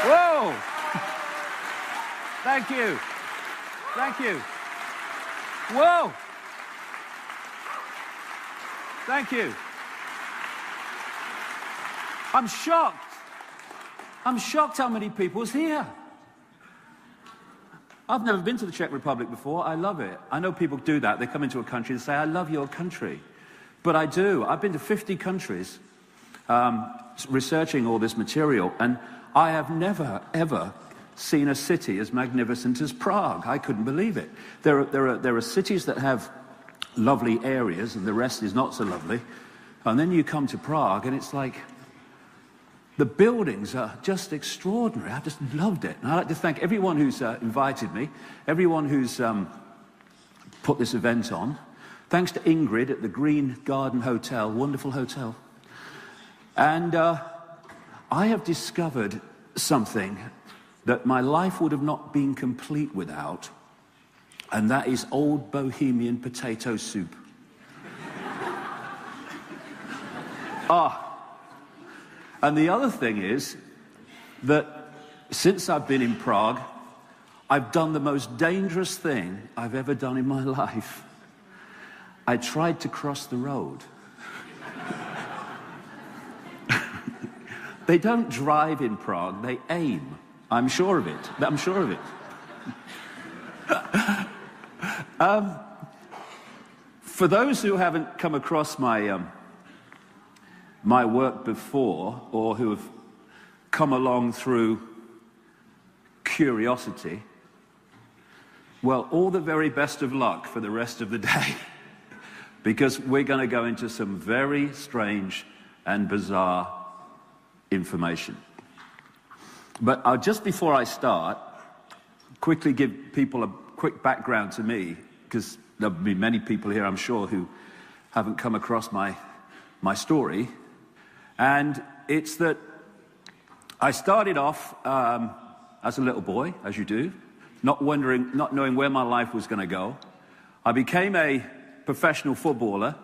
Whoa! Thank you. Thank you. Whoa! Thank you. I'm shocked. I'm shocked how many people's here. I've never been to the Czech Republic before. I love it. I know people do that. They come into a country and say, I love your country. But I do. I've been to 50 countries researching all this material, and I have never, ever seen a city as magnificent as Prague. I couldn't believe it. There are cities that have lovely areas, and the rest is not so lovely. And then you come to Prague, and it's like, the buildings are just extraordinary. I just loved it. And I'd like to thank everyone who's invited me, everyone who's put this event on. Thanks to Ingrid at the Green Garden Hotel, wonderful hotel. And I have discovered something that my life would have not been complete without, and that is old Bohemian potato soup. And the other thing is that since I've been in Prague, I've done the most dangerous thing I've ever done in my life. I tried to cross the road. They don't drive in Prague, they aim. I'm sure of it. I'm sure of it. For those who haven't come across my work before, or who have come along through curiosity, well, all the very best of luck for the rest of the day, because we're going to go into some very strange and bizarre information. But just before I start, quickly give people a quick background to me, because there'll be many people here, I'm sure, who haven't come across my story. And it's that I started off as a little boy, as you do, not knowing where my life was going to go. I became a professional footballer,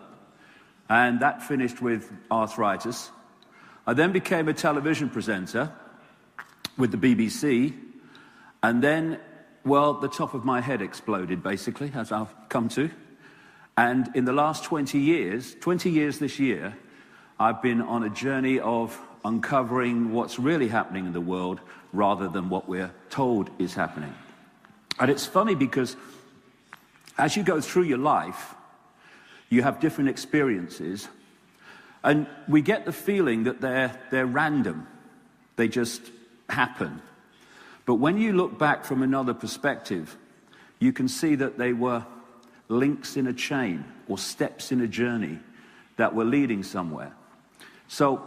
and that finished with arthritis. I then became a television presenter with the BBC, and then, well, the top of my head exploded, basically, as I've come to. And in the last 20 years this year, I've been on a journey of uncovering what's really happening in the world rather than what we're told is happening. And it's funny because as you go through your life, you have different experiences, and we get the feeling that they're random. They just happen. But when you look back from another perspective, you can see that they were links in a chain or steps in a journey that were leading somewhere. So,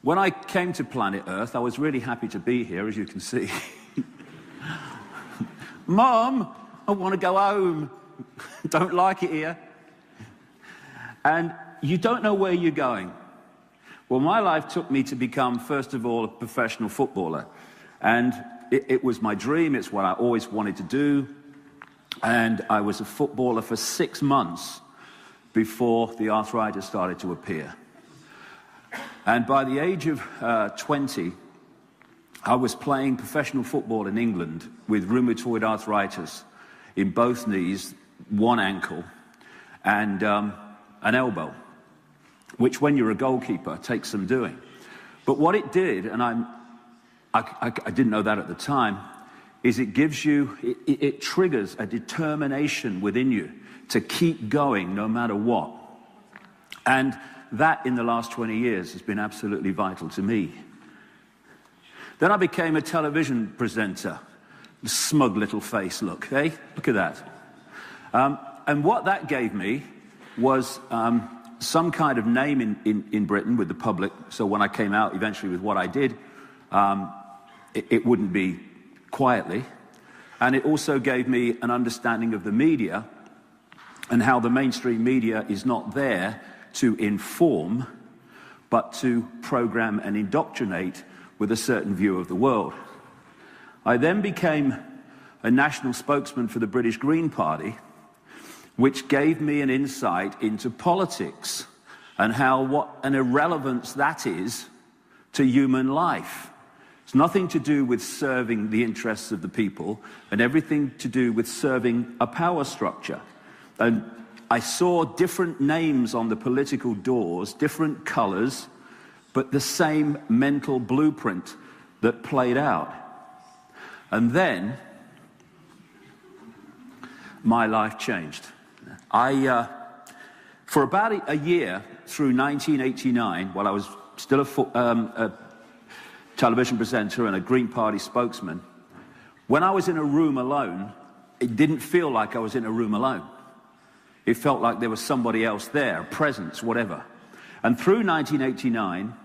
when I came to planet Earth, I was really happy to be here, as you can see. Mom, I want to go home. Don't like it here. And you don't know where you're going. Well, my life took me to become, first of all, a professional footballer. And it was my dream. It's what I always wanted to do. And I was a footballer for 6 months before the arthritis started to appear. And by the age of 20, I was playing professional football in England with rheumatoid arthritis in both knees, one ankle, and an elbow, which when you're a goalkeeper takes some doing. But what it did, and I didn't know that at the time, is it gives you, it triggers a determination within you to keep going no matter what. And that, in the last 20 years, has been absolutely vital to me. Then I became a television presenter. Smug little face, look, eh? Look at that. And what that gave me was some kind of name in Britain with the public, so when I came out eventually with what I did, it wouldn't be quietly. And it also gave me an understanding of the media and how the mainstream media is not there to inform, but to program and indoctrinate with a certain view of the world. I then became a national spokesman for the British Green Party, which gave me an insight into politics and what an irrelevance that is to human life. It's nothing to do with serving the interests of the people, and everything to do with serving a power structure. And I saw different names on the political doors, different colors, but the same mental blueprint that played out. And then my life changed. For about a year through 1989, while I was still a television presenter and a Green Party spokesman, when I was in a room alone, it didn't feel like I was in a room alone. It felt like there was somebody else there, a presence, whatever. And through 1989,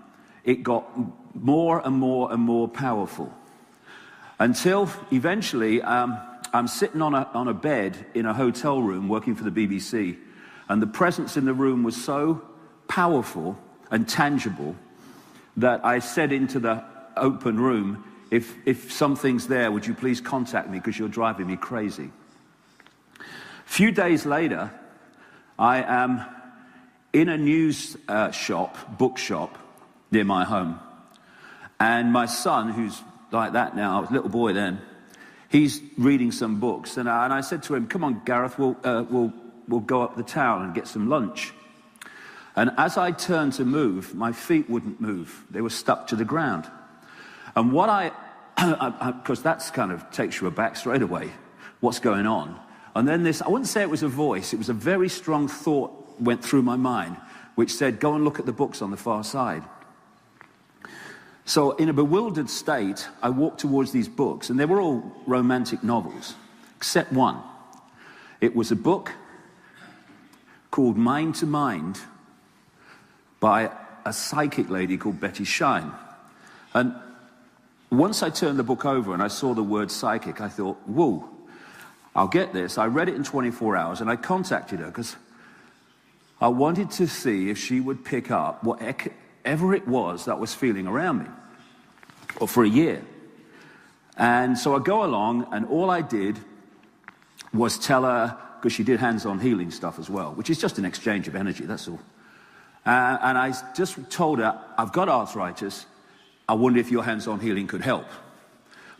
it got more and more and more powerful. Until eventually, I'm sitting on a bed in a hotel room working for the BBC, and the presence in the room was so powerful and tangible that I said into the open room, if something's there, would you please contact me, because you're driving me crazy. A few days later, I am in a news bookshop near my home, and my son, who's like that now, I was a little boy then, he's reading some books, and I said to him, come on, Gareth, we'll go up the town and get some lunch. And as I turned to move, my feet wouldn't move. They were stuck to the ground. And what because that's kind of takes you aback straight away, what's going on. And then I wouldn't say it was a voice, it was a very strong thought went through my mind, which said, go and look at the books on the far side. So in a bewildered state, I walked towards these books, and they were all romantic novels, except one. It was a book called Mind to Mind by a psychic lady called Betty Shine. And once I turned the book over and I saw the word psychic, I thought, whoa, I'll get this. I read it in 24 hours, and I contacted her because I wanted to see if she would pick up whatever it was that was feeling around me, or for a year. And so I go along, and all I did was tell her, because she did hands-on healing stuff as well, which is just an exchange of energy, that's all. And I just told her, I've got arthritis, I wonder if your hands-on healing could help.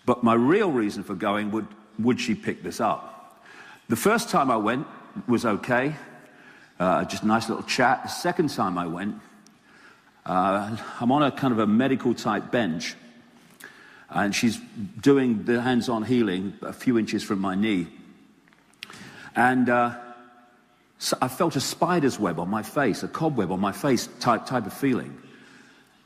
But my real reason for going would she pick this up? The first time I went was okay, just a nice little chat. The second time I went, I'm on a kind of a medical type bench, and she's doing the hands-on healing a few inches from my knee. And so I felt a spider's web on my face, a cobweb on my face type of feeling.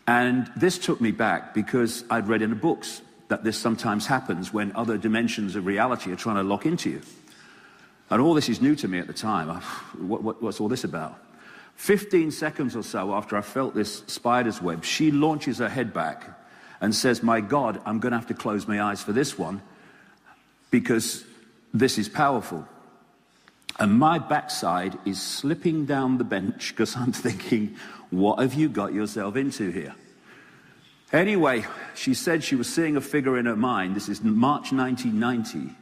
And this took me back, because I'd read in the books that this sometimes happens when other dimensions of reality are trying to lock into you. And all this is new to me at the time. What's all this about? 15 seconds or so after I felt this spider's web, she launches her head back and says, my God, I'm going to have to close my eyes for this one, because this is powerful. And my backside is slipping down the bench, because I'm thinking, what have you got yourself into here? Anyway, she said she was seeing a figure in her mind. This is March 1990.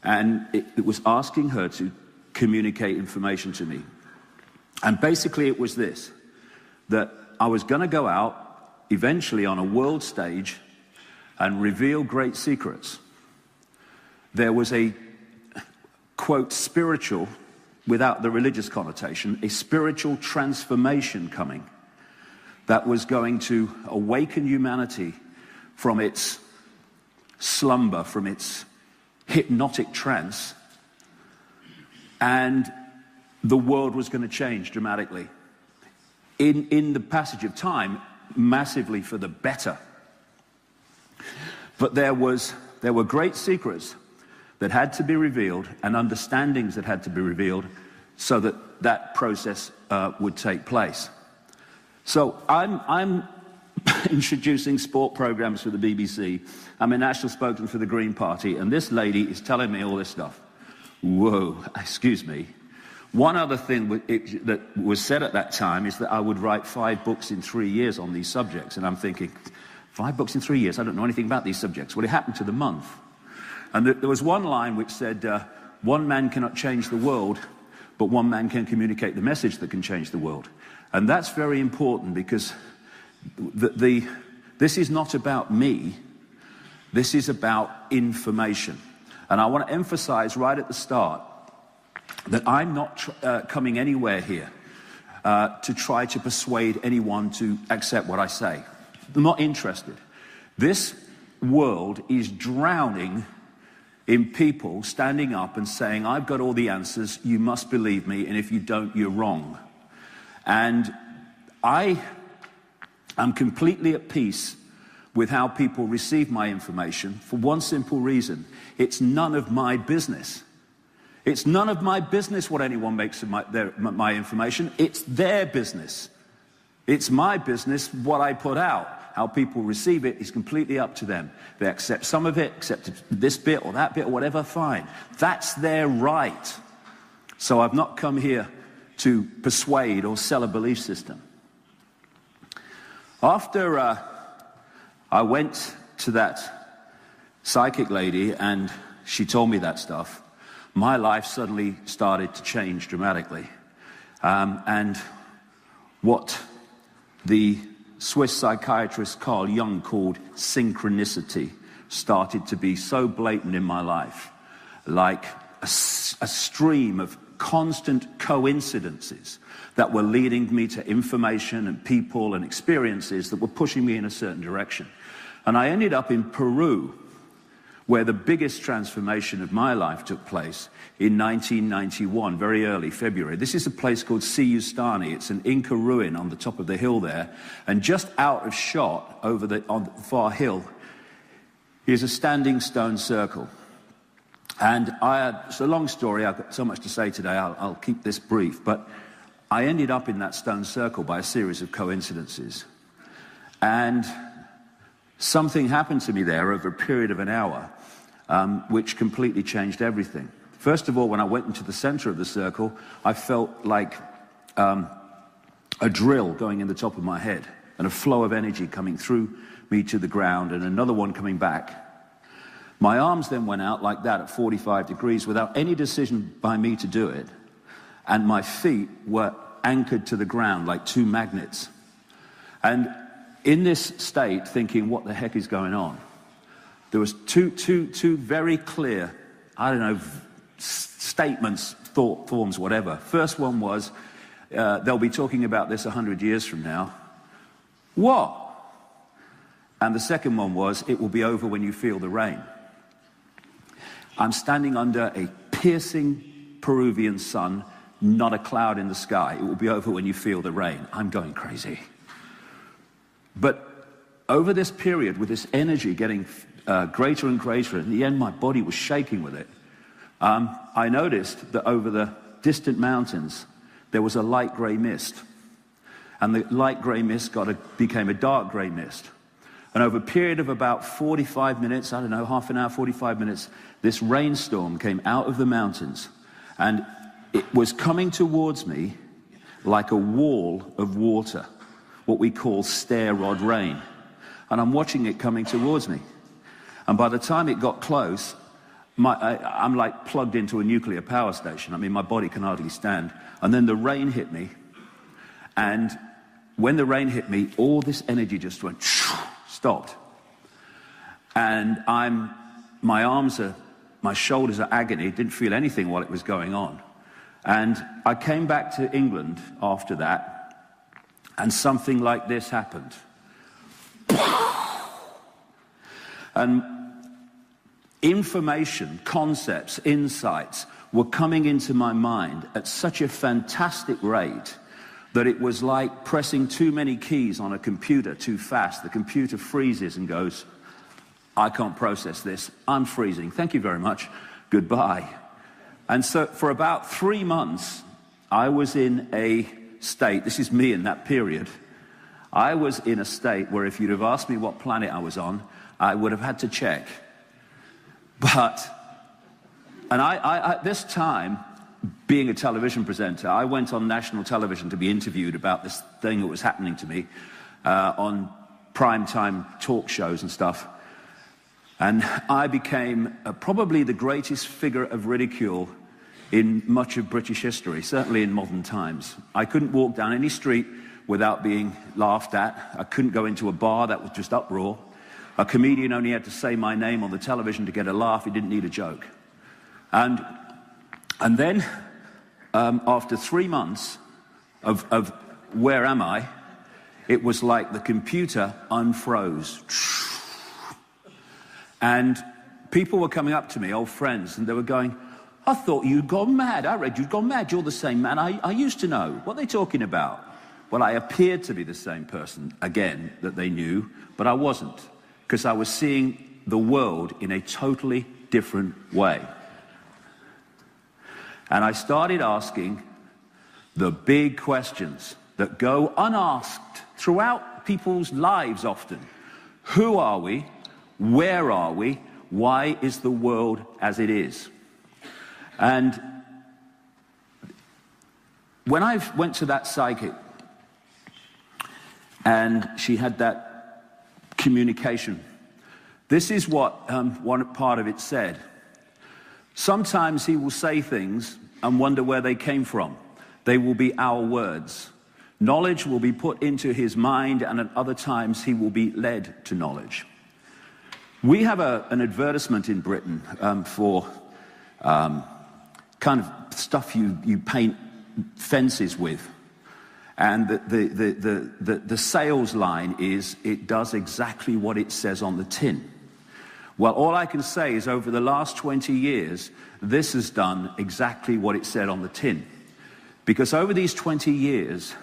And it was asking her to communicate information to me. And basically it was this, that I was going to go out eventually on a world stage and reveal great secrets. There was a, quote, spiritual, without the religious connotation, a spiritual transformation coming that was going to awaken humanity from its slumber, from its hypnotic trance, and the world was going to change dramatically. In the passage of time, massively for the better. But there were great secrets that had to be revealed, and understandings that had to be revealed, so that that process would take place. So I'm introducing sport programs for the BBC. I'm a national spokesman for the Green Party, and this lady is telling me all this stuff. Whoa, excuse me. One other thing that was said at that time is that I would write 5 books in 3 years on these subjects, and I'm thinking, 5 books in 3 years? I don't know anything about these subjects. Well, it happened to the month. And there was one line which said, one man cannot change the world, but one man can communicate the this is very important, because this This is not about me. This is about information. And I want to emphasize right at the start that I'm not coming anywhere here to try to persuade anyone to accept what I say. I'm not interested. This world is drowning in people standing up and saying, I've got all the answers, you must believe me, and if you don't, you're wrong. And I am completely at peace with how people receive my information for one simple reason. It's none of my business. It's none of my business what anyone makes of my information. It's their business. It's my business what I put out. How people receive it is completely up to them. They accept some of it, accept this bit or that bit or whatever, fine. That's their right. So I've not come here to persuade or sell a belief system. After I went to that psychic lady and she told me that stuff, my life suddenly started to change dramatically. And what the Swiss psychiatrist Carl Jung called synchronicity started to be so blatant in my life, like a stream of constant coincidences that were leading me to information and people and experiences that were pushing me in a certain direction. And I ended up in Peru, where the biggest transformation of my life took place in 1991, very early February. This is a place called Siyustani. It's an Inca ruin on the top of the hill there. And just out of shot on the far hill is a standing stone circle. And it's a long story. I've got so much to say today. I'll keep this brief. But I ended up in that stone circle by a series of coincidences. And something happened to me there over a period of an hour, which completely changed everything. First of all, when I went into the center of the circle, I felt like a drill going in the top of my head and a flow of energy coming through me to the ground and another one coming back. My arms then went out like that at 45 degrees without any decision by me to do it. And my feet were anchored to the ground like two magnets. And in this state, thinking, what the heck is going on? There was two very clear, I don't know, statements, thought forms, whatever. First one was, they'll be talking about this 100 years from now. What? And the second one was, it will be over when you feel the rain. I'm standing under a piercing Peruvian sun, not a cloud in the sky. It will be over when you feel the rain. I'm going crazy. But over this period, with this energy getting greater and greater, in the end my body was shaking with it, I noticed that over the distant mountains there was a light grey mist. And the light grey mist became a dark grey mist. And over a period of about 45 minutes, I don't know, half an hour, 45 minutes, this rainstorm came out of the mountains. And it was coming towards me like a wall of water, what we call stair rod rain. And I'm watching it coming towards me. And by the time it got close, I'm like plugged into a nuclear power station. I mean, my body can hardly stand. And then the rain hit me. And when the rain hit me, all this energy just went, stopped. And my shoulders are agony, didn't feel anything while it was going on. And I came back to England after that, and something like this happened. And information, concepts, insights were coming into my mind at such a fantastic rate that it was like pressing too many keys on a computer too fast. The computer freezes and goes, I can't process this. I'm freezing. Thank you very much. Goodbye. And so for about 3 months, I was in a state, this is me in that period, I was in a state where if you'd have asked me what planet I was on, I would have had to check. And I at this time, being a television presenter, I went on national television to be interviewed about this thing that was happening to me on primetime talk shows and stuff. And I became probably the greatest figure of ridicule in much of British history, certainly in modern times. I couldn't walk down any street without being laughed at. I couldn't go into a bar, that was just uproar. A comedian only had to say my name on the television to get a laugh, he didn't need a joke. And then, after 3 months of where am I, it was like the computer unfroze. And people were coming up to me, old friends, and they were going, I thought you'd gone mad. I read you'd gone mad. You're the same man I used to know. What are they talking about? Well, I appeared to be the same person, again, that they knew, but I wasn't, because I was seeing the world in a totally different way. And I started asking the big questions that go unasked throughout people's lives often. Who are we? Where are we? Why is the world as it is? And when I went to that psychic, and she had that communication, this is what one part of it said. Sometimes he will say things and wonder where they came from. They will be our words. Knowledge will be put into his mind, and at other times he will be led to knowledge. We have an advertisement in Britain for kind of stuff you paint fences with. And the sales line is, it does exactly what it says on the tin. Well, all I can say is over the last 20 years, this has done exactly what it said on the tin. Because over these 20 years,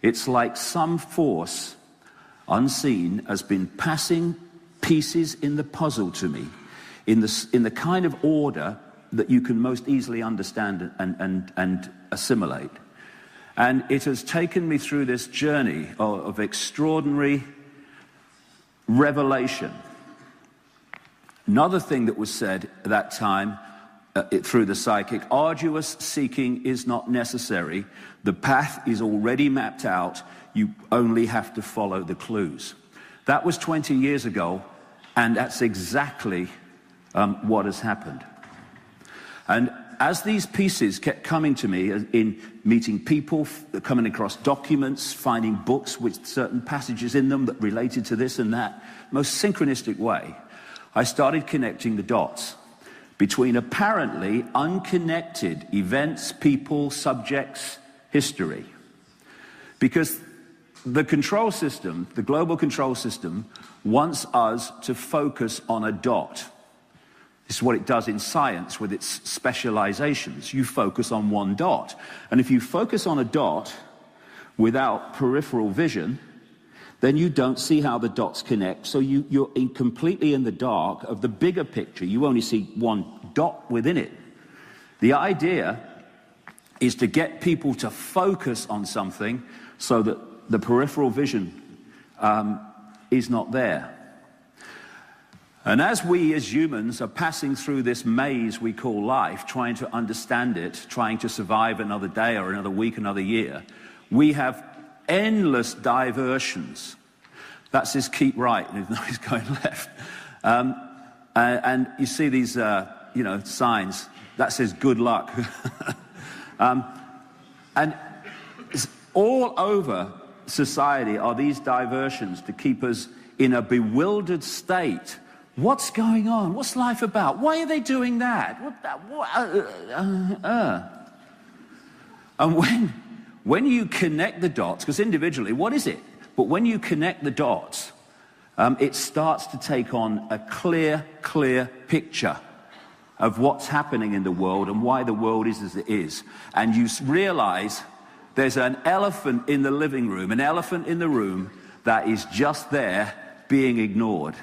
it's like some force, unseen, has been passing pieces in the puzzle to me, in the kind of order that you can most easily understand and assimilate. And it has taken me through this journey of extraordinary revelation. Another thing that was said at that time through the psychic, arduous seeking is not necessary. The path is already mapped out. You only have to follow the clues. That was 20 years ago, and that's exactly what has happened. And as these pieces kept coming to me in meeting people, coming across documents, finding books with certain passages in them that related to this and that, most synchronistic way, I started connecting the dots between apparently unconnected events, people, subjects, history. Because the control system, the global control system, wants us to focus on a dot. This is what it does in science with its specializations. You focus on one dot. And if you focus on a dot without peripheral vision, then you don't see how the dots connect. So you're completely in the dark of the bigger picture. You only see one dot within it. The idea is to get people to focus on something so that the peripheral vision is not there. And as we as humans are passing through this maze we call life, trying to understand it, trying to survive another day or another week, another year, we have endless diversions. That's his keep right, even though he's going left. And you see these, signs. That says good luck. And it's all over society are these diversions to keep us in a bewildered state. What's going on? What's life about? Why are they doing that? And when you connect the dots, because individually, what is it? But when you connect the dots, it starts to take on a clear picture of what's happening in the world and why the world is as it is. And you realize there's an elephant in the living room, an elephant in the room that is just there being ignored.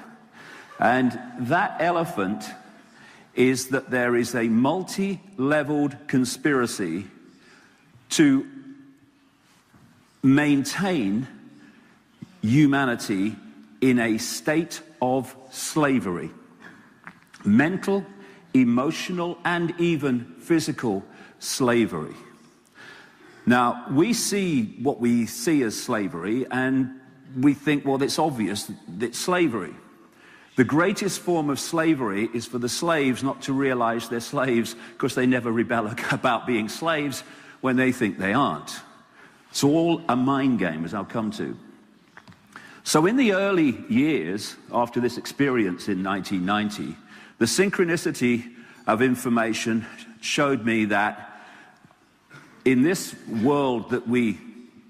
And that elephant is that there is a multi-leveled conspiracy to maintain humanity in a state of slavery. Mental, emotional, and even physical slavery. Now, we see what we see as slavery, and we think, well, it's obvious that it's slavery. The greatest form of slavery is for the slaves not to realize they're slaves because they never rebel about being slaves when they think they aren't. It's all a mind game, as I'll come to. So in the early years after this experience in 1990, the synchronicity of information showed me that in this world that we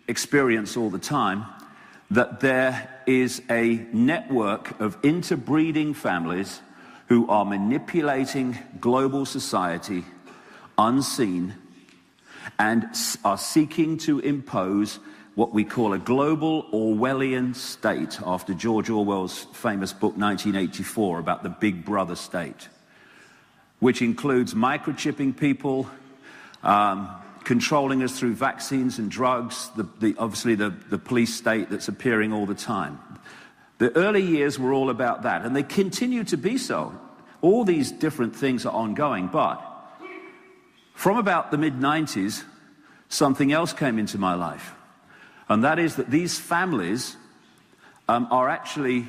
experience all the time, that there is a network of interbreeding families who are manipulating global society unseen and are seeking to impose what we call a global Orwellian state, after George Orwell's famous book 1984 about the Big Brother state, which includes microchipping people, controlling us through vaccines and drugs, obviously the police state that's appearing all the time. The early years were all about that, and they continue to be so. All these different things are ongoing, but from about the mid-90s, something else came into my life, and that is that these families are actually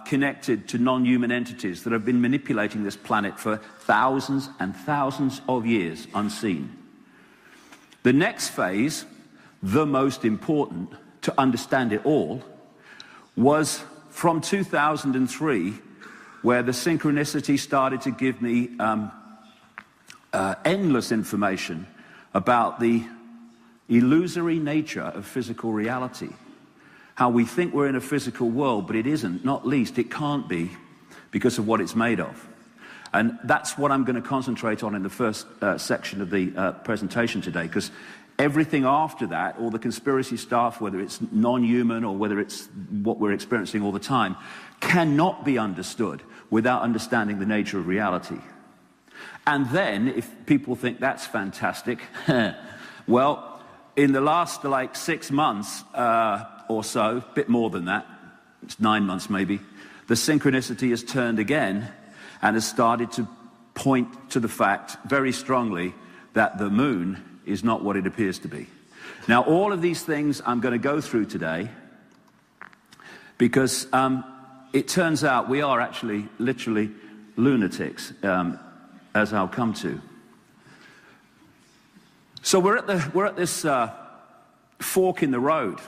connected to non-human entities that have been manipulating this planet for thousands and thousands of years unseen. The next phase, the most important to understand it all, was from 2003, where the synchronicity started to give me endless information about the illusory nature of physical reality. How we think we're in a physical world, but it isn't, not least it can't be, because of what it's made of. And that's what I'm going to concentrate on in the first section of the presentation today, because everything after that, all the conspiracy stuff, whether it's non-human or whether it's what we're experiencing all the time, cannot be understood without understanding the nature of reality. And then, if people think that's fantastic, well, in the last 6 months or so, a bit more than that, it's 9 months maybe, the synchronicity has turned again and has started to point to the fact very strongly that the moon is not what it appears to be. Now, all of these things I'm going to go through today because it turns out we are actually literally lunatics, as I'll come to. So we're at this fork in the road,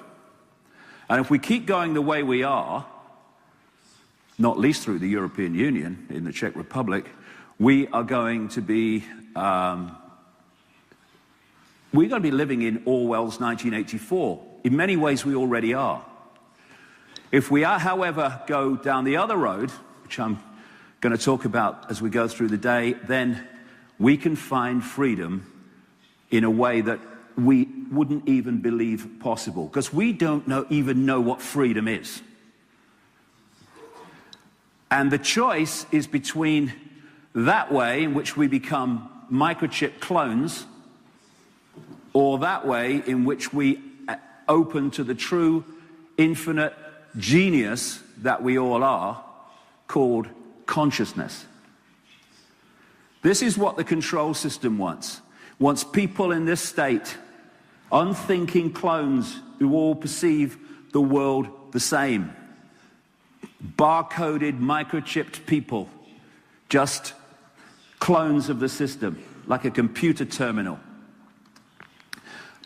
and if we keep going the way we are, not least through the European Union in the Czech Republic, we are going to be living in Orwell's 1984. In many ways, we already are. If we are, however, go down the other road, which I'm going to talk about as we go through the day, then we can find freedom in a way that we wouldn't even believe possible, because we don't even know what freedom is. And the choice is between that way, in which we become microchip clones, or that way in which we open to the true infinite genius that we all are, called consciousness. This is what the control system wants. Wants people in this state, unthinking clones who all perceive the world the same. Barcoded, microchipped people, just clones of the system, like a computer terminal.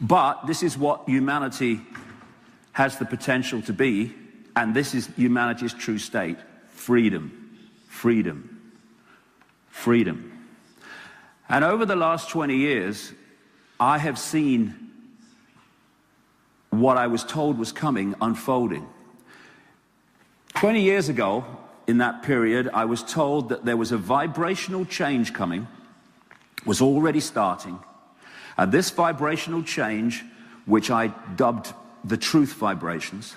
But this is what humanity has the potential to be, and this is humanity's true state: freedom, freedom, freedom. And over the last 20 years, I have seen what I was told was coming unfolding. 20 years ago, in that period, I was told that there was a vibrational change coming, was already starting, and this vibrational change, which I dubbed the truth vibrations,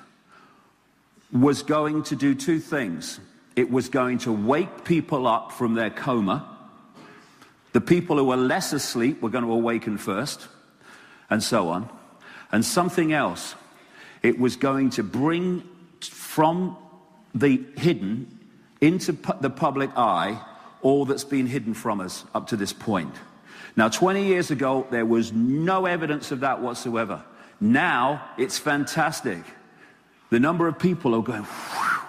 was going to do two things. It was going to wake people up from their coma. The people who were less asleep were going to awaken first, and so on. And something else, it was going to bring from the hidden into the public eye all that's been hidden from us up to this point. Now, 20 years ago, there was no evidence of that whatsoever. Now, it's fantastic. The number of people are going, whew,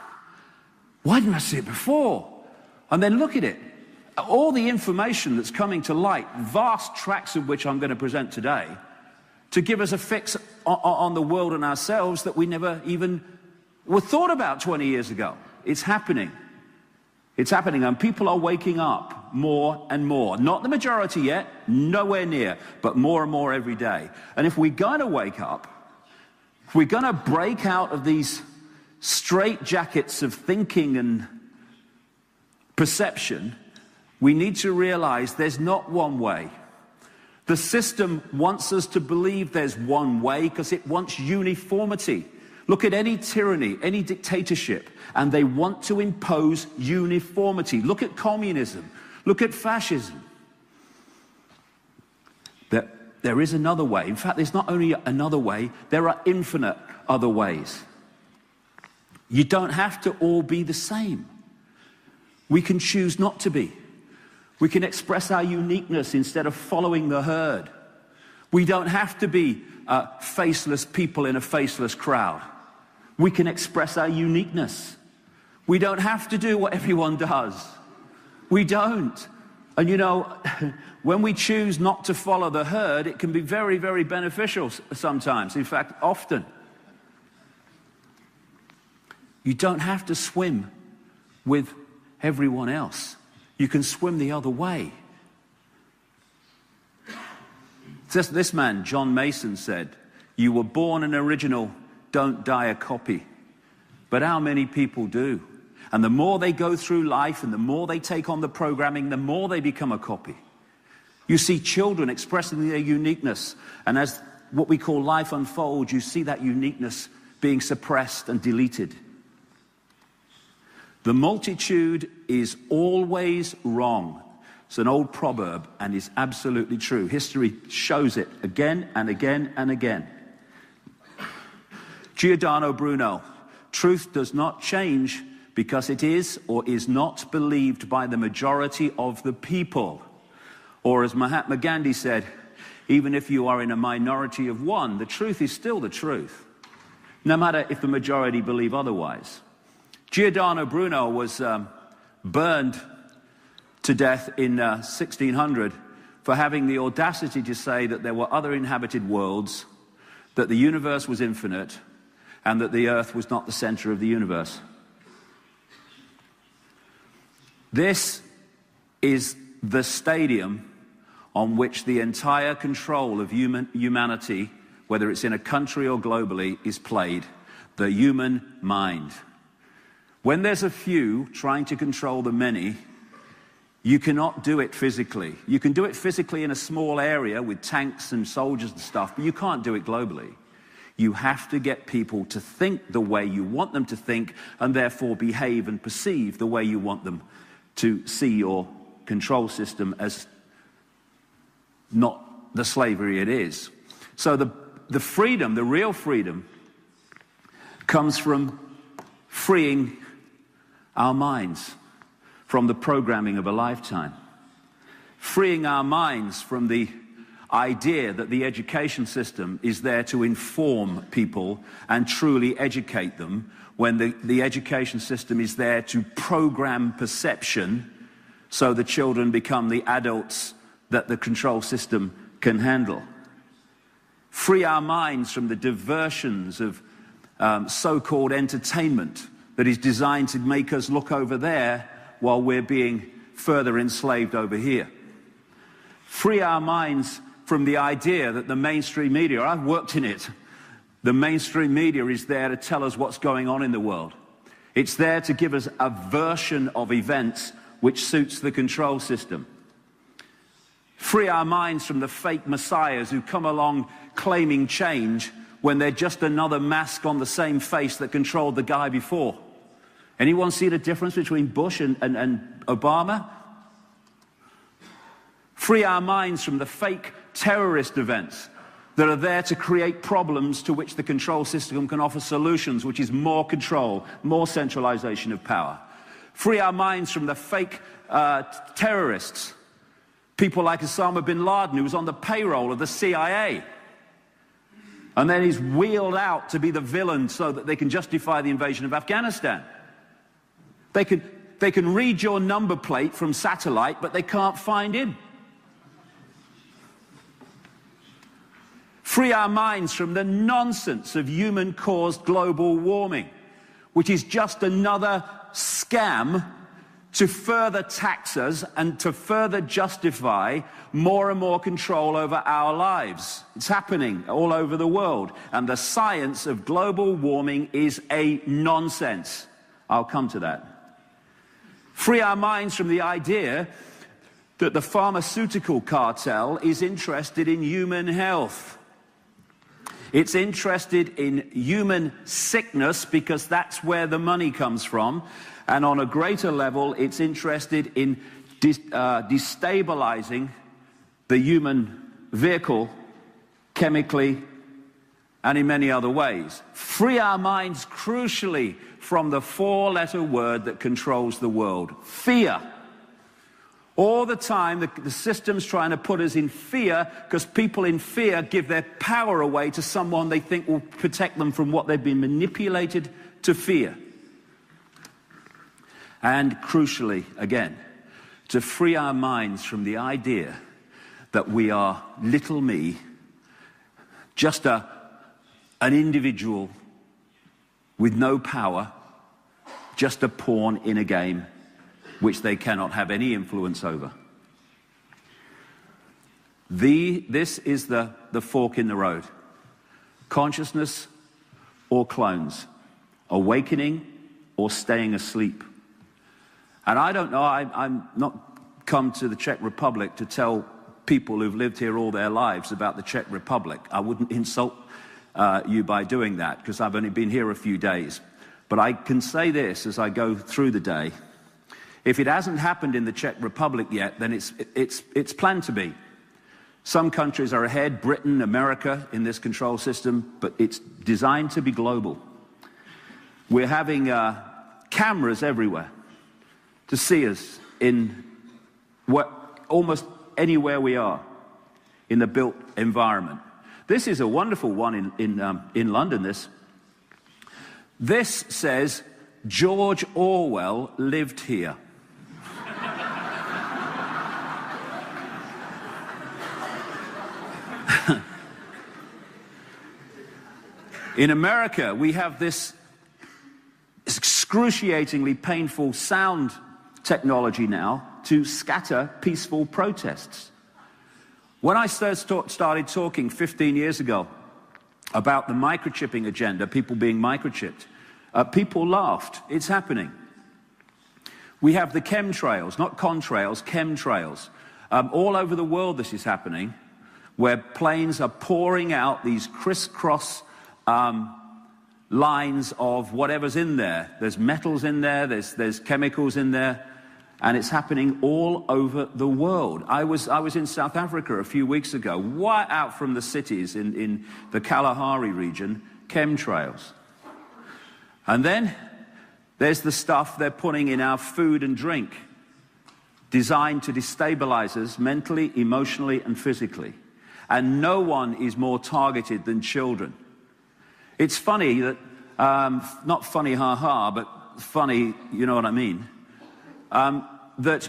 why didn't I see it before? And then look at it. All the information that's coming to light, vast tracts of which I'm going to present today, to give us a fix on the world and ourselves that we never even were thought about 20 years ago. It's happening. It's happening, and people are waking up more and more. Not the majority yet, nowhere near, but more and more every day. And if we're going to wake up, if we're going to break out of these straitjackets of thinking and perception, we need to realize there's not one way. The system wants us to believe there's one way because it wants uniformity. Look at any tyranny, any dictatorship, and they want to impose uniformity. Look at communism. Look at fascism. There is another way. In fact, there's not only another way, there are infinite other ways. You don't have to all be the same. We can choose not to be. We can express our uniqueness instead of following the herd. We don't have to be faceless people in a faceless crowd. We can express our uniqueness. We don't have to do what everyone does. We don't. And you know, when we choose not to follow the herd, it can be very, very beneficial sometimes. In fact, often. You don't have to swim with everyone else. You can swim the other way. This man, John Mason, said, "You were born an original, don't die a copy." But how many people do? And the more they go through life and the more they take on the programming, the more they become a copy. You see children expressing their uniqueness, and as what we call life unfolds, you see that uniqueness being suppressed and deleted. The multitude is always wrong. It's an old proverb and is absolutely true. History shows it again and again and again. Giordano Bruno, truth does not change because it is or is not believed by the majority of the people. Or as Mahatma Gandhi said, even if you are in a minority of one, the truth is still the truth, no matter if the majority believe otherwise. Giordano Bruno was burned to death in 1600 for having the audacity to say that there were other inhabited worlds, that the universe was infinite, and that the earth was not the center of the universe. This is the stadium on which the entire control of humanity, whether it's in a country or globally, is played. The human mind. When there's a few trying to control the many, you cannot do it physically. You can do it physically in a small area with tanks and soldiers and stuff, but you can't do it globally. You have to get people to think the way you want them to think, and therefore behave and perceive the way you want them to see your control system as not the slavery it is. So the freedom, the real freedom, comes from freeing our minds from the programming of a lifetime. Freeing our minds from the idea that the education system is there to inform people and truly educate them, when the education system is there to program perception so the children become the adults that the control system can handle. Free our minds from the diversions of so-called entertainment that is designed to make us look over there while we're being further enslaved over here. Free our minds from the idea that the mainstream media, I've worked in it, the mainstream media is there to tell us what's going on in the world. It's there to give us a version of events which suits the control system. Free our minds from the fake messiahs who come along claiming change when they're just another mask on the same face that controlled the guy before. Anyone see the difference between Bush and Obama? Free our minds from the fake terrorist events that are there to create problems to which the control system can offer solutions, which is more control, more centralization of power. Free our minds from the fake terrorists, people like Osama bin Laden, who was on the payroll of the CIA. And then he's wheeled out to be the villain so that they can justify the invasion of Afghanistan. They can read your number plate from satellite, but they can't find him. Free our minds from the nonsense of human-caused global warming, which is just another scam to further tax us and to further justify more and more control over our lives. It's happening all over the world, and the science of global warming is a nonsense. I'll come to that. Free our minds from the idea that the pharmaceutical cartel is interested in human health. It's interested in human sickness because that's where the money comes from. And on a greater level, it's interested in destabilizing the human vehicle chemically and in many other ways. Free our minds crucially from the four-letter word that controls the world: fear. All the time, the system's trying to put us in fear because people in fear give their power away to someone they think will protect them from what they've been manipulated to fear. And crucially, again, to free our minds from the idea that we are little me, just an individual with no power, just a pawn in a game which they cannot have any influence over. This is the fork in the road. Consciousness or clones. Awakening or staying asleep. And I don't know, I'm not come to the Czech Republic to tell people who've lived here all their lives about the Czech Republic. I wouldn't insult you by doing that, because I've only been here a few days. But I can say this as I go through the day: if it hasn't happened in the Czech Republic yet, then it's planned to be. Some countries are ahead, Britain, America, in this control system, but it's designed to be global. We're having cameras everywhere to see us in almost anywhere we are in the built environment. This is a wonderful one in London, This says, George Orwell lived here. In America, we have this excruciatingly painful sound technology now to scatter peaceful protests. When I started talking 15 years ago about the microchipping agenda, people being microchipped, people laughed. It's happening. We have the chemtrails, not contrails, chemtrails. All over the world this is happening, where planes are pouring out these crisscross lines of whatever's in there. There's metals in there, there's chemicals in there, and it's happening all over the world. I was in South Africa a few weeks ago, right out from the cities in the Kalahari region, chemtrails. And then there's the stuff they're putting in our food and drink, designed to destabilize us mentally, emotionally, and physically. And no one is more targeted than children. It's funny that, not funny ha-ha, but funny, you know what I mean, that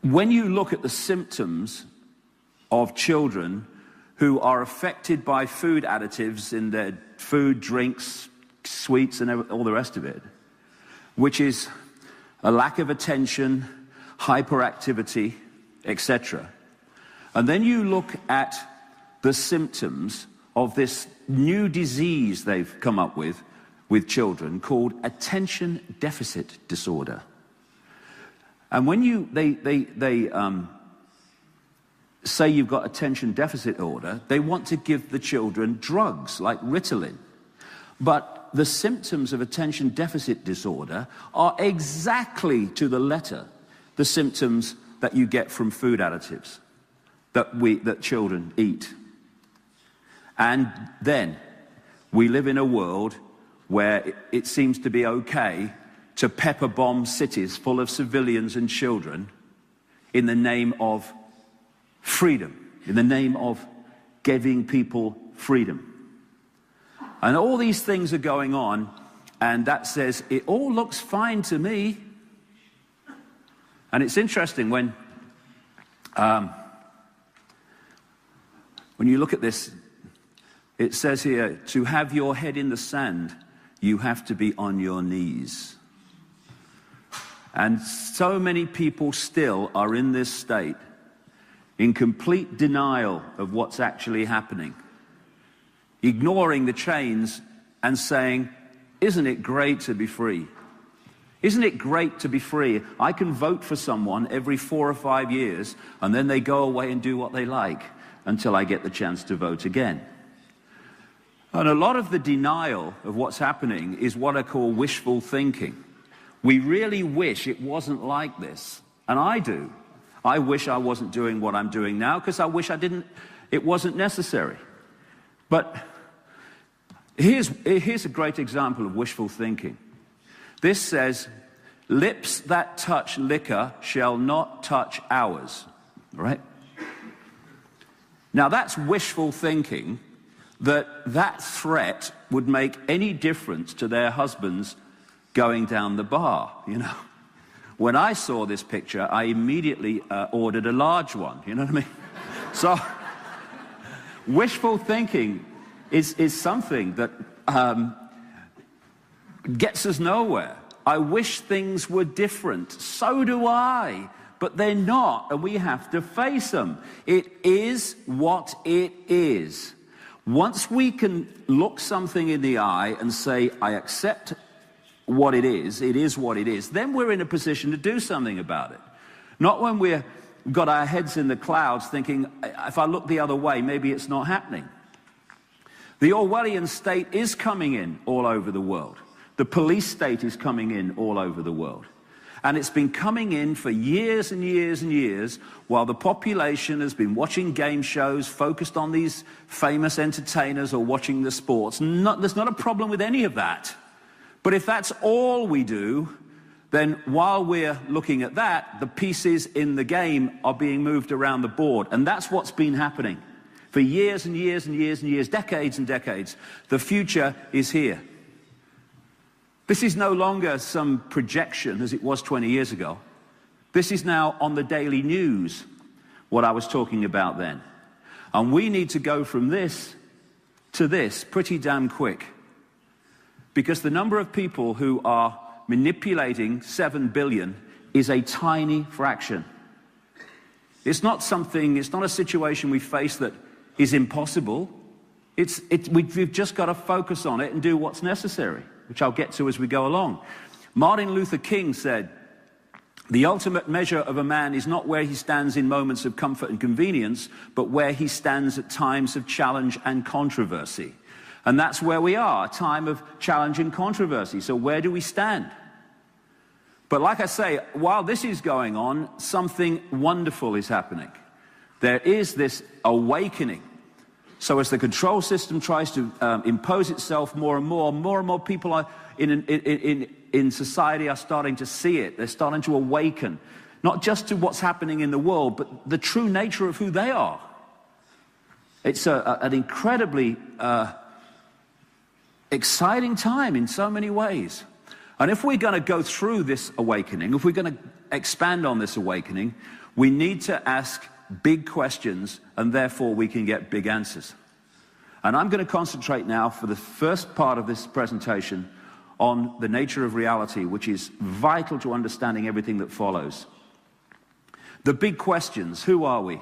when you look at the symptoms of children who are affected by food additives in their food, drinks, sweets, and all the rest of it, which is a lack of attention, hyperactivity, etc. And then you look at the symptoms of this new disease they've come up with children called attention deficit disorder. And when they say you've got attention deficit disorder, they want to give the children drugs like Ritalin. But the symptoms of attention deficit disorder are exactly to the letter the symptoms that you get from food additives that children eat. And then we live in a world where it seems to be okay to pepper bomb cities full of civilians and children in the name of freedom, in the name of giving people freedom. And all these things are going on, and that says, it all looks fine to me. And it's interesting when When you look at this, it says here, to have your head in the sand, you have to be on your knees. And so many people still are in this state, in complete denial of what's actually happening, ignoring the chains and saying, isn't it great to be free? Isn't it great to be free? I can vote for someone every 4 or 5 years, and then they go away and do what they like until I get the chance to vote again. And a lot of the denial of what's happening is what I call wishful thinking. We really wish it wasn't like this, and I do. I wish I wasn't doing what I'm doing now because I wish it wasn't necessary. But here's a great example of wishful thinking. This says, lips that touch liquor shall not touch ours, right? Now that's wishful thinking, that threat would make any difference to their husbands going down the bar, you know. When I saw this picture, I immediately ordered a large one, you know what I mean? So, wishful thinking is something that gets us nowhere. I wish things were different. So do I. But they're not, and we have to face them. It is what it is. Once we can look something in the eye and say, I accept what it is what it is, then we're in a position to do something about it. Not when we've got our heads in the clouds thinking, if I look the other way, maybe it's not happening. The Orwellian state is coming in all over the world. The police state is coming in all over the world. And it's been coming in for years and years and years while the population has been watching game shows, focused on these famous entertainers or watching the sports. There's not a problem with any of that. But if that's all we do, then while we're looking at that, the pieces in the game are being moved around the board. And that's what's been happening for years and years and years and years, decades and decades. The future is here. This is no longer some projection as it was 20 years ago. This is now on the daily news, what I was talking about then. And we need to go from this to this pretty damn quick. Because the number of people who are manipulating 7 billion is a tiny fraction. It's not a situation we face that is impossible. We've just got to focus on it and do what's necessary, which I'll get to as we go along. Martin Luther King said, the ultimate measure of a man is not where he stands in moments of comfort and convenience, but where he stands at times of challenge and controversy. And that's where we are, a time of challenge and controversy. So where do we stand? But like I say, while this is going on, something wonderful is happening. There is this awakening. So as the control system tries to impose itself more and more people are in society are starting to see it. They're starting to awaken, not just to what's happening in the world, but the true nature of who they are. It's an incredibly exciting time in so many ways. And if we're going to go through this awakening, if we're going to expand on this awakening, we need to ask big questions, and therefore we can get big answers. And I'm going to concentrate now for the first part of this presentation on the nature of reality, which is vital to understanding everything that follows. The big questions: who are we?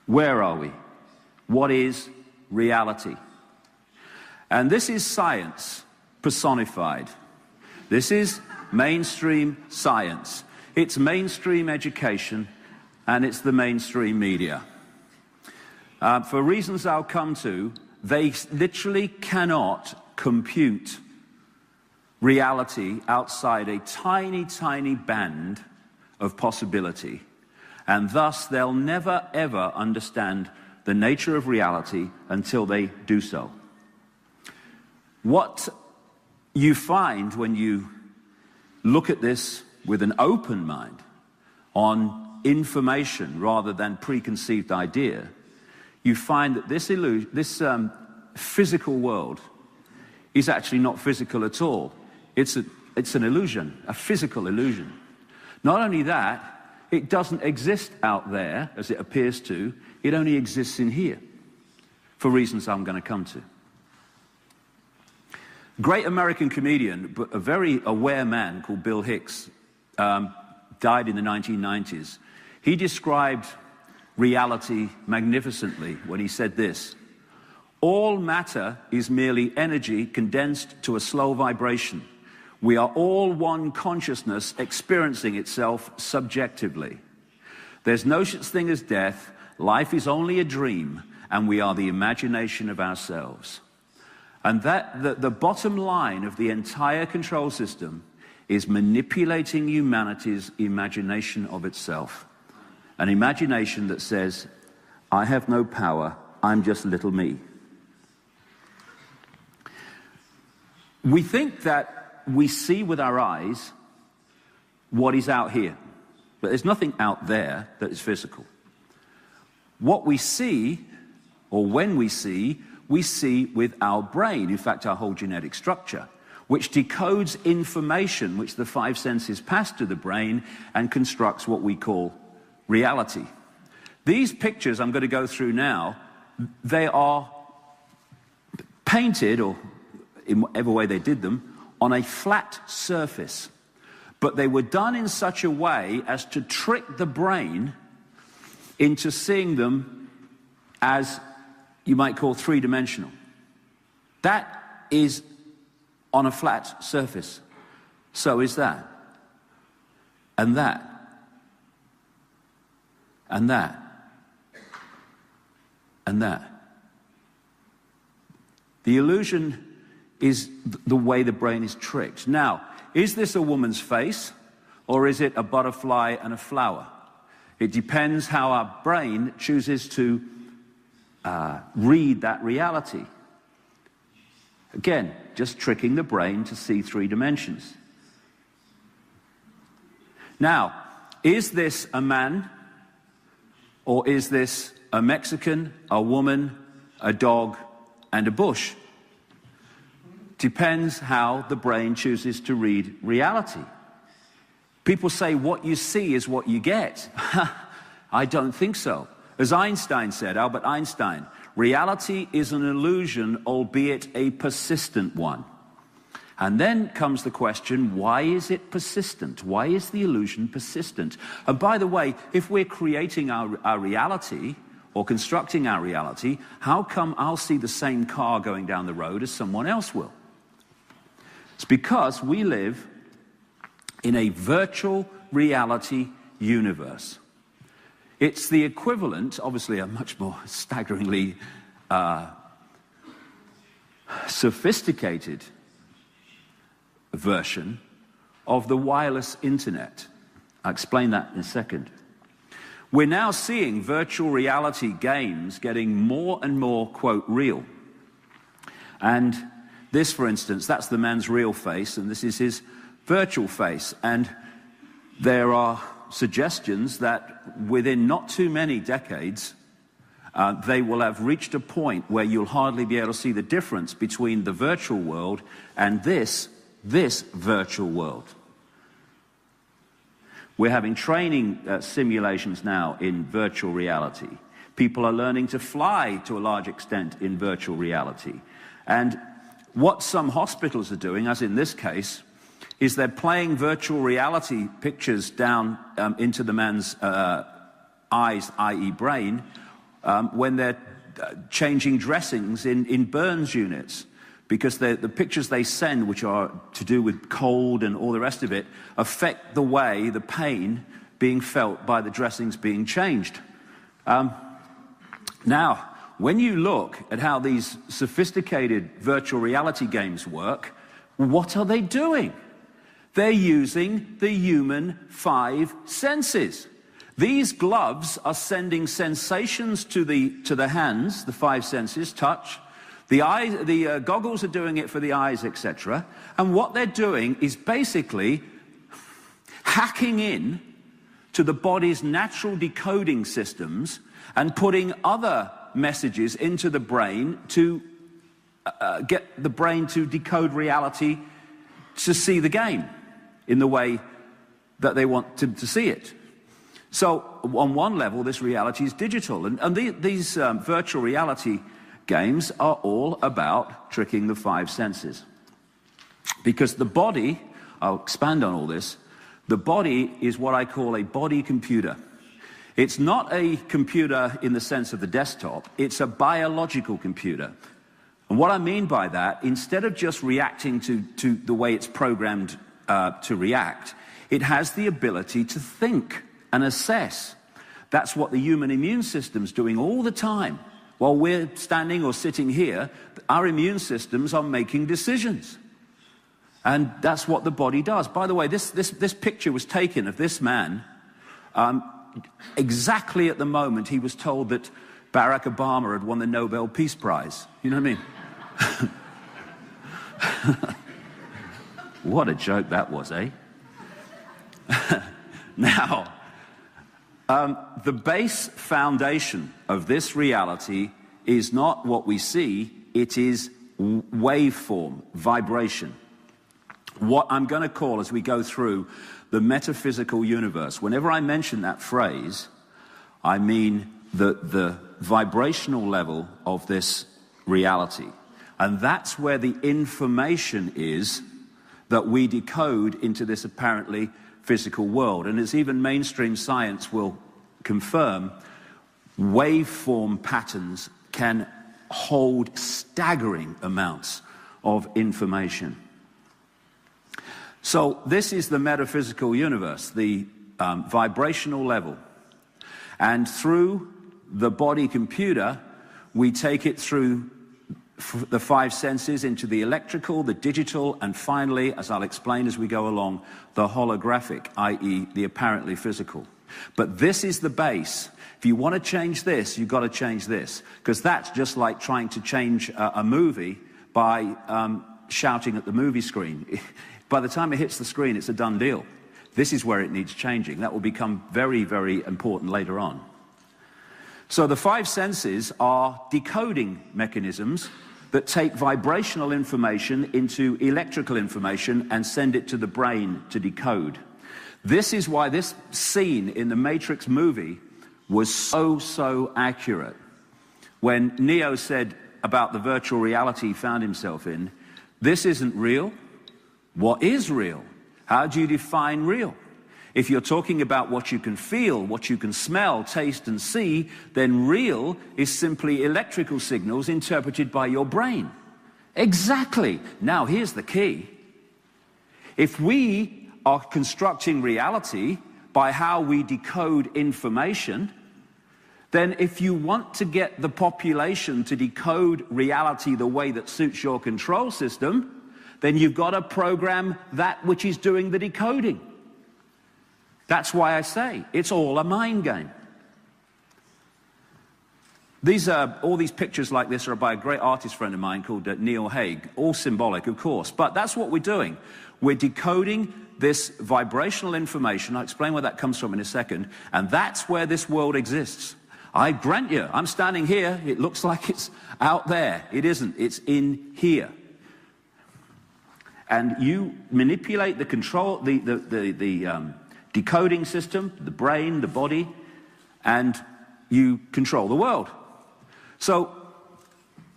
Where are we? What is reality? And this is science personified. This is mainstream science. It's mainstream education, and it's the mainstream media. For reasons I'll come to, they literally cannot compute reality outside a tiny, tiny band of possibility. And thus, they'll never, ever understand the nature of reality until they do so. What you find when you look at this with an open mind on information rather than preconceived idea, you find that this physical world is actually not physical at all. It's an illusion, a physical illusion. Not only that, it doesn't exist out there as it appears to. It only exists in here, for reasons I'm going to come to. Great American comedian, but a very aware man called Bill Hicks, died in the 1990s. He described reality magnificently when he said this: all matter is merely energy condensed to a slow vibration. We are all one consciousness experiencing itself subjectively. There's no such thing as death. Life is only a dream, and we are the imagination of ourselves. And that the bottom line of the entire control system is manipulating humanity's imagination of itself. An imagination that says, I have no power, I'm just little me. We think that we see with our eyes what is out here, but there's nothing out there that is physical. What we see, or when we see with our brain, in fact our whole genetic structure, which decodes information which the five senses pass to the brain and constructs what we call reality. These pictures I'm going to go through now, they are painted, or in whatever way they did them, on a flat surface. But they were done in such a way as to trick the brain into seeing them as you might call three-dimensional. That is on a flat surface. So is that. And that. And that. And that. The illusion is the way the brain is tricked. Now, is this a woman's face, or is it a butterfly and a flower? It depends how our brain chooses to read that reality. Again, just tricking the brain to see three dimensions. Now, is this a man, or is this a Mexican, a woman, a dog, and a bush? Depends how the brain chooses to read reality. People say what you see is what you get. I don't think so. As Einstein said, Albert Einstein, reality is an illusion, albeit a persistent one. And then comes the question, why is it persistent? Why is the illusion persistent? And by the way, if we're creating our reality, or constructing our reality, how come I'll see the same car going down the road as someone else will? It's because we live in a virtual reality universe. It's the equivalent, obviously a much more staggeringly sophisticated version of the wireless internet. I'll explain that in a second. We're now seeing virtual reality games getting more and more, quote, real. And this, for instance, that's the man's real face, and this is his virtual face. And there are suggestions that within not too many decades, they will have reached a point where you'll hardly be able to see the difference between the virtual world and this virtual world. We're having training simulations now in virtual reality. People are learning to fly to a large extent in virtual reality. And what some hospitals are doing, as in this case, is they're playing virtual reality pictures down into the man's eyes, i.e. brain, when they're changing dressings in burns units. Because the pictures they send, which are to do with cold and all the rest of it, affect the way, the pain being felt by the dressings being changed. Now, when you look at how these sophisticated virtual reality games work, what are they doing? They're using the human five senses. These gloves are sending sensations to the hands, the five senses, touch. The goggles are doing it for the eyes, etc. And what they're doing is basically hacking in to the body's natural decoding systems and putting other messages into the brain to get the brain to decode reality to see the game in the way that they want to see it. So on one level, this reality is digital. And these virtual reality games are all about tricking the five senses. Because the body, I'll expand on all this, the body is what I call a body computer. It's not a computer in the sense of the desktop, it's a biological computer. And what I mean by that, instead of just reacting to the way it's programmed to react, it has the ability to think and assess. That's what the human immune system's doing all the time. While we're standing or sitting here, our immune systems are making decisions. And that's what the body does. By the way, this picture was taken of this man exactly at the moment he was told that Barack Obama had won the Nobel Peace Prize. You know what I mean? What a joke that was, eh? Now, the base foundation of this reality is not what we see, it is waveform, vibration. What I'm going to call, as we go through the metaphysical universe, whenever I mention that phrase, I mean the vibrational level of this reality. And that's where the information is that we decode into this apparently physical world. And as even mainstream science will confirm, waveform patterns can hold staggering amounts of information. So this is the metaphysical universe, the vibrational level. And through the body computer, we take it through the five senses into the electrical, the digital, and finally, as I'll explain as we go along, the holographic, i.e. the apparently physical. But this is the base. If you want to change this, you've got to change this. Because that's just like trying to change a movie by shouting at the movie screen. By the time it hits the screen, it's a done deal. This is where it needs changing. That will become very, very important later on. So the five senses are decoding mechanisms that take vibrational information into electrical information and send it to the brain to decode. This is why this scene in the Matrix movie was so accurate. When Neo said about the virtual reality he found himself in, this isn't real. What is real? How do you define real? If you're talking about what you can feel, what you can smell, taste, and see, then real is simply electrical signals interpreted by your brain. Exactly. Now, here's the key. If we are constructing reality by how we decode information, then if you want to get the population to decode reality the way that suits your control system, then you've got to program that which is doing the decoding. That's why I say it's all a mind game. All these pictures like this are by a great artist friend of mine called Neil Haig, all symbolic, of course. But that's what we're doing. We're decoding this vibrational information. I'll explain where that comes from in a second. And that's where this world exists. I grant you, I'm standing here. It looks like it's out there. It isn't. It's in here. And you manipulate the control, the decoding system, the brain, the body, and you control the world. So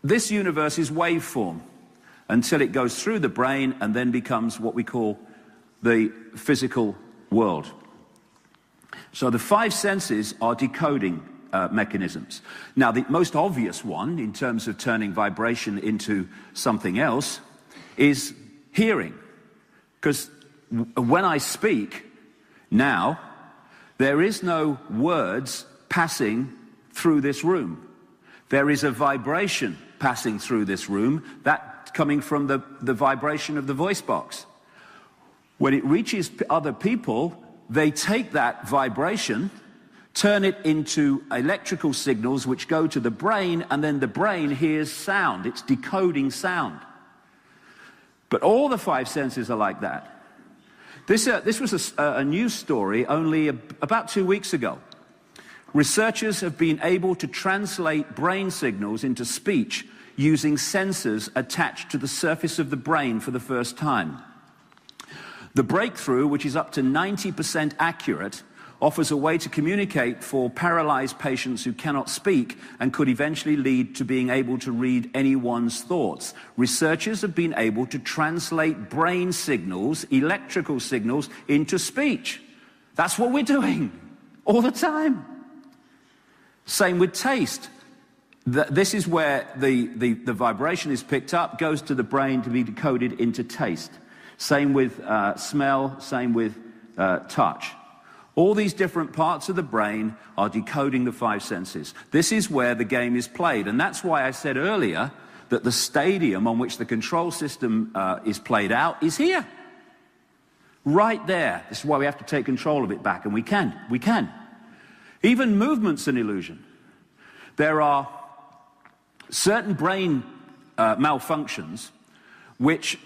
this universe is waveform until it goes through the brain and then becomes what we call the physical world. So the five senses are decoding mechanisms. Now, the most obvious one in terms of turning vibration into something else is hearing. Because when I speak now, there is no words passing through this room. There is a vibration passing through this room, that coming from the vibration of the voice box. When it reaches other people, they take that vibration, turn it into electrical signals which go to the brain, and then the brain hears sound. It's decoding sound. But all the five senses are like that. This was a news story only about 2 weeks ago. Researchers have been able to translate brain signals into speech using sensors attached to the surface of the brain for the first time. The breakthrough, which is up to 90% accurate offers a way to communicate for paralyzed patients who cannot speak and could eventually lead to being able to read anyone's thoughts. Researchers have been able to translate brain signals, electrical signals, into speech. That's what we're doing all the time. Same with taste. This is where the vibration is picked up, goes to the brain to be decoded into taste. Same with smell, same with touch. All these different parts of the brain are decoding the five senses. This is where the game is played, and that's why I said earlier that the stadium on which the control system is played out is here. Right there. This is why we have to take control of it back, and we can. Even movement's an illusion. There are certain brain malfunctions which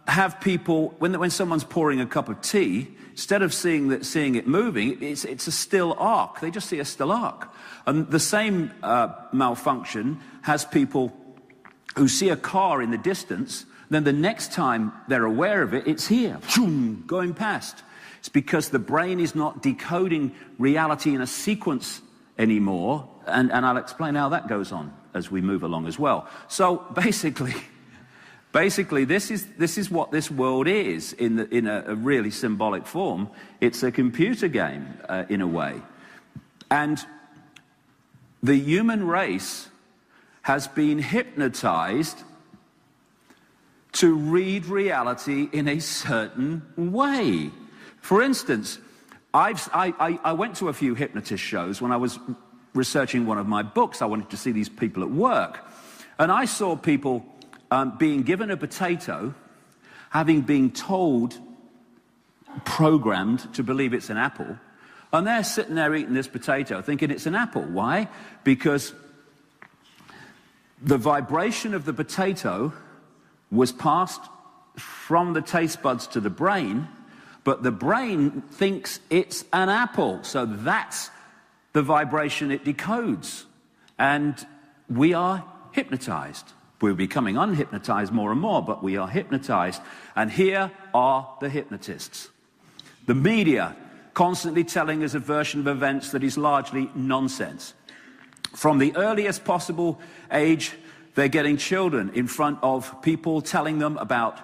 have people, when someone's pouring a cup of tea, instead of seeing it moving, it's a still arc. They just see a still arc. And the same malfunction has people who see a car in the distance, then the next time they're aware of it, it's here, going past. It's because the brain is not decoding reality in a sequence anymore, and I'll explain how that goes on as we move along as well. So basically this is what this world is in a really symbolic form. It's a computer game in a way. And the human race has been hypnotized to read reality in a certain way. For instance, I went to a few hypnotist shows when I was researching one of my books. I wanted to see these people at work. And I saw people being given a potato, having been told, programmed to believe it's an apple, and they're sitting there eating this potato thinking it's an apple. Why? Because the vibration of the potato was passed from the taste buds to the brain, but the brain thinks it's an apple. So that's the vibration it decodes. And we are hypnotized. We're becoming unhypnotized more and more, but we are hypnotized. And here are the hypnotists. The media constantly telling us a version of events that is largely nonsense. From the earliest possible age, they're getting children in front of people telling them about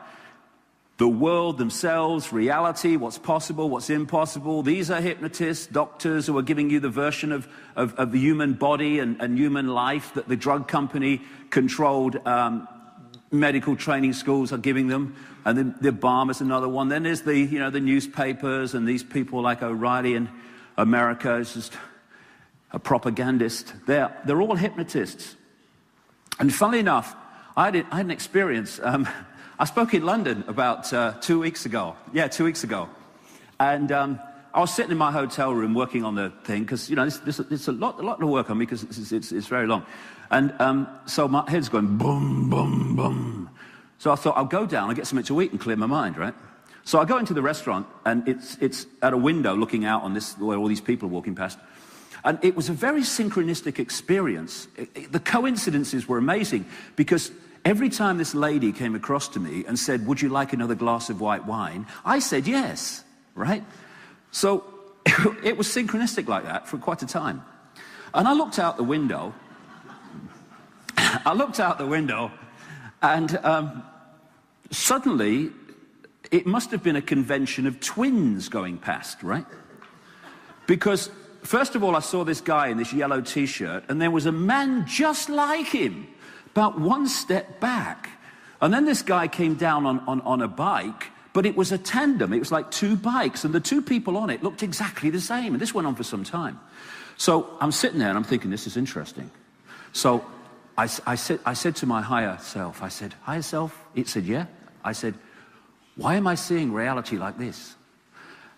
the world themselves, reality, what's possible, what's impossible. These are hypnotists, doctors who are giving you the version of the human body and human life that the drug company controlled medical training schools are giving them. And then the Obama's another one. Then there's the newspapers and these people like O'Reilly in America is just a propagandist. They're all hypnotists. And funnily enough, I had an experience. I spoke in London about 2 weeks ago. Yeah, 2 weeks ago. And I was sitting in my hotel room working on the thing because, it's a lot to work on because it's very long. And so my head's going boom, boom, boom. So I thought I'll go down and get something to eat and clear my mind, right? So I go into the restaurant and it's at a window looking out on this where all these people are walking past. And it was a very synchronistic experience. The coincidences were amazing because every time this lady came across to me and said, "Would you like another glass of white wine?" I said yes, right? So it was synchronistic like that for quite a time. And I looked out the window. And suddenly it must have been a convention of twins going past, right? Because first of all, I saw this guy in this yellow t-shirt, and there was a man just like him, about one step back. And then this guy came down on a bike, but it was a tandem. It was like two bikes, and the two people on it looked exactly the same. And this went on for some time. So I'm sitting there, and I'm thinking, this is interesting. So I said to my higher self, I said, "Higher self?" It said, "Yeah." I said, "Why am I seeing reality like this?"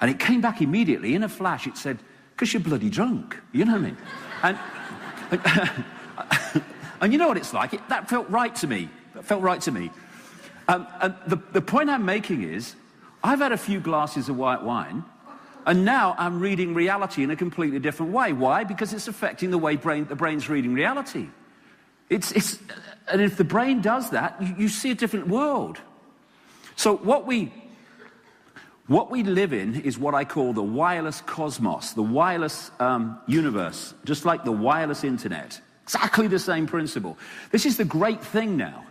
And it came back immediately, in a flash. It said, "Because you're bloody drunk." You know what I mean? And you know what it's like? That felt right to me. And the point I'm making is, I've had a few glasses of white wine, and now I'm reading reality in a completely different way. Why? Because it's affecting the way the brain's reading reality. And if the brain does that, you see a different world. So what What we live in is what I call the wireless cosmos, the wireless universe, just like the wireless internet. Exactly the same principle. This is the great thing now.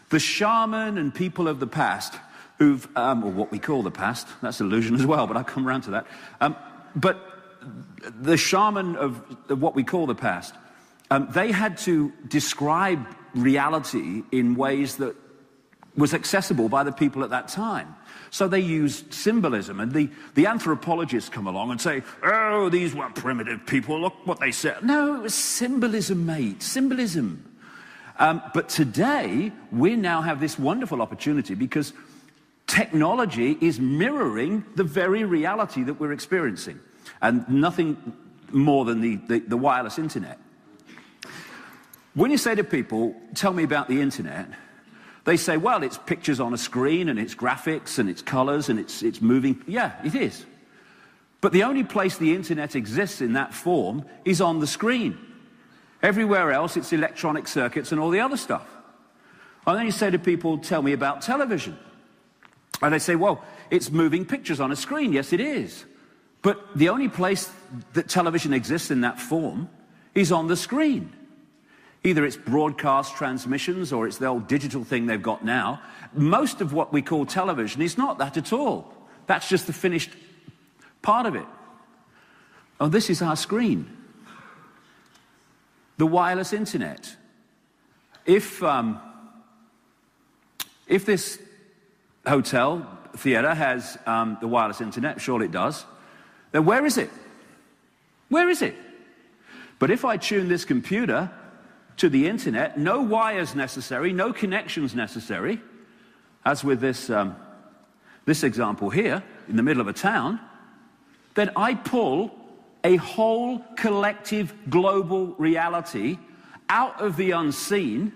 The shaman and people of the past who've, or what we call the past, that's illusion as well, but I'll come around to that. But the shaman of what we call the past, they had to describe reality in ways that was accessible by the people at that time. So they used symbolism, and the anthropologists come along and say, oh, these were primitive people, look what they said. No, it was symbolism, mate, symbolism. But today, we now have this wonderful opportunity because technology is mirroring the very reality that we're experiencing, and nothing more than the wireless internet. When you say to people, tell me about the internet, they say, well, it's pictures on a screen, and it's graphics, and it's colors, and it's moving. Yeah, it is. But the only place the internet exists in that form is on the screen. Everywhere else, it's electronic circuits and all the other stuff. And then you say to people, tell me about television. And they say, well, it's moving pictures on a screen. Yes, it is. But the only place that television exists in that form is on the screen. Either it's broadcast transmissions or it's the old digital thing they've got now. Most of what we call television is not that at all. That's just the finished part of it. Oh, this is our screen. The wireless internet. If this hotel, theater has the wireless internet, surely it does, then where is it? Where is it? But if I tune this computer to the internet, no wires necessary, no connections necessary, as with this example here, in the middle of a town, then I pull a whole collective global reality out of the unseen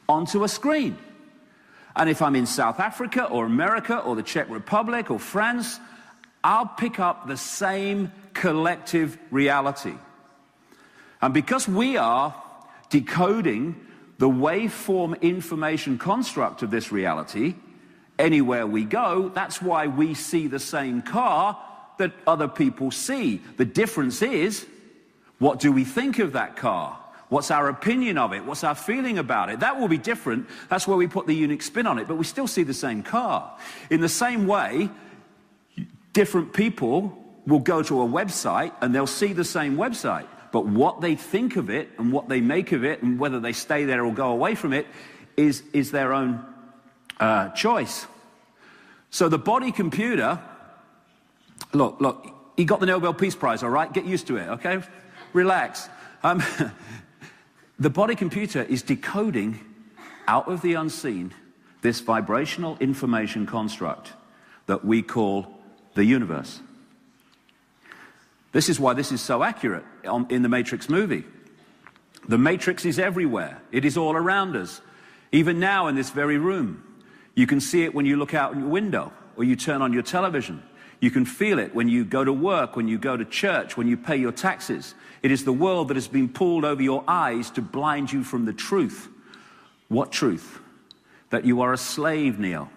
onto a screen. And if I'm in South Africa or America or the Czech Republic or France, I'll pick up the same collective reality. And because we are decoding the waveform information construct of this reality, anywhere we go, that's why we see the same car that other people see. The difference is, what do we think of that car? What's our opinion of it? What's our feeling about it? That will be different. That's where we put the unique spin on it, but we still see the same car. In the same way, different people will go to a website and they'll see the same website, but what they think of it and what they make of it and whether they stay there or go away from it is their own choice. So the body computer, look, he got the Nobel Peace Prize, all right? Get used to it, okay? Relax. The body computer is decoding out of the unseen this vibrational information construct that we call the universe. This is why this is so accurate in the Matrix movie. The Matrix is everywhere. It is all around us. Even now in this very room. You can see it when you look out your window or you turn on your television. You can feel it when you go to work, when you go to church, when you pay your taxes. It is the world that has been pulled over your eyes to blind you from the truth. What truth? That you are a slave, Neo.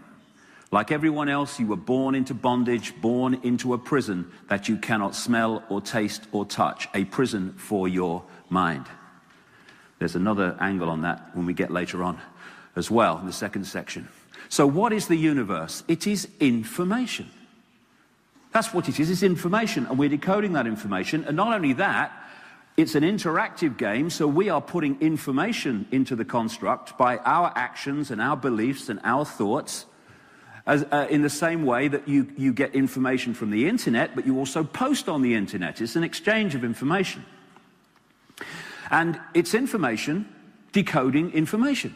Like everyone else, you were born into bondage, born into a prison that you cannot smell or taste or touch. A prison for your mind. There's another angle on that when we get later on as well, in the second section. So what is the universe? It is information. That's what it is. It's information, and we're decoding that information. And not only that, it's an interactive game, so we are putting information into the construct by our actions and our beliefs and our thoughts, as, in the same way that you get information from the internet, but you also post on the internet. It's an exchange of information. And it's information decoding information.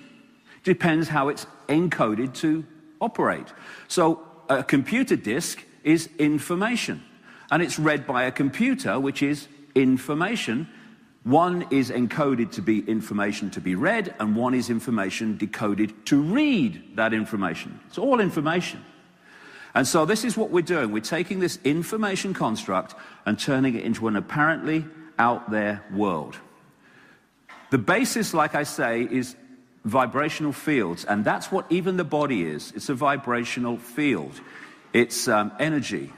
Depends how it's encoded to operate. So a computer disk is information, and it's read by a computer, which is information. One is encoded to be information to be read, and one is information decoded to read that information. It's all information. And so this is what we're doing. We're taking this information construct and turning it into an apparently out there world. The basis, like I say, is vibrational fields, and that's what even the body is. It's a vibrational field. It's energy,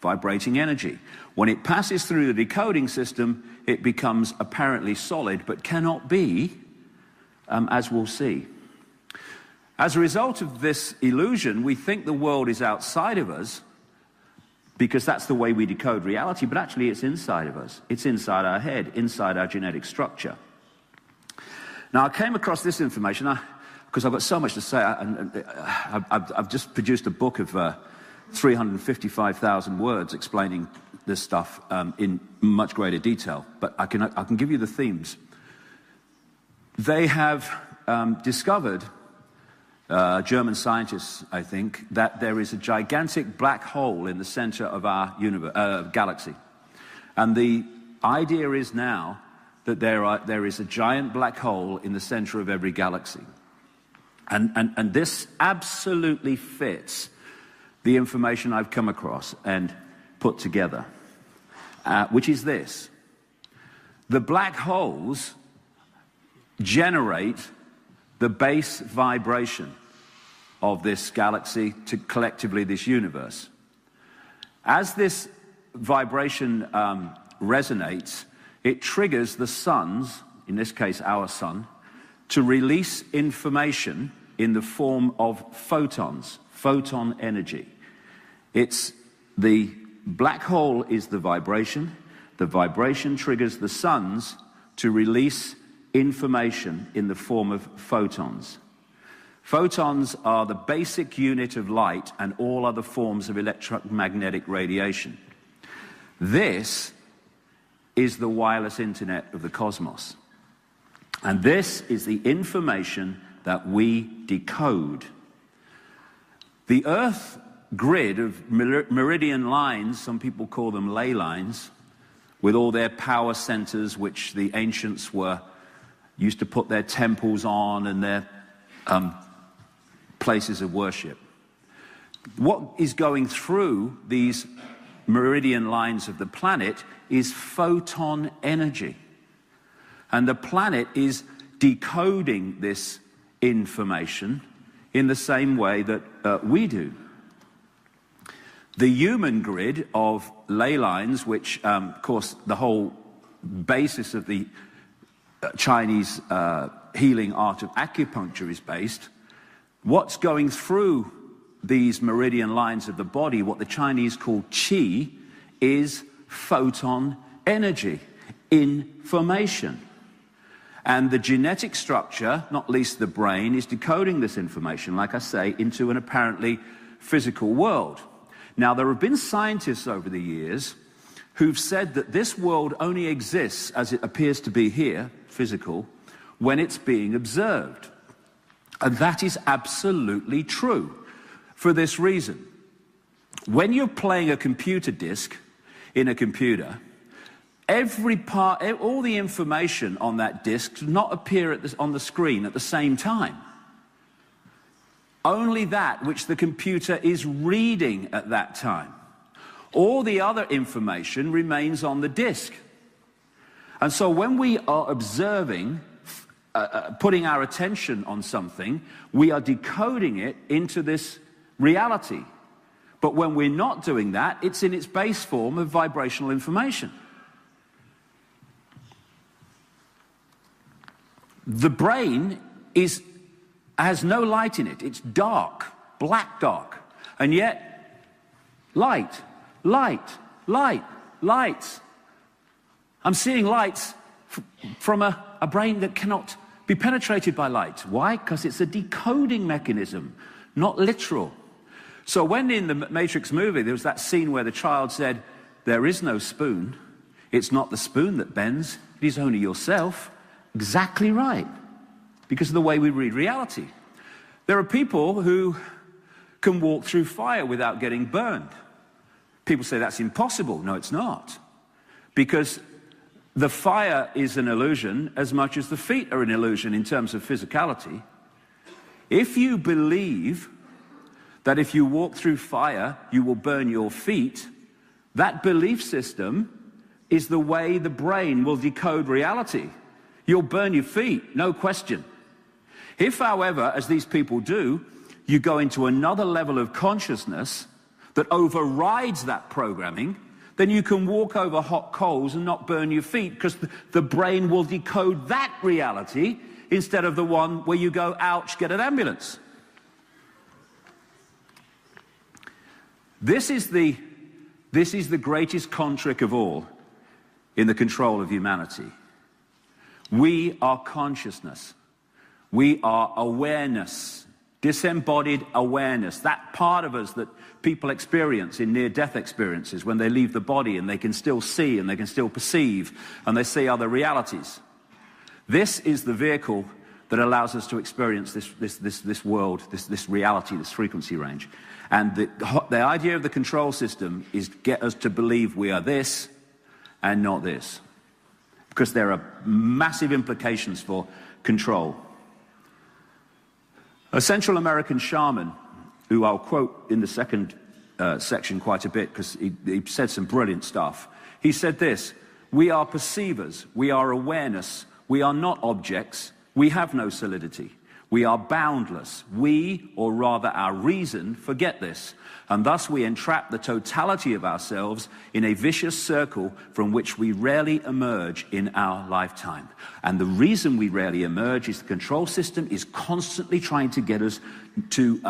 vibrating energy. When it passes through the decoding system, it becomes apparently solid, but cannot be, as we'll see. As a result of this illusion, we think the world is outside of us, because that's the way we decode reality, but actually it's inside of us. It's inside our head, inside our genetic structure. Now, I came across this information, because I've got so much to say. I've just produced a book of 355,000 words explaining this stuff in much greater detail, but I can give you the themes. They have discovered, German scientists, I think, that there is a gigantic black hole in the center of our galaxy. And the idea is now that there is a giant black hole in the center of every galaxy. And this absolutely fits the information I've come across and put together, which is this. The black holes generate the base vibration of this galaxy to collectively this universe. As this vibration resonates, it triggers the suns, in this case our sun, to release information in the form of photons, photon energy. It's the black hole is the vibration triggers the suns to release information in the form of photons. Photons are the basic unit of light and all other forms of electromagnetic radiation. This is the wireless internet of the cosmos. And this is the information that we decode. The Earth grid of meridian lines, some people call them ley lines, with all their power centers, which the ancients used to put their temples on and their places of worship. What is going through these meridian lines of the planet is photon energy. And the planet is decoding this information in the same way that we do. The human grid of ley lines, which, of course, the whole basis of the Chinese healing art of acupuncture is based, what's going through these meridian lines of the body, what the Chinese call qi, is photon energy, information. And the genetic structure, not least the brain, is decoding this information, like I say, into an apparently physical world. Now, there have been scientists over the years who've said that this world only exists as it appears to be here, physical, when it's being observed. And that is absolutely true for this reason. When you're playing a computer disk in a computer, every part, all the information on that disk does not appear on the screen at the same time. Only that which the computer is reading at that time. All the other information remains on the disk. And so when we are observing, putting our attention on something, we are decoding it into this reality. But when we're not doing that, it's in its base form of vibrational information. The brain has no light in it. It's dark, black dark. And yet, light, light, light, lights. I'm seeing lights from a brain that cannot be penetrated by light. Why? Because it's a decoding mechanism, not literal. So when in the Matrix movie there was that scene where the child said, "There is no spoon. It's not the spoon that bends. It is only yourself." Exactly right. Because of the way we read reality. There are people who can walk through fire without getting burned. People say that's impossible. No, it's not. Because the fire is an illusion as much as the feet are an illusion in terms of physicality. If you believe that if you walk through fire, you will burn your feet, that belief system is the way the brain will decode reality. You'll burn your feet, no question. If, however, as these people do, you go into another level of consciousness that overrides that programming, then you can walk over hot coals and not burn your feet, because the brain will decode that reality instead of the one where you go, ouch, get an ambulance. This is the greatest con trick of all in the control of humanity. We are consciousness. We are awareness, disembodied awareness, that part of us that people experience in near-death experiences when they leave the body and they can still see and they can still perceive and they see other realities. This is the vehicle that allows us to experience this world, this reality, this frequency range. And the idea of the control system is to get us to believe we are this and not this, because there are massive implications for control. A Central American shaman, who I'll quote in the second section quite a bit because he said some brilliant stuff. He said this: "We are perceivers, we are awareness, we are not objects, we have no solidity. We are boundless. We, or rather our reason, forget this, and thus we entrap the totality of ourselves in a vicious circle from which we rarely emerge in our lifetime." And the reason we rarely emerge is the control system is constantly trying to get us to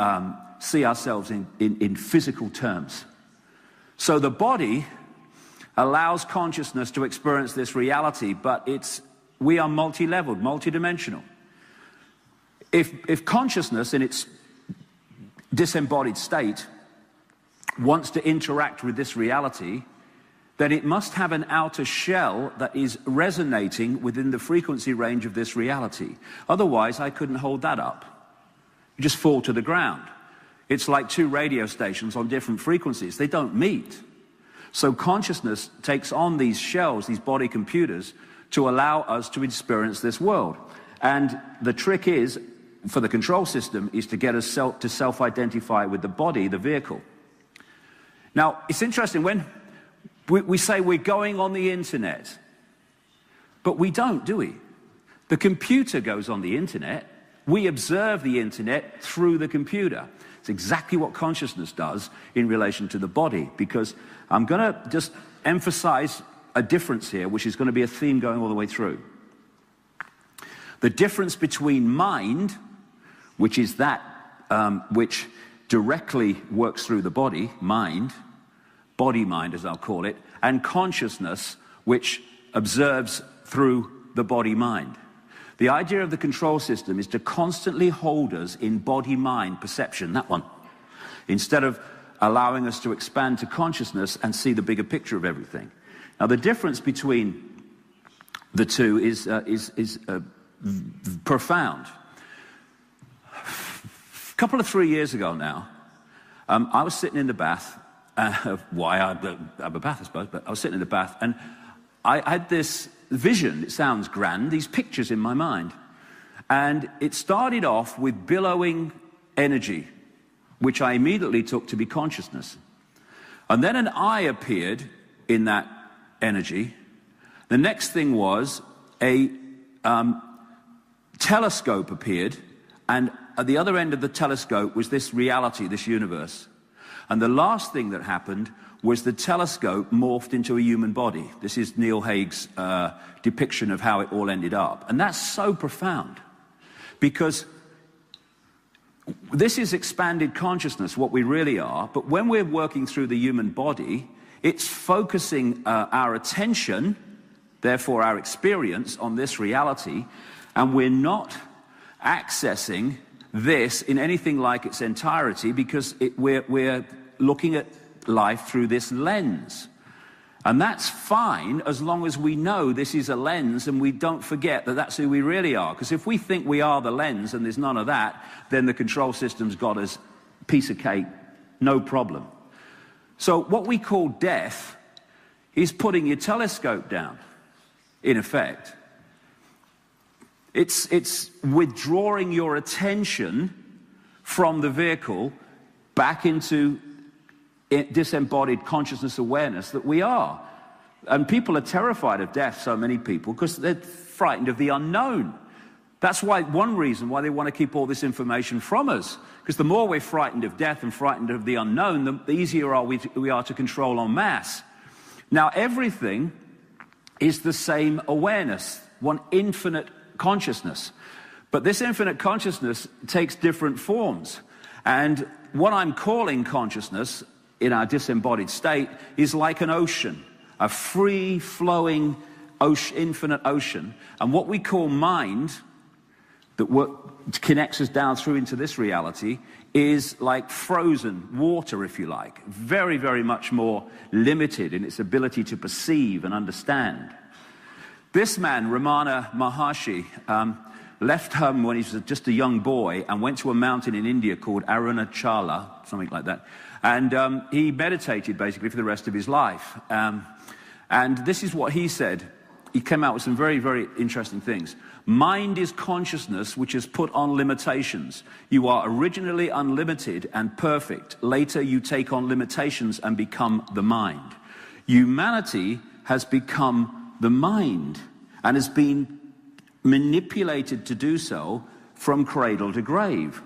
see ourselves in physical terms. So the body allows consciousness to experience this reality, but we are multi-leveled, multi-dimensional. If consciousness in its disembodied state wants to interact with this reality, then it must have an outer shell that is resonating within the frequency range of this reality. Otherwise, I couldn't hold that up. You just fall to the ground. It's like two radio stations on different frequencies. They don't meet. So consciousness takes on these shells, these body computers, to allow us to experience this world. And the trick is, for the control system, is to get us to self-identify with the body, the vehicle. Now, it's interesting, when we say we're going on the internet, but we don't, do we? The computer goes on the internet. We observe the internet through the computer. It's exactly what consciousness does in relation to the body, because I'm going to just emphasize a difference here, which is going to be a theme going all the way through. The difference between mind, which is that which directly works through the body, body-mind as I'll call it, and consciousness, which observes through the body-mind. The idea of the control system is to constantly hold us in body-mind perception, that one, instead of allowing us to expand to consciousness and see the bigger picture of everything. Now, the difference between the two is profound. A couple of 3 years ago now, I was sitting in the bath. Why I have a bath, I suppose, but I was sitting in the bath, and I had this vision. It sounds grand, these pictures in my mind. And it started off with billowing energy, which I immediately took to be consciousness. And then an eye appeared in that energy. The next thing was a telescope appeared, and at the other end of the telescope was this reality, this universe. And the last thing that happened was the telescope morphed into a human body. This is Neil Haig's depiction of how it all ended up. And that's so profound, because this is expanded consciousness, what we really are. But when we're working through the human body, it's focusing our attention, therefore our experience, on this reality, and we're not accessing this in anything like its entirety, because we're looking at life through this lens. And that's fine as long as we know this is a lens and we don't forget that that's who we really are. Because if we think we are the lens and there's none of that, then the control system's got us piece of cake, no problem. So what we call death is putting your telescope down, in effect. It's withdrawing your attention from the vehicle back into disembodied consciousness awareness that we are. And people are terrified of death, so many people, because they're frightened of the unknown. That's why one reason why they want to keep all this information from us. Because the more we're frightened of death and frightened of the unknown, the easier we are to control en masse. Now, everything is the same awareness, one infinite consciousness. But this infinite consciousness takes different forms. And what I'm calling consciousness in our disembodied state is like an ocean, a free-flowing infinite ocean. And what we call mind, that connects us down through into this reality, is like frozen water, if you like. Very, very much more limited in its ability to perceive and understand. This man, Ramana Maharshi, left home when he was just a young boy and went to a mountain in India called Arunachala, something like that. And he meditated basically for the rest of his life. And this is what he said. He came out with some very, very interesting things. Mind is consciousness which is put on limitations. You are originally unlimited and perfect. Later you take on limitations and become the mind. Humanity has become the mind and has been manipulated to do so from cradle to grave.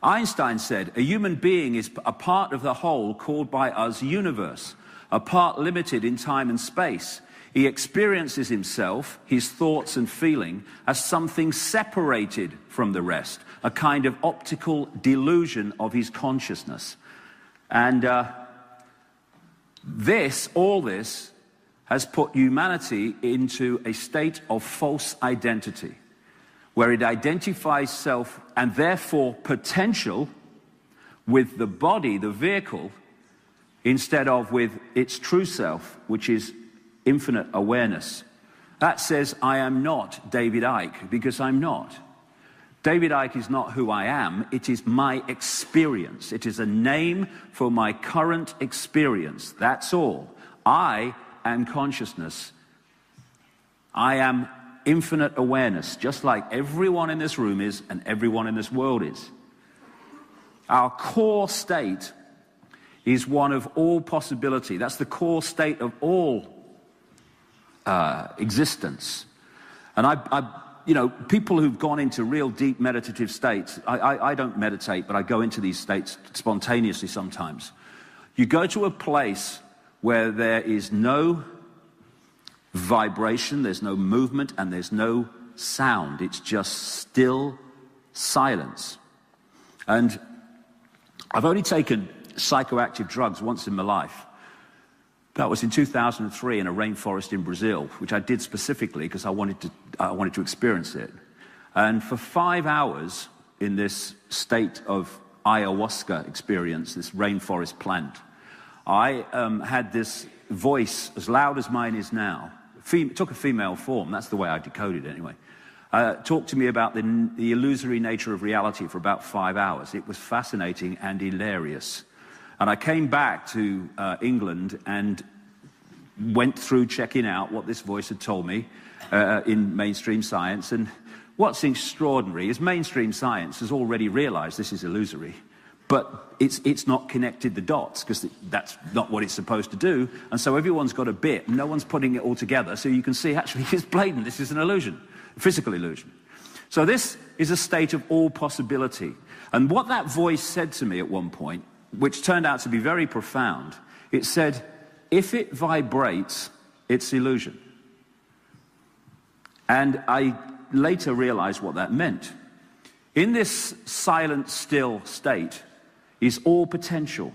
Einstein said, a human being is a part of the whole called by us universe, a part limited in time and space. He experiences himself, his thoughts and feeling, as something separated from the rest, a kind of optical delusion of his consciousness. And all this has put humanity into a state of false identity, where it identifies self and therefore potential with the body, the vehicle, instead of with its true self, which is infinite awareness. That says, I am not David Icke, because I'm not. David Icke is not who I am, it is my experience. It is a name for my current experience. That's all. I am consciousness. I am infinite awareness, just like everyone in this room is and everyone in this world is. Our core state is one of all possibility. That's the core state of all existence. And people who've gone into real deep meditative states, I don't meditate, but I go into these states spontaneously sometimes. You go to a place where there is no vibration, there's no movement, and there's no sound. It's just still silence. And I've only taken psychoactive drugs once in my life. That was in 2003 in a rainforest in Brazil, which I did specifically because I wanted to experience it. And for 5 hours in this state of ayahuasca experience, this rainforest plant, I had this voice as loud as mine is now. It took a female form, that's the way I decoded it anyway. Talked to me about the illusory nature of reality for about 5 hours. It was fascinating and hilarious. And I came back to England and went through checking out what this voice had told me in mainstream science. And what's extraordinary is mainstream science has already realized this is illusory, but it's not connected the dots because that's not what it's supposed to do. And so everyone's got a bit, no one's putting it all together. So you can see actually it's blatant, this is an illusion, a physical illusion. So this is a state of all possibility. And what that voice said to me at one point, which turned out to be very profound, it said, if it vibrates, it's illusion. And I later realized what that meant. In this silent, still state is all potential,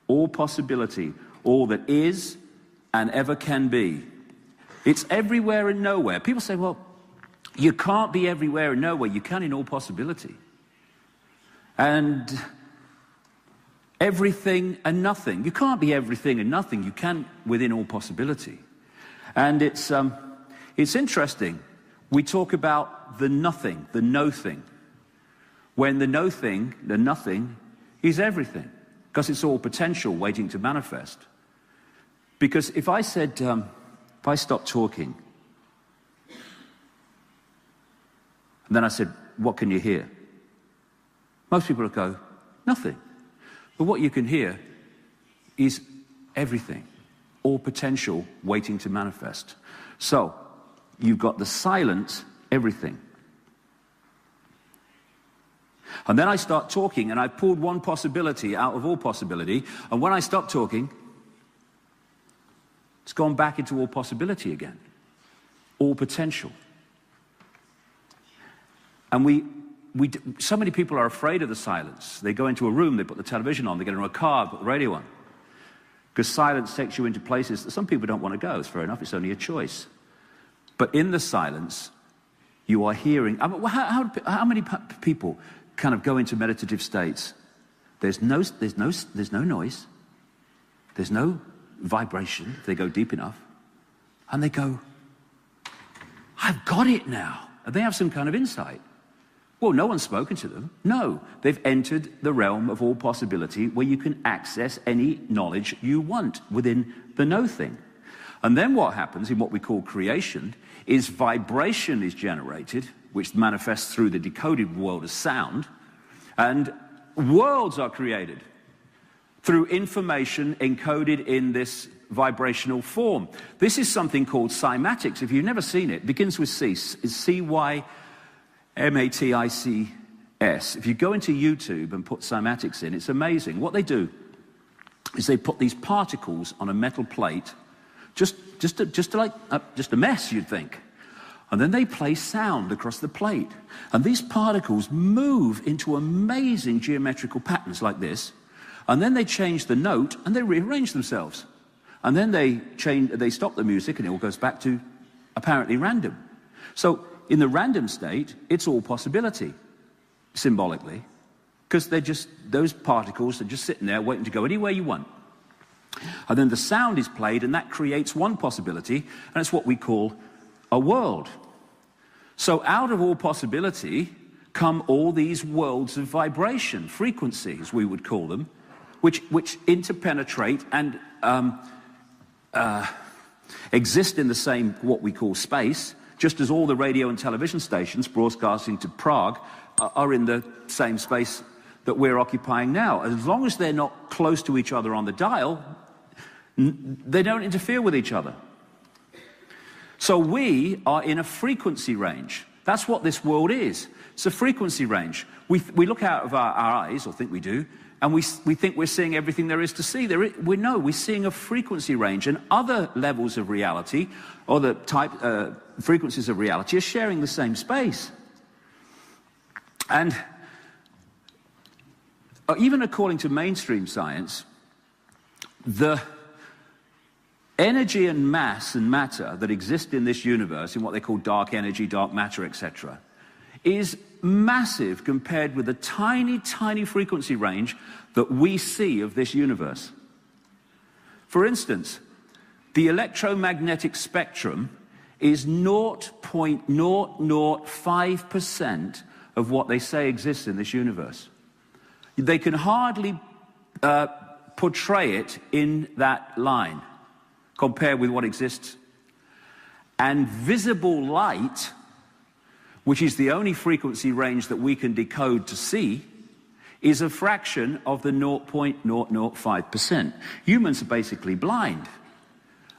all possibility, all that is and ever can be. It's everywhere and nowhere. People say, well, you can't be everywhere and nowhere. You can in all possibility. And everything and nothing. You can't be everything and nothing. You can within all possibility. And it's interesting. We talk about the nothing, the no thing. When the no thing, the nothing, is everything. Because it's all potential waiting to manifest. Because if I said, if I stopped talking, and then I said, what can you hear? Most people would go, nothing. But what you can hear is everything, all potential waiting to manifest. So you've got the silent everything. And then I start talking, and I pulled one possibility out of all possibility, and when I stop talking, it's gone back into all possibility again, all potential. And so many people are afraid of the silence. They go into a room, they put the television on, they get into a car, put the radio on. Because silence takes you into places that some people don't want to go. It's fair enough, it's only a choice. But in the silence, you are hearing. I mean, how many people kind of go into meditative states? There's no noise. There's no vibration if they go deep enough. And they go, I've got it now. And they have some kind of insight. Well, no one's spoken to them. No, they've entered the realm of all possibility where you can access any knowledge you want within the no thing. And then what happens in what we call creation is vibration is generated, which manifests through the decoded world as sound, and worlds are created through information encoded in this vibrational form. This is something called cymatics. If you've never seen it, it begins with C. It's C-Y-M-A-T-I-C-S. If you go into YouTube and put cymatics in, it's amazing. What they do is they put these particles on a metal plate, just a mess, you'd think. And then they play sound across the plate. And these particles move into amazing geometrical patterns like this. And then they change the note and they rearrange themselves. And then they stop the music and it all goes back to apparently random. So in the random state, it's all possibility, symbolically. Because those particles are just sitting there waiting to go anywhere you want. And then the sound is played and that creates one possibility, and it's what we call a world. So out of all possibility come all these worlds of vibration, frequencies we would call them, which interpenetrate and exist in the same, what we call space, just as all the radio and television stations broadcasting to Prague are in the same space that we're occupying now. As long as they're not close to each other on the dial, they don't interfere with each other. So we are in a frequency range. That's what this world is. It's a frequency range. We look out of our eyes, or think we do, and we think we're seeing everything there is to see. We're seeing a frequency range, and other levels of reality, or the frequencies of reality, are sharing the same space. And even according to mainstream science, the energy and mass and matter that exist in this universe, in what they call dark energy, dark matter, etc., is massive compared with the tiny, tiny frequency range that we see of this universe. For instance, the electromagnetic spectrum is 0.005% of what they say exists in this universe. They can hardly portray it in that line compared with what exists. And visible light, which is the only frequency range that we can decode to see, is a fraction of the 0.005%. Humans are basically blind.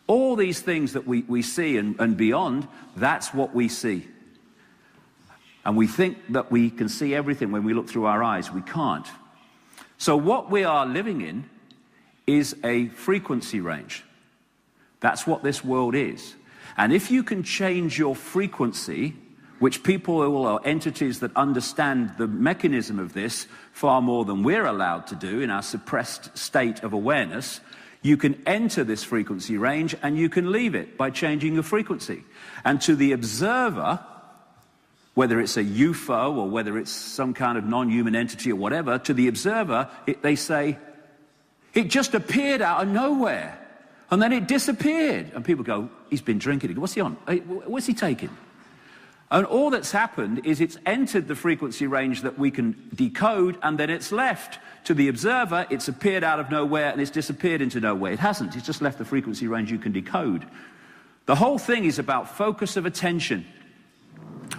All these things that we see and beyond, that's what we see. And we think that we can see everything when we look through our eyes. We can't. So what we are living in is a frequency range. That's what this world is. And if you can change your frequency, which people or entities that understand the mechanism of this far more than we're allowed to do in our suppressed state of awareness, you can enter this frequency range and you can leave it by changing your frequency. And to the observer, whether it's a UFO or whether it's some kind of non-human entity or whatever, to the observer, they say, it just appeared out of nowhere. And then it disappeared. And people go, he's been drinking. What's he on? What's he taking? And all that's happened is it's entered the frequency range that we can decode, and then it's left. To the observer, it's appeared out of nowhere and it's disappeared into nowhere. It hasn't. It's just left the frequency range you can decode. The whole thing is about focus of attention.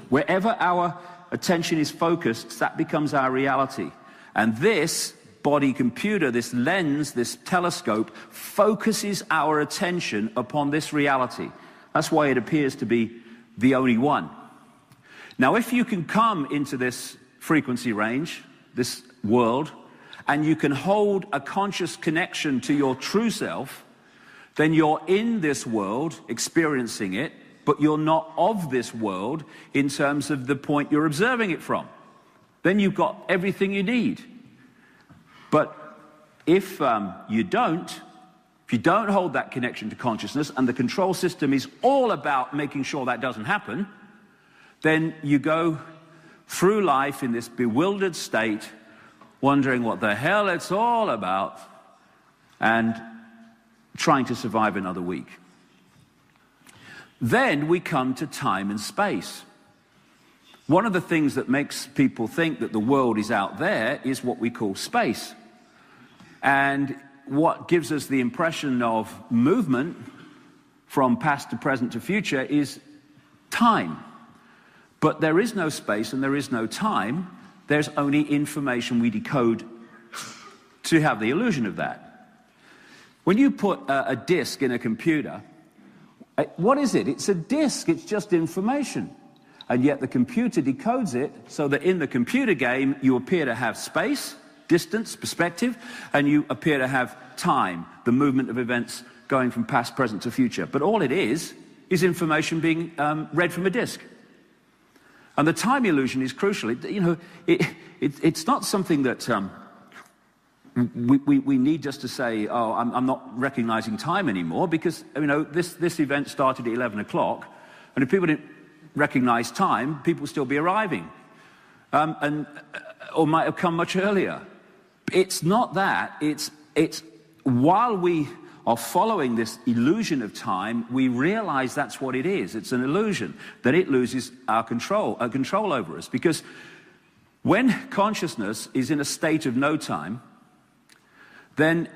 Wherever our attention is focused, that becomes our reality. And this body computer, this lens, this telescope, focuses our attention upon this reality. That's why it appears to be the only one. Now, if you can come into this frequency range, this world, and you can hold a conscious connection to your true self, then you're in this world experiencing it, but you're not of this world in terms of the point you're observing it from. Then you've got everything you need. But if you don't hold that connection to consciousness, and the control system is all about making sure that doesn't happen, then you go through life in this bewildered state, wondering what the hell it's all about, and trying to survive another week. Then we come to time and space. One of the things that makes people think that the world is out there is what we call space. And what gives us the impression of movement from past to present to future is time. But there is no space and there is no time. There's only information we decode to have the illusion of that. When you put a disk in a computer, what is it? It's a disk. It's just information. And yet the computer decodes it so that in the computer game you appear to have space, distance, perspective, and you appear to have time, the movement of events going from past, present to future. But all it is information being read from a disk. And the time illusion is crucial. It's not something that we need just to say, oh, I'm not recognizing time anymore, because this event started at 11 o'clock, and if people didn't recognize time, people would still be arriving, or might have come much earlier. It's not that. It's while we are following this illusion of time, we realize that's what it is. It's an illusion, that it loses our control over us. Because when consciousness is in a state of no time, then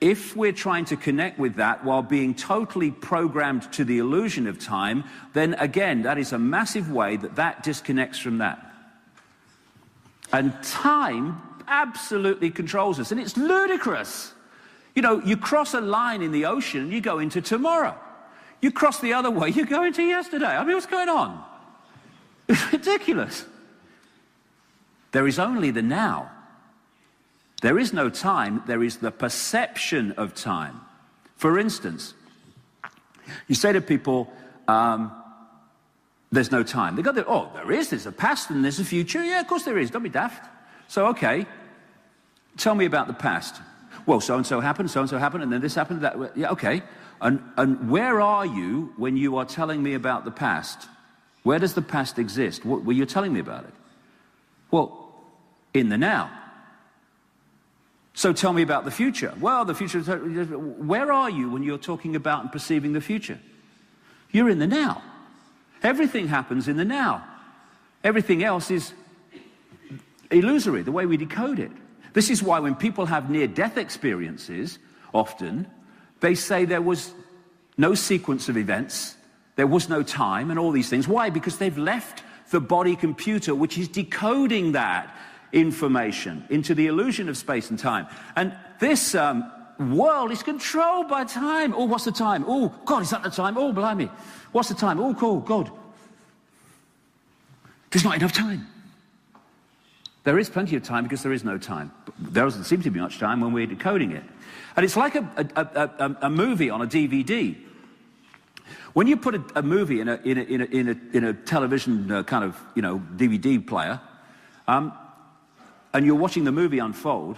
if we're trying to connect with that while being totally programmed to the illusion of time, then again, that is a massive way that disconnects from that. And time absolutely controls us, and it's ludicrous. You cross a line in the ocean, you go into tomorrow. You cross the other way, you go into yesterday. I mean, what's going on? It's ridiculous. There is only the now. There is no time, there is the perception of time. For instance, you say to people, there's no time. They go, oh, there's a past and there's a future. Yeah, of course there is, don't be daft. So, okay, tell me about the past. Well, so-and-so happened, and then this happened, that, yeah, okay. And where are you when you are telling me about the past? Where does the past exist? Were you telling me about it? Well, in the now. So tell me about the future. Well, the future, where are you when you're talking about and perceiving the future? You're in the now. Everything happens in the now. Everything else is illusory, the way we decode it. This is why when people have near-death experiences, often, they say there was no sequence of events, there was no time, and all these things. Why? Because they've left the body computer, which is decoding that information into the illusion of space and time. And this world is controlled by time. Oh, what's the time? Oh, God, is that the time? Oh, blimey. What's the time? Oh, cool, God. There's not enough time. There is plenty of time because there is no time. There doesn't seem to be much time when we're decoding it. And it's like a movie on a DVD. When you put a movie in a television kind of DVD player, and you're watching the movie unfold,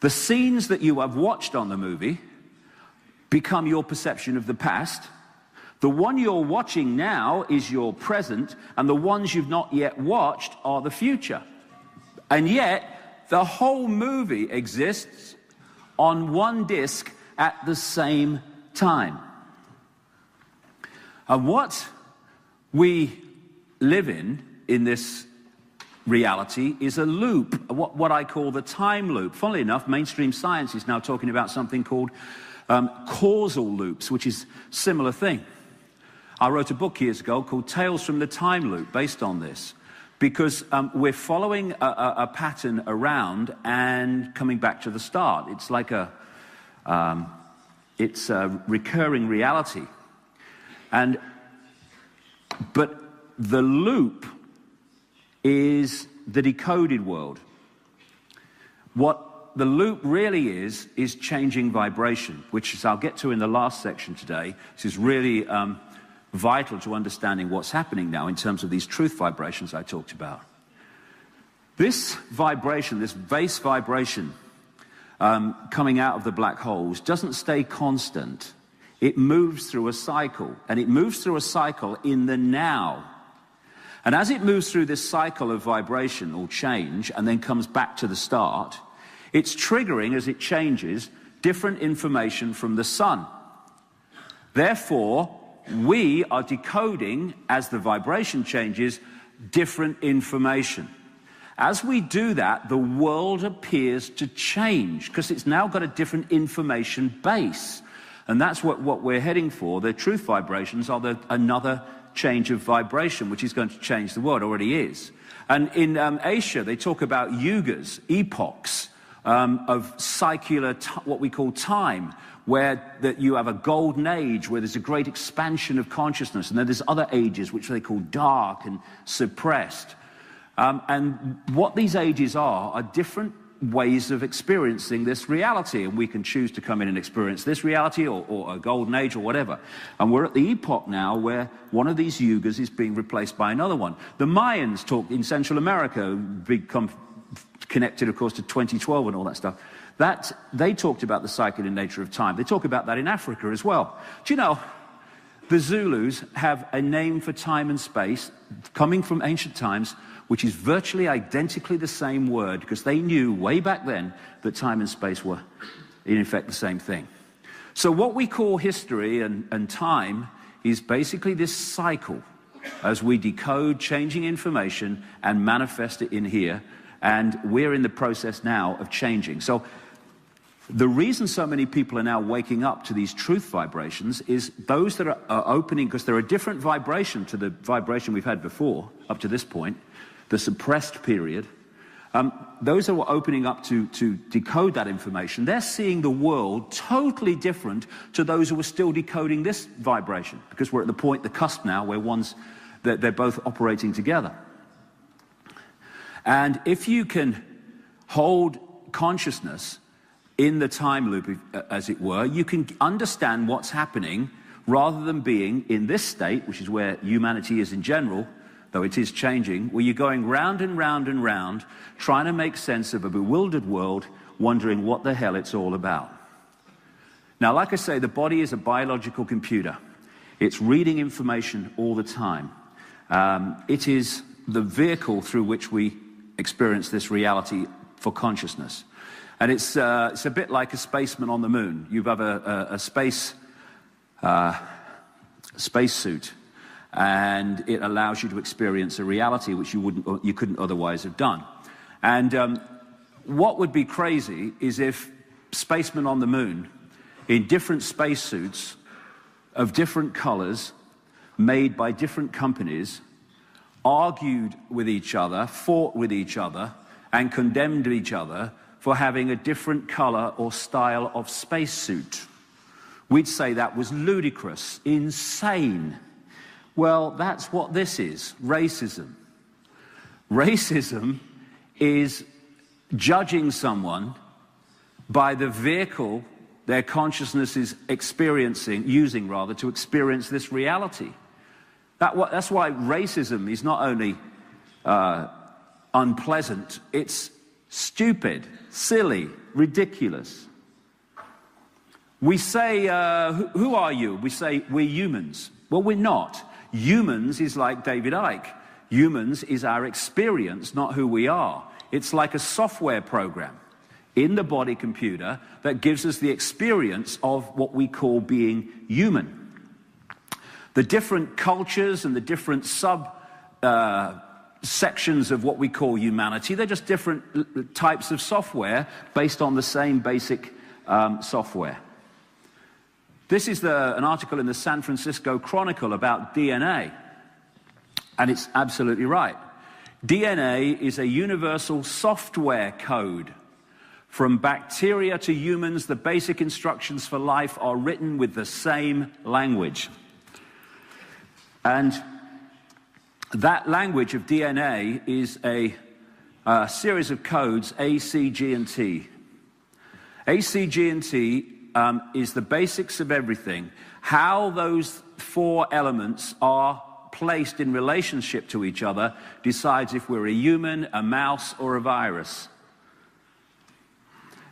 the scenes that you have watched on the movie become your perception of the past. The one you're watching now is your present, and the ones you've not yet watched are the future. And yet, the whole movie exists on one disc at the same time. And what we live in this reality is a loop, what I call the time loop. Funnily enough, mainstream science is now talking about something called causal loops, which is a similar thing. I wrote a book years ago called Tales from the Time Loop, based on this, because we're following a pattern around and coming back to the start. It's like it's a recurring reality. But the loop is the decoded world. What the loop really is changing vibration, which is I'll get to in the last section today. This is really vital to understanding what's happening now in terms of these truth vibrations I talked about. This vibration, this base vibration coming out of the black holes doesn't stay constant. It moves through a cycle, and it moves through a cycle in the now. And as it moves through this cycle of vibration or change and then comes back to the start, it's triggering, as it changes, different information from the sun. Therefore, we are decoding, as the vibration changes, different information. As we do that, the world appears to change because it's now got a different information base. And that's what we're heading for. The truth vibrations are another change of vibration, which is going to change the world, already is. And in Asia, they talk about yugas, epochs of secular, what we call time, where you have a golden age, where there's a great expansion of consciousness, and then there's other ages, which they call dark and suppressed. And what these ages are different ways of experiencing this reality, and we can choose to come in and experience this reality or a golden age or whatever. And we're at the epoch now where one of these yugas is being replaced by another one. The Mayans talk in Central America, connected of course to 2012 and all that stuff, that they talked about the cycle and nature of time. They talk about that in Africa as well. Do you know, the Zulus have a name for time and space coming from ancient times, which is virtually identically the same word, because they knew way back then that time and space were, in effect, the same thing. So what we call history and time is basically this cycle as we decode changing information and manifest it in here, and we're in the process now of changing. So the reason so many people are now waking up to these truth vibrations is those that are opening, because they're a different vibration to the vibration we've had before, up to this point, the suppressed period. Those that were opening up to decode that information, they're seeing the world totally different to those who are still decoding this vibration, because we're at the point, the cusp now, where they're both operating together. And if you can hold consciousness in the time loop, as it were, you can understand what's happening rather than being in this state, which is where humanity is in general, though it is changing, where you're going round and round and round, trying to make sense of a bewildered world, wondering what the hell it's all about. Now, like I say, the body is a biological computer. It's reading information all the time. It is the vehicle through which we experience this reality for consciousness. And it's a bit like a spaceman on the moon. You have a space suit, and it allows you to experience a reality which you couldn't otherwise have done. And what would be crazy is if spacemen on the moon, in different spacesuits of different colors, made by different companies, argued with each other, fought with each other, and condemned each other for having a different color or style of spacesuit. We'd say that was ludicrous, insane. Well, that's what this is, racism. Racism is judging someone by the vehicle their consciousness is using to experience this reality. That's why racism is not only unpleasant, it's stupid, silly, ridiculous. We say, who are you? We say, we're humans. Well, we're not. Humans is like David Icke. Humans is our experience, not who we are. It's like a software program in the body computer that gives us the experience of what we call being human. The different cultures and the different sections of what we call humanity, they're just different types of software based on the same basic software. This is an article in the San Francisco Chronicle about DNA, and it's absolutely right. DNA is a universal software code. From bacteria to humans, the basic instructions for life are written with the same language. And that language of DNA is a series of codes, A, C, G, and T. A, C, G, and T is the basics of everything. How those four elements are placed in relationship to each other decides if we're a human, a mouse, or a virus.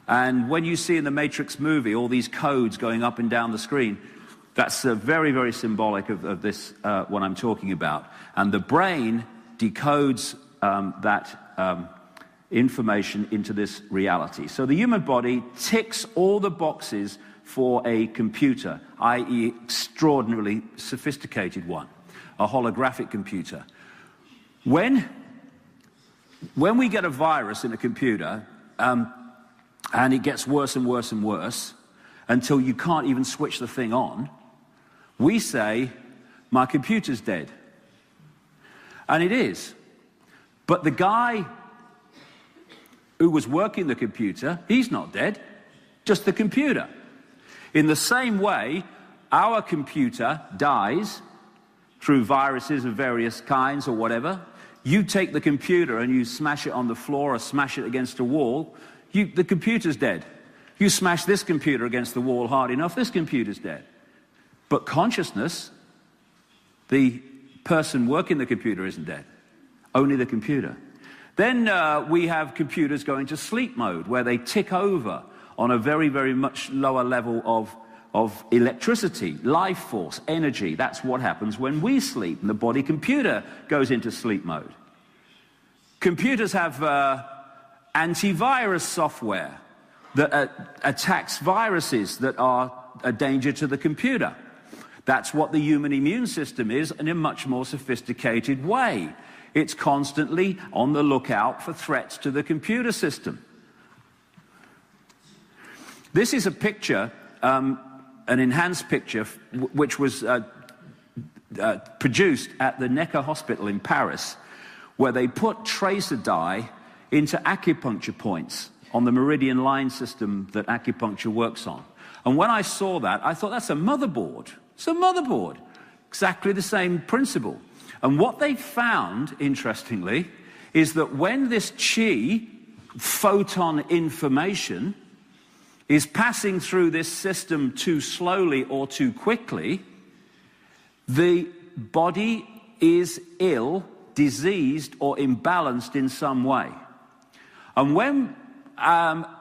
And when you see in the Matrix movie all these codes going up and down the screen, that's very, very symbolic of this, what I'm talking about. And the brain decodes that information into this reality. So the human body ticks all the boxes for a computer, i.e. extraordinarily sophisticated one, a holographic computer. When we get a virus in a computer, and it gets worse and worse and worse until you can't even switch the thing on, we say, my computer's dead. And it is. But the guy who was working the computer, he's not dead, just the computer. In the same way, our computer dies through viruses of various kinds or whatever. You take the computer and you smash it on the floor or smash it against a wall, the computer's dead. You smash this computer against the wall hard enough, this computer's dead. But consciousness, the person working the computer isn't dead, only the computer. Then we have computers going to sleep mode, where they tick over on a very, very much lower level of electricity, life force, energy. That's what happens when we sleep, and the body computer goes into sleep mode. Computers have antivirus software that attacks viruses that are a danger to the computer. That's what the human immune system is in a much more sophisticated way. It's constantly on the lookout for threats to the computer system. This is a picture, an enhanced picture, which was produced at the Necker Hospital in Paris, where they put tracer dye into acupuncture points on the meridian line system that acupuncture works on. And when I saw that, I thought, that's a motherboard. It's a motherboard. Exactly the same principle. And what they found, interestingly, is that when this chi, photon information, is passing through this system too slowly or too quickly, the body is ill, diseased, or imbalanced in some way. And when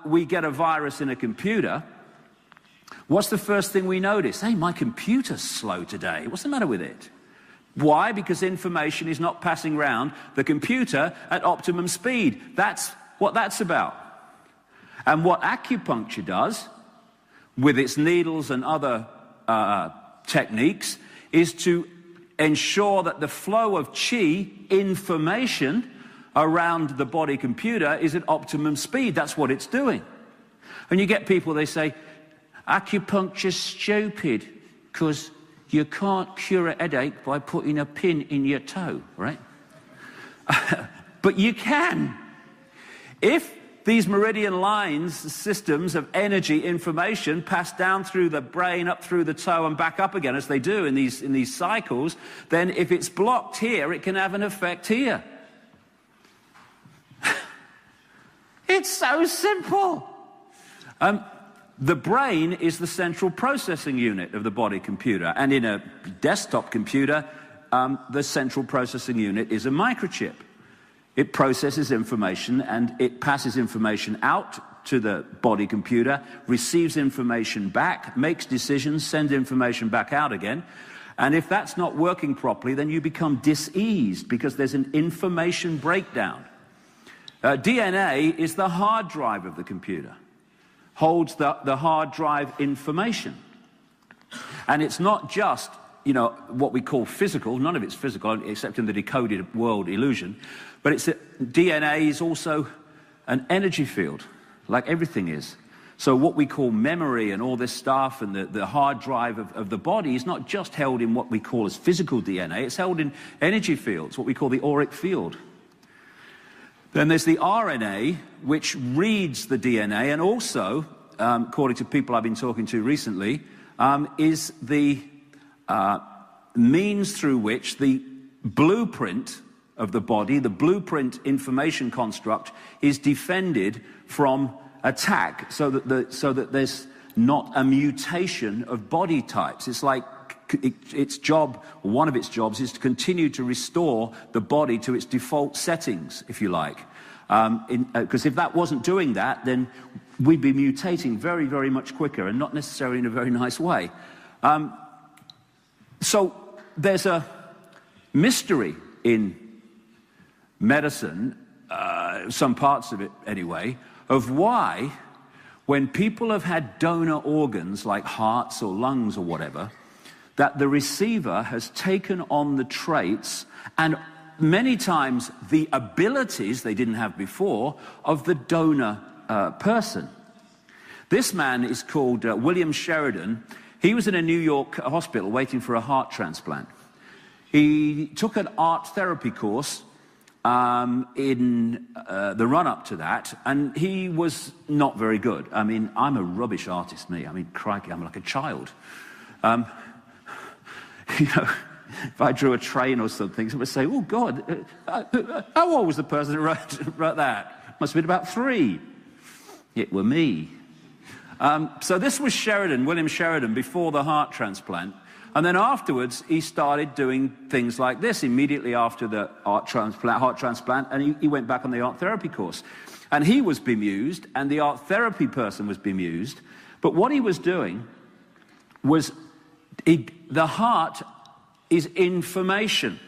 we get a virus in a computer, what's the first thing we notice? Hey, my computer's slow today. What's the matter with it? Why? Because information is not passing around the computer at optimum speed. That's what that's about. And what acupuncture does, with its needles and other techniques, is to ensure that the flow of chi information around the body computer is at optimum speed. That's what it's doing. And you get people, they say, acupuncture's stupid because you can't cure a headache by putting a pin in your toe, right? But you can. If these meridian lines, systems of energy information pass down through the brain, up through the toe and back up again, as they do in these cycles, then if it's blocked here, it can have an effect here. It's so simple. The brain is the central processing unit of the body computer, and in a desktop computer, the central processing unit is a microchip. It processes information and it passes information out to the body computer, receives information back, makes decisions, sends information back out again. And if that's not working properly, then you become diseased because there's an information breakdown. DNA is the hard drive of the computer, holds the hard drive information. And it's not just, you know, what we call physical. None of it's physical, except in the decoded world illusion. But DNA is also an energy field, like everything is. So what we call memory and all this stuff and the hard drive of the body is not just held in what we call as physical DNA. It's held in energy fields, what we call the auric field. Then there's the RNA, which reads the DNA, and also, according to people I've been talking to recently, is the means through which the blueprint of the body, the blueprint information construct, is defended from attack so that there's not a mutation of body types. It's like its job, one of its jobs, is to continue to restore the body to its default settings, if you like. Because if that wasn't doing that, then we'd be mutating very, very much quicker, and not necessarily in a very nice way. So there's a mystery in medicine, some parts of it anyway, of why when people have had donor organs like hearts or lungs or whatever, that the receiver has taken on the traits and many times the abilities they didn't have before of the donor person. This man is called William Sheridan. He was in a New York hospital waiting for a heart transplant. He took an art therapy course in the run-up to that, and he was not very good. I mean, I'm a rubbish artist, me. I mean, crikey, I'm like a child. You know, if I drew a train or something, someone would say, oh, God, how old was the person who wrote that? Must have been about 3. It were me. So this was Sheridan, William Sheridan, before the heart transplant. And then afterwards, he started doing things like this immediately after the heart transplant, and he went back on the art therapy course. And he was bemused, and the art therapy person was bemused. But what he was doing was, the heart is information.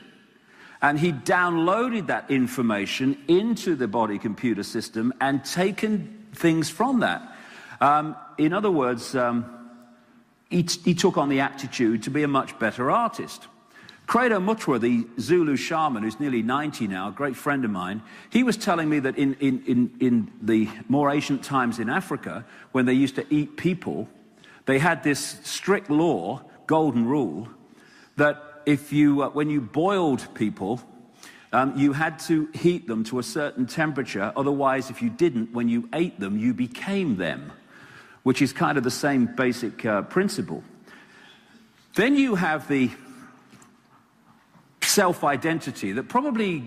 And he downloaded that information into the body computer system and taken things from that. In other words, he took on the aptitude to be a much better artist. Credo Mutwa, the Zulu shaman, who's nearly 90 now, a great friend of mine, he was telling me that in the more ancient times in Africa, when they used to eat people, they had this strict law, golden rule, that if you, when you boiled people, you had to heat them to a certain temperature. Otherwise, if you didn't, when you ate them, you became them, which is kind of the same basic principle. Then you have the self-identity that probably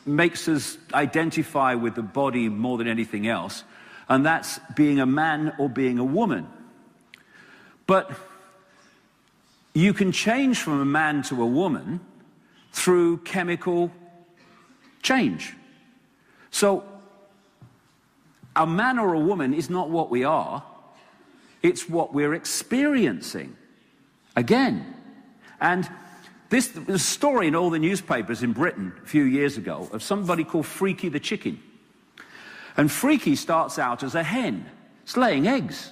makes us identify with the body more than anything else, and that's being a man or being a woman. But you can change from a man to a woman through chemical change. So a man or a woman is not what we are, it's what we're experiencing. Again. And this was a story in all the newspapers in Britain a few years ago of somebody called Freaky the chicken. And Freaky starts out as a hen. It's laying eggs.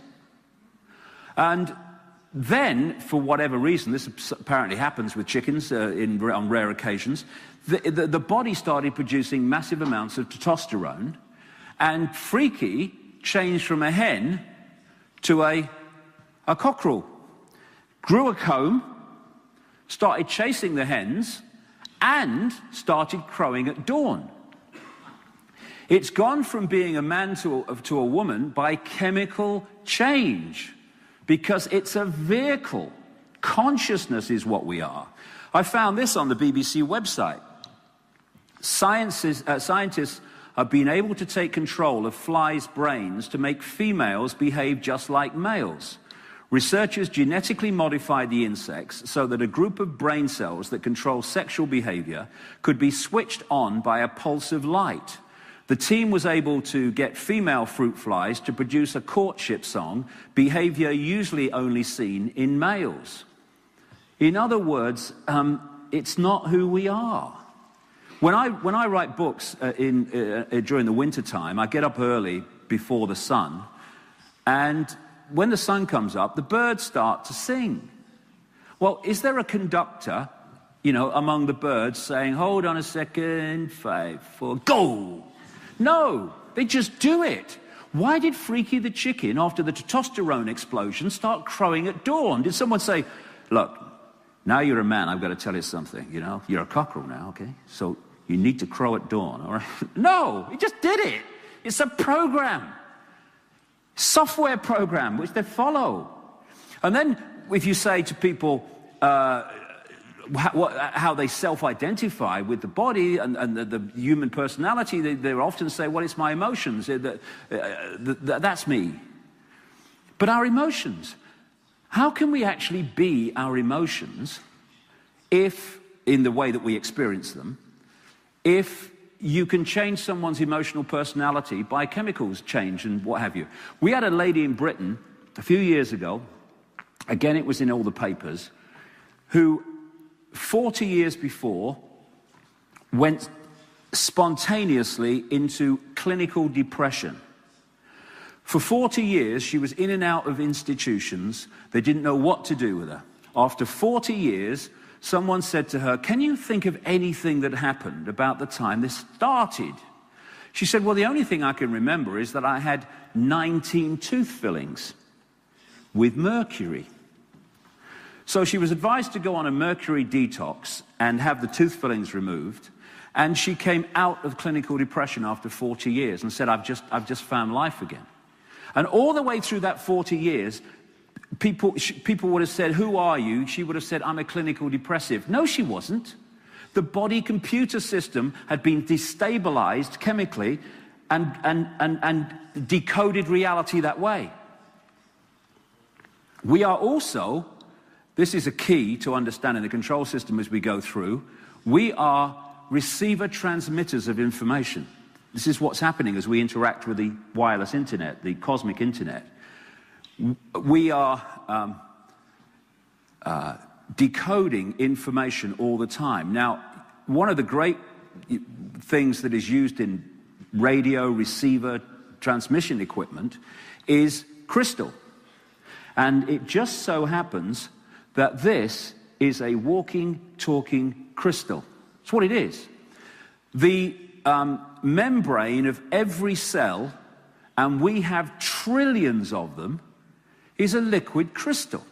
And then, for whatever reason, this apparently happens with chickens on rare occasions, the body started producing massive amounts of testosterone, and Freaky changed from a hen to a cockerel. Grew a comb, started chasing the hens, and started crowing at dawn. It's gone from being a man to a woman by chemical change, because it's a vehicle. Consciousness is what we are. I found this on the BBC website. Scientists have been able to take control of flies' brains to make females behave just like males. Researchers genetically modified the insects so that a group of brain cells that control sexual behavior could be switched on by a pulse of light. The team was able to get female fruit flies to produce a courtship song, behavior usually only seen in males. In other words, it's not who we are. When I write books during the winter time, I get up early before the sun, and when the sun comes up, the birds start to sing. Well, is there a conductor, among the birds saying, hold on a second, 5, 4, go? No, they just do it. Why did Freaky the chicken, after the testosterone explosion, start crowing at dawn? Did someone say, look, now you're a man, I've got to tell you something, you're a cockerel now, okay? So you need to crow at dawn, all right? No, he just did it. It's a program. Software program, which they follow. And then if you say to people, how they self-identify with the body and the human personality. They often say, well, it's my emotions. That's me. But our emotions, how can we actually be our emotions if, in the way that we experience them, if you can change someone's emotional personality by chemicals change and what have you? We had a lady in Britain a few years ago, again it was in all the papers, who 40 years before went spontaneously into clinical depression. For 40 years, she was in and out of institutions. They didn't know what to do with her. After 40 years, someone said to her, can you think of anything that happened about the time this started? She said, well, the only thing I can remember is that I had 19 tooth fillings with mercury. So she was advised to go on a mercury detox and have the tooth fillings removed. And she came out of clinical depression after 40 years and said, I've just found life again. And all the way through that 40 years, people would have said, who are you? She would have said, I'm a clinical depressive. No, she wasn't. The body computer system had been destabilized chemically and decoded reality that way. We are also, this is a key to understanding the control system as we go through, we are receiver transmitters of information. This is what's happening as we interact with the wireless internet, the cosmic internet. We are decoding information all the time. Now, one of the great things that is used in radio, receiver, transmission equipment is crystal. And it just so happens that this is a walking, talking crystal. That's what it is. The membrane of every cell, and we have trillions of them, is a liquid crystal.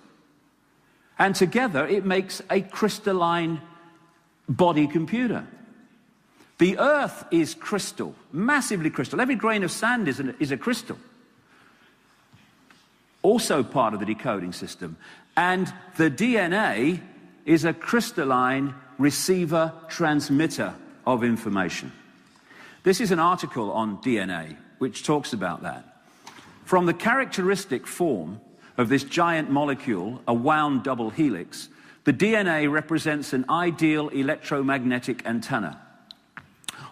And together it makes a crystalline body computer. The earth is crystal, massively crystal. Every grain of sand is a crystal. Also part of the decoding system. And the DNA is a crystalline receiver transmitter of information. This is an article on DNA which talks about that. From the characteristic form of this giant molecule, a wound double helix, the DNA represents an ideal electromagnetic antenna.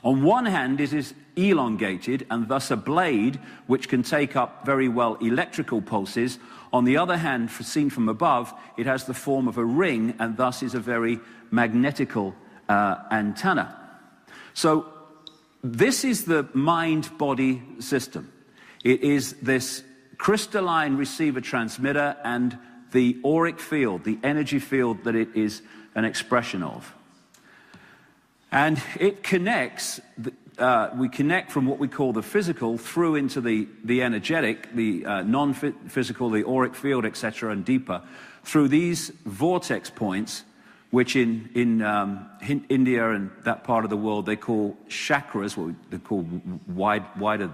On one hand, it is elongated and thus a blade which can take up very well electrical pulses. On the other hand, seen from above, it has the form of a ring and thus is a very magnetical antenna. So this is the mind-body system. It is this crystalline receiver transmitter and the auric field, the energy field that it is an expression of. And it connects, we connect from what we call the physical through into the energetic, the non-physical, the auric field, etc., and deeper, through these vortex points, which in India and that part of the world they call chakras, what they call wider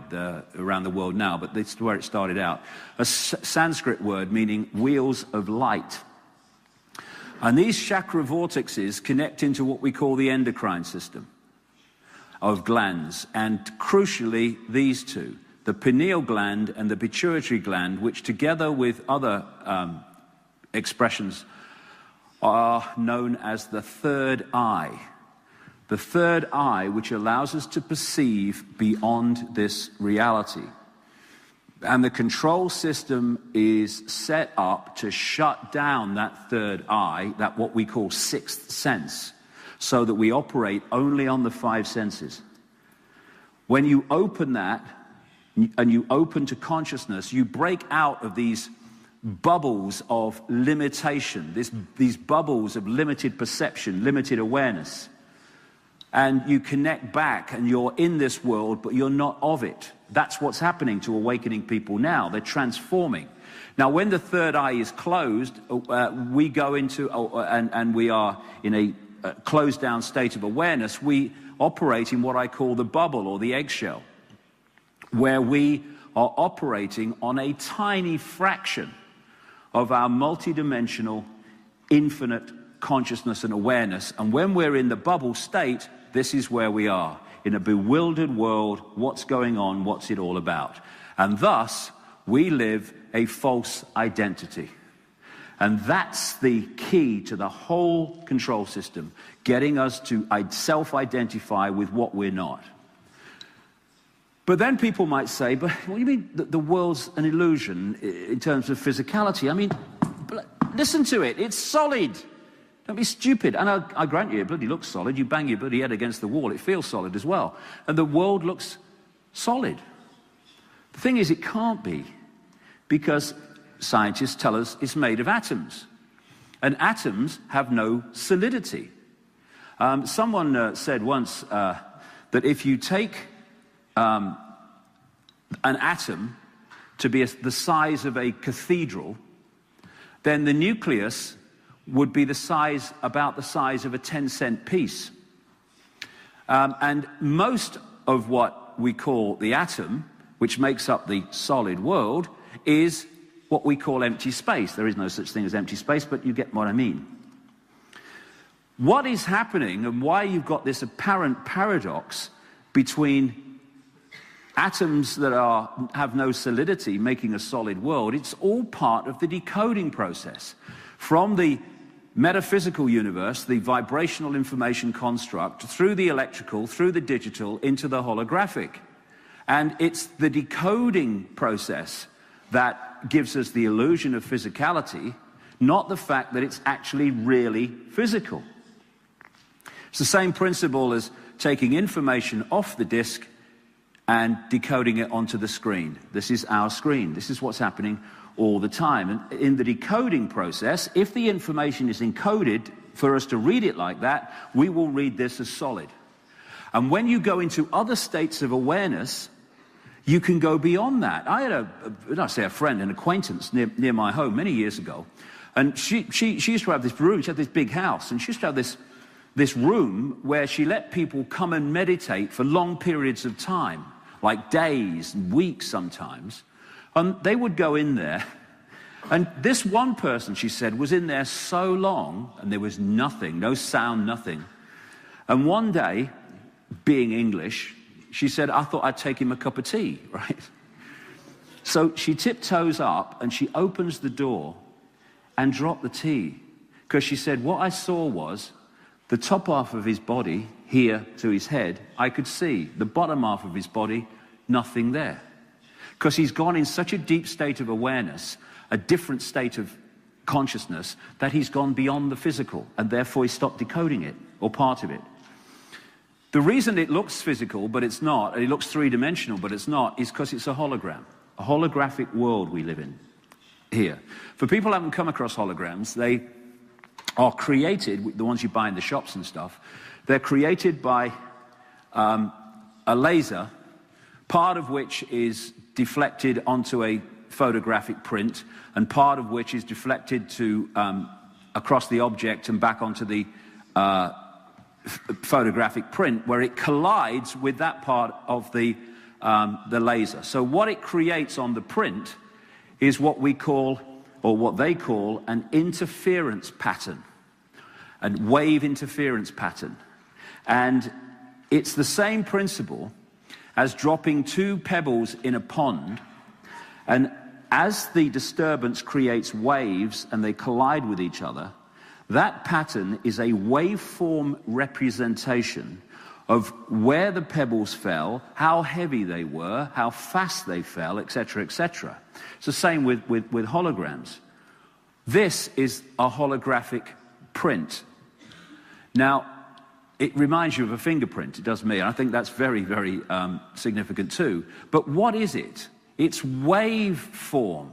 around the world now, but this is where it started out. A Sanskrit word meaning wheels of light. And these chakra vortexes connect into what we call the endocrine system of glands, and crucially these two, the pineal gland and the pituitary gland, which together with other expressions are known as the third eye. The third eye, which allows us to perceive beyond this reality. And the control system is set up to shut down that third eye, that what we call sixth sense, so that we operate only on the five senses. When you open that, and you open to consciousness, you break out of these bubbles of limitation, these bubbles of limited perception, limited awareness. And you connect back and you're in this world, but you're not of it. That's what's happening to awakening people now. They're transforming. Now, when the third eye is closed, we go into, and we are in a closed down state of awareness, we operate in what I call the bubble or the eggshell, where we are operating on a tiny fraction of our multidimensional, infinite consciousness and awareness. And when we're in the bubble state, this is where we are. In a bewildered world, what's going on, what's it all about? And thus, we live a false identity. And that's the key to the whole control system, getting us to self-identify with what we're not. But then people might say, but what do you mean that the world's an illusion in terms of physicality? I mean, listen to it, it's solid. Don't be stupid. And I grant you, it bloody looks solid. You bang your bloody head against the wall, it feels solid as well. And the world looks solid. The thing is, it can't be, because scientists tell us it's made of atoms. And atoms have no solidity. Someone said once that if you take an atom to be the size of a cathedral, then the nucleus would be about the size of a 10-cent piece. And most of what we call the atom, which makes up the solid world, is what we call empty space. There is no such thing as empty space, but you get what I mean. What is happening, and why you've got this apparent paradox between atoms that have no solidity making a solid world, it's all part of the decoding process. From the metaphysical universe, the vibrational information construct, through the electrical, through the digital, into the holographic. And it's the decoding process that gives us the illusion of physicality, not the fact that it's actually really physical. It's the same principle as taking information off the disk and decoding it onto the screen. This is our screen. This is what's happening all the time. And in the decoding process, if the information is encoded for us to read it like that, we will read this as solid. And when you go into other states of awareness, you can go beyond that. I had a friend, an acquaintance near my home many years ago, and she used to have this room. She had this big house, and she used to have this room where she let people come and meditate for long periods of time, like days and weeks sometimes. And they would go in there, and this one person, she said, was in there so long, and there was nothing, no sound, nothing. And one day, being English, she said, I thought I'd take him a cup of tea, right? So she tiptoes up and she opens the door and dropped the tea. Because she said, what I saw was the top half of his body, here to his head, I could see. The bottom half of his body, nothing there. Because he's gone in such a deep state of awareness, a different state of consciousness, that he's gone beyond the physical, and therefore he stopped decoding it, or part of it. The reason it looks physical, but it's not, and it looks three-dimensional, but it's not, is because it's a hologram. A holographic world we live in here. For people who haven't come across holograms, they are created, the ones you buy in the shops and stuff, they're created by a laser, part of which is deflected onto a photographic print, and part of which is deflected to across the object and back onto the photographic print, where it collides with that part of the laser. So what it creates on the print is what we call, or what they call, an interference pattern, a wave interference pattern. And it's the same principle as dropping two pebbles in a pond, and as the disturbance creates waves and they collide with each other, that pattern is a waveform representation of where the pebbles fell, how heavy they were, how fast they fell, etc., etc. It's the same with holograms. This is a holographic print. Now, it reminds you of a fingerprint, it does me, and I think that's very, very significant too. But what is it? It's waveform.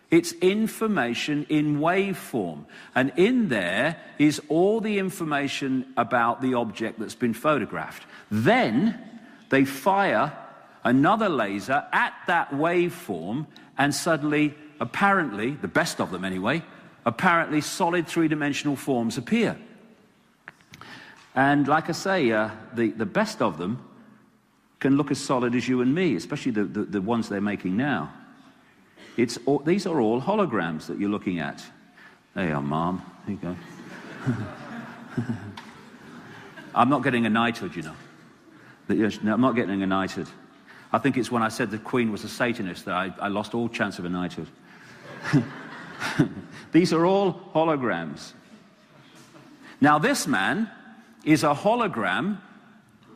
It's information in waveform. And in there is all the information about the object that's been photographed. Then they fire another laser at that waveform, and suddenly, apparently, the best of them anyway, apparently solid three-dimensional forms appear. And like I say, the best of them can look as solid as you and me, especially the ones they're making now. These are all holograms that you're looking at. There you are, Mom. There you go. I'm not getting a knighthood, you know. No, I'm not getting a knighthood. I think it's when I said the Queen was a Satanist that I lost all chance of a knighthood. These are all holograms. Now, this man is a hologram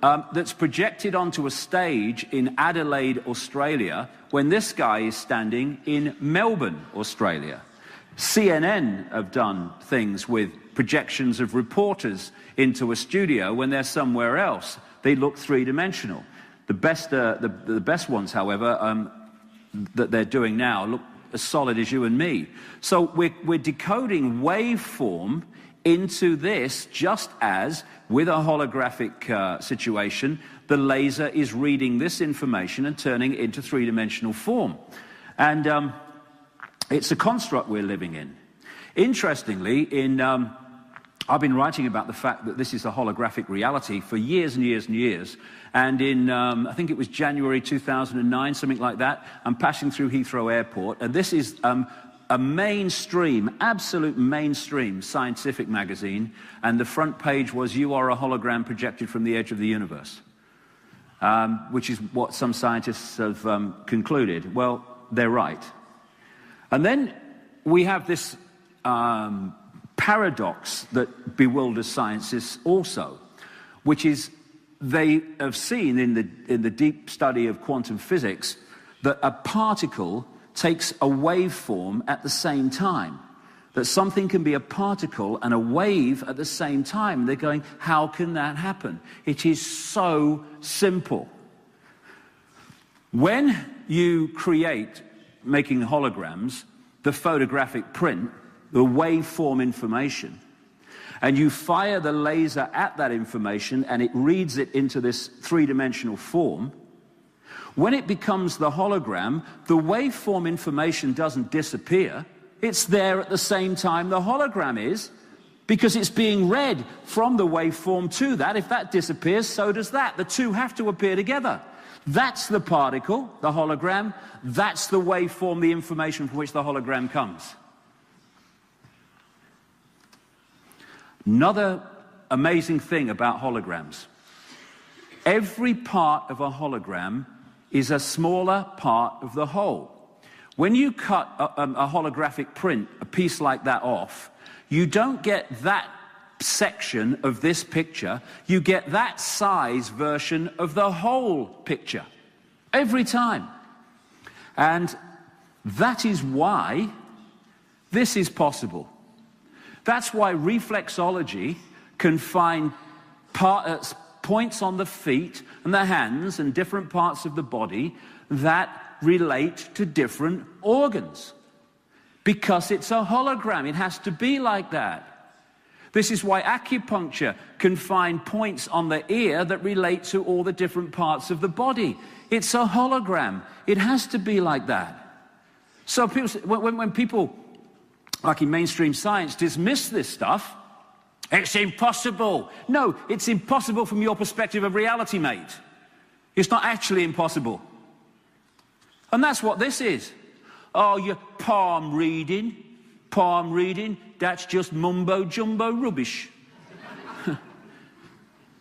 that's projected onto a stage in Adelaide, Australia, when this guy is standing in Melbourne, Australia. CNN have done things with projections of reporters into a studio when they're somewhere else. They look three-dimensional. The best ones, however, that they're doing now look as solid as you and me. So we're decoding waveform into this, just as with a holographic situation, the laser is reading this information and turning it into three-dimensional form. And it's a construct we're living in. Interestingly, I've been writing about the fact that this is a holographic reality for years and years and years. And in, I think it was January 2009, something like that, I'm passing through Heathrow Airport, and this is a mainstream, absolute mainstream scientific magazine, and the front page was, "You are a hologram projected from the edge of the universe," which is what some scientists have concluded. Well, they're right. And then we have this paradox that bewilders scientists also, which is they have seen in the deep study of quantum physics that a particle takes a waveform at the same time. That something can be a particle and a wave at the same time. They're going, how can that happen? It is so simple. When you create, making holograms, the photographic print, the waveform information, and you fire the laser at that information and it reads it into this three-dimensional form, when it becomes the hologram, the waveform information doesn't disappear. It's there at the same time the hologram is, because it's being read from the waveform to that. If that disappears, so does that. The two have to appear together. That's the particle, the hologram. That's the waveform, the information from which the hologram comes. Another amazing thing about holograms. Every part of a hologram is a smaller part of the whole. When you cut a holographic print, a piece like that off, you don't get that section of this picture, you get that size version of the whole picture. Every time. And that is why this is possible. That's why reflexology can find points on the feet and the hands and different parts of the body that relate to different organs. Because it's a hologram. It has to be like that. This is why acupuncture can find points on the ear that relate to all the different parts of the body. It's a hologram. It has to be like that. So people, when people, like in mainstream science, dismiss this stuff, it's impossible. No, it's impossible from your perspective of reality, mate. It's not actually impossible. And that's what this is. Oh, you're palm reading, that's just mumbo-jumbo rubbish.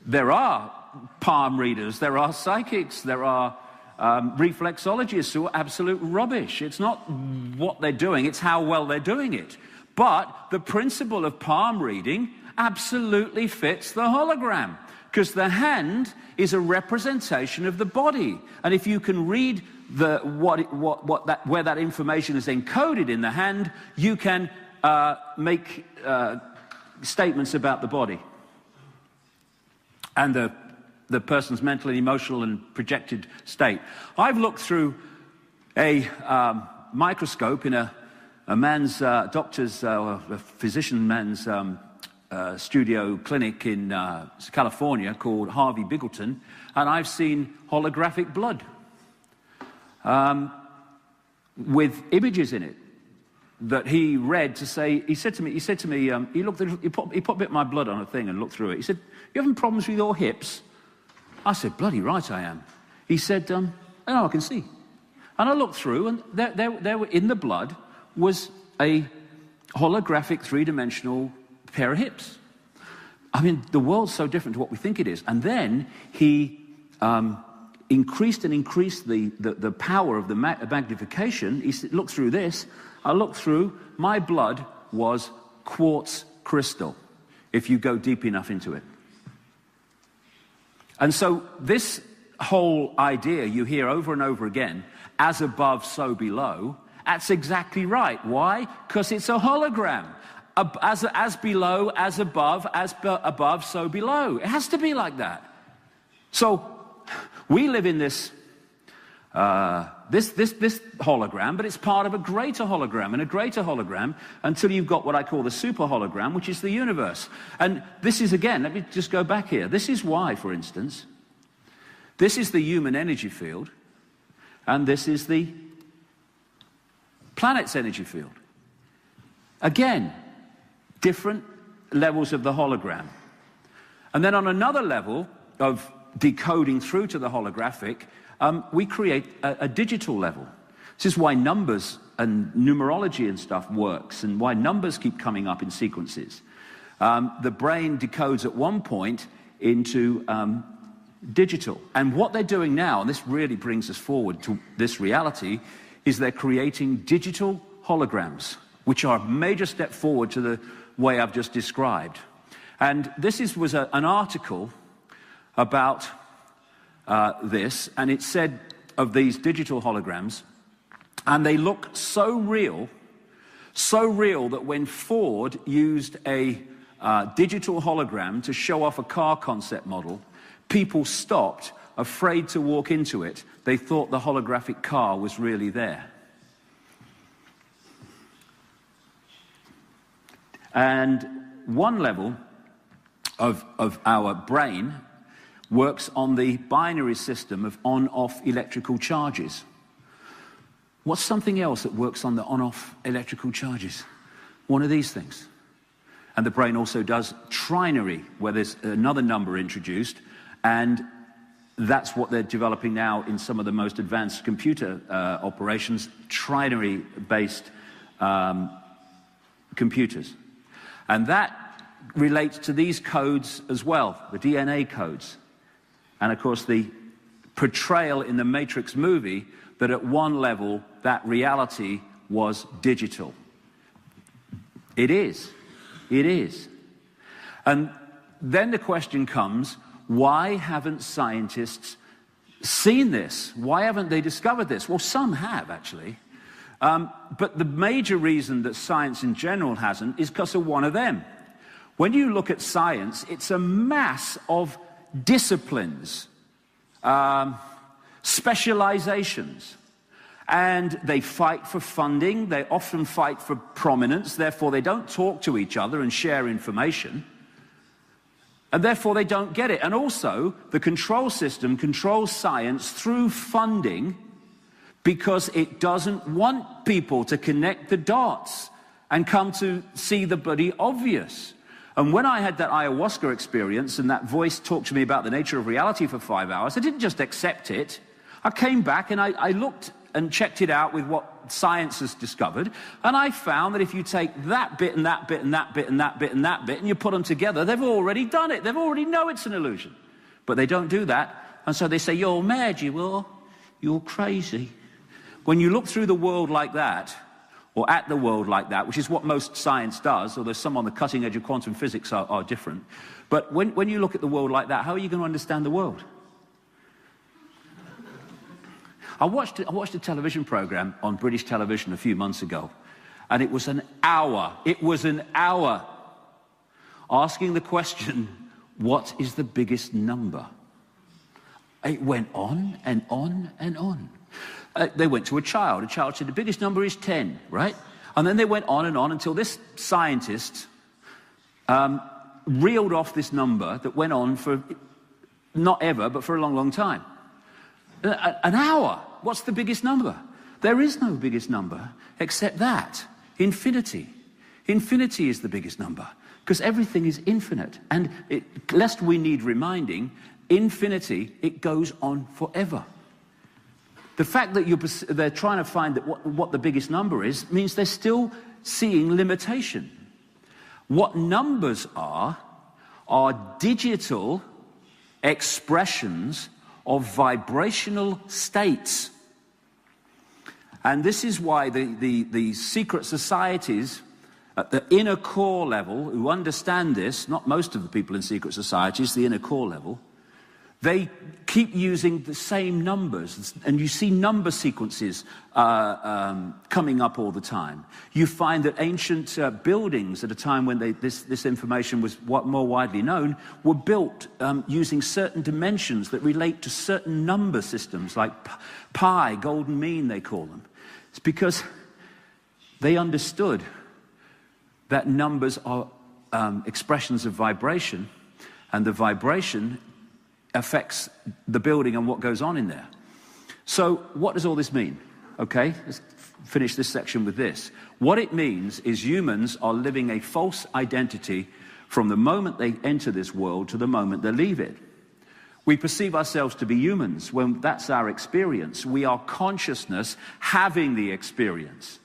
There are palm readers, there are psychics, there are reflexologists who are absolute rubbish. It's not what they're doing, it's how well they're doing it. But the principle of palm reading absolutely fits the hologram, because the hand is a representation of the body. And if you can read where that information is encoded in the hand, you can make statements about the body and the person's mental and emotional and projected state. I've looked through a microscope in a man's doctor's, a physician man's studio clinic in California called Harvey Biggleton, and I've seen holographic blood with images in it that he read to say, he said to me, he put a bit of my blood on a thing and looked through it. He said, "You having problems with your hips?" I said, "Bloody right I am." He said, "Oh, I can see." And I looked through, and there were in the blood was a holographic three-dimensional pair of hips. I mean, the world's so different to what we think it is. And then he increased the power of the magnification. He said, look through this. I looked through, my blood was quartz crystal, if you go deep enough into it. And so this whole idea you hear over and over again, as above, so below, that's exactly right. Why? Because it's a hologram. As below, as above, above, so below. It has to be like that. So we live in this hologram, but it's part of a greater hologram and a greater hologram until you've got what I call the super hologram, which is the universe. And this is, again, let me just go back here. This is why, for instance, this is the human energy field, and this is the planet's energy field. Again, different levels of the hologram. And then on another level of decoding through to the holographic, we create a digital level. This is why numbers and numerology and stuff works, and why numbers keep coming up in sequences. The brain decodes at one point into digital. And what they're doing now, and this really brings us forward to this reality, is they're creating digital holograms, which are a major step forward to the way I've just described. And this was an article about this, and it said of these digital holograms, and they look so real that when Ford used a digital hologram to show off a car concept model, people stopped, afraid to walk into it. They thought the holographic car was really there. And one level of our brain works on the binary system of on-off electrical charges. What's something else that works on the on-off electrical charges? One of these things. And the brain also does trinary, where there's another number introduced, and that's what they're developing now in some of the most advanced computer operations, trinary-based computers. And that relates to these codes as well, the DNA codes. And of course, the portrayal in the Matrix movie that at one level, that reality was digital. It is. It is. And then the question comes, why haven't scientists seen this? Why haven't they discovered this? Well, some have, actually. But the major reason that science in general hasn't is because of one of them. When you look at science, it's a mass of disciplines, specializations, and they fight for funding. They often fight for prominence. Therefore, they don't talk to each other and share information. And therefore, they don't get it. And also, the control system controls science through funding because it doesn't want people to connect the dots and come to see the bloody obvious. And when I had that ayahuasca experience and that voice talked to me about the nature of reality for 5 hours, I didn't just accept it. I came back and I looked and checked it out with what science has discovered, and I found that if you take that bit and that bit and that bit and that bit and that bit and you put them together, they've already done it. They already know it's an illusion. But they don't do that, and so they say, you're mad, you are. You're crazy. When you look through the world like that, or at the world like that, which is what most science does, although some on the cutting edge of quantum physics are different, but when you look at the world like that, how are you going to understand the world? I watched a television program on British television a few months ago, and it was an hour asking the question, what is the biggest number? It went on and on and on. They went to a child. A child said, the biggest number is 10, right? And then they went on and on until this scientist reeled off this number that went on for, not ever, but for a long, long time. An hour. What's the biggest number? There is no biggest number except that. Infinity. Infinity is the biggest number because everything is infinite. And lest we need reminding, infinity, it goes on forever. The fact that they're trying to find that what the biggest number is means they're still seeing limitation. What numbers are digital expressions of vibrational states. And this is why the secret societies at the inner core level, who understand this, not most of the people in secret societies, the inner core level, they keep using the same numbers, and you see number sequences coming up all the time. You find that ancient buildings at a time when this information was more widely known were built using certain dimensions that relate to certain number systems, like pi, golden mean they call them. It's because they understood that numbers are expressions of vibration, and the vibration affects the building and what goes on in there. So what does all this mean? Okay, let's finish this section with this. What it means is humans are living a false identity from the moment they enter this world to the moment they leave it. We perceive ourselves to be humans when that's our experience. We are consciousness having the experience.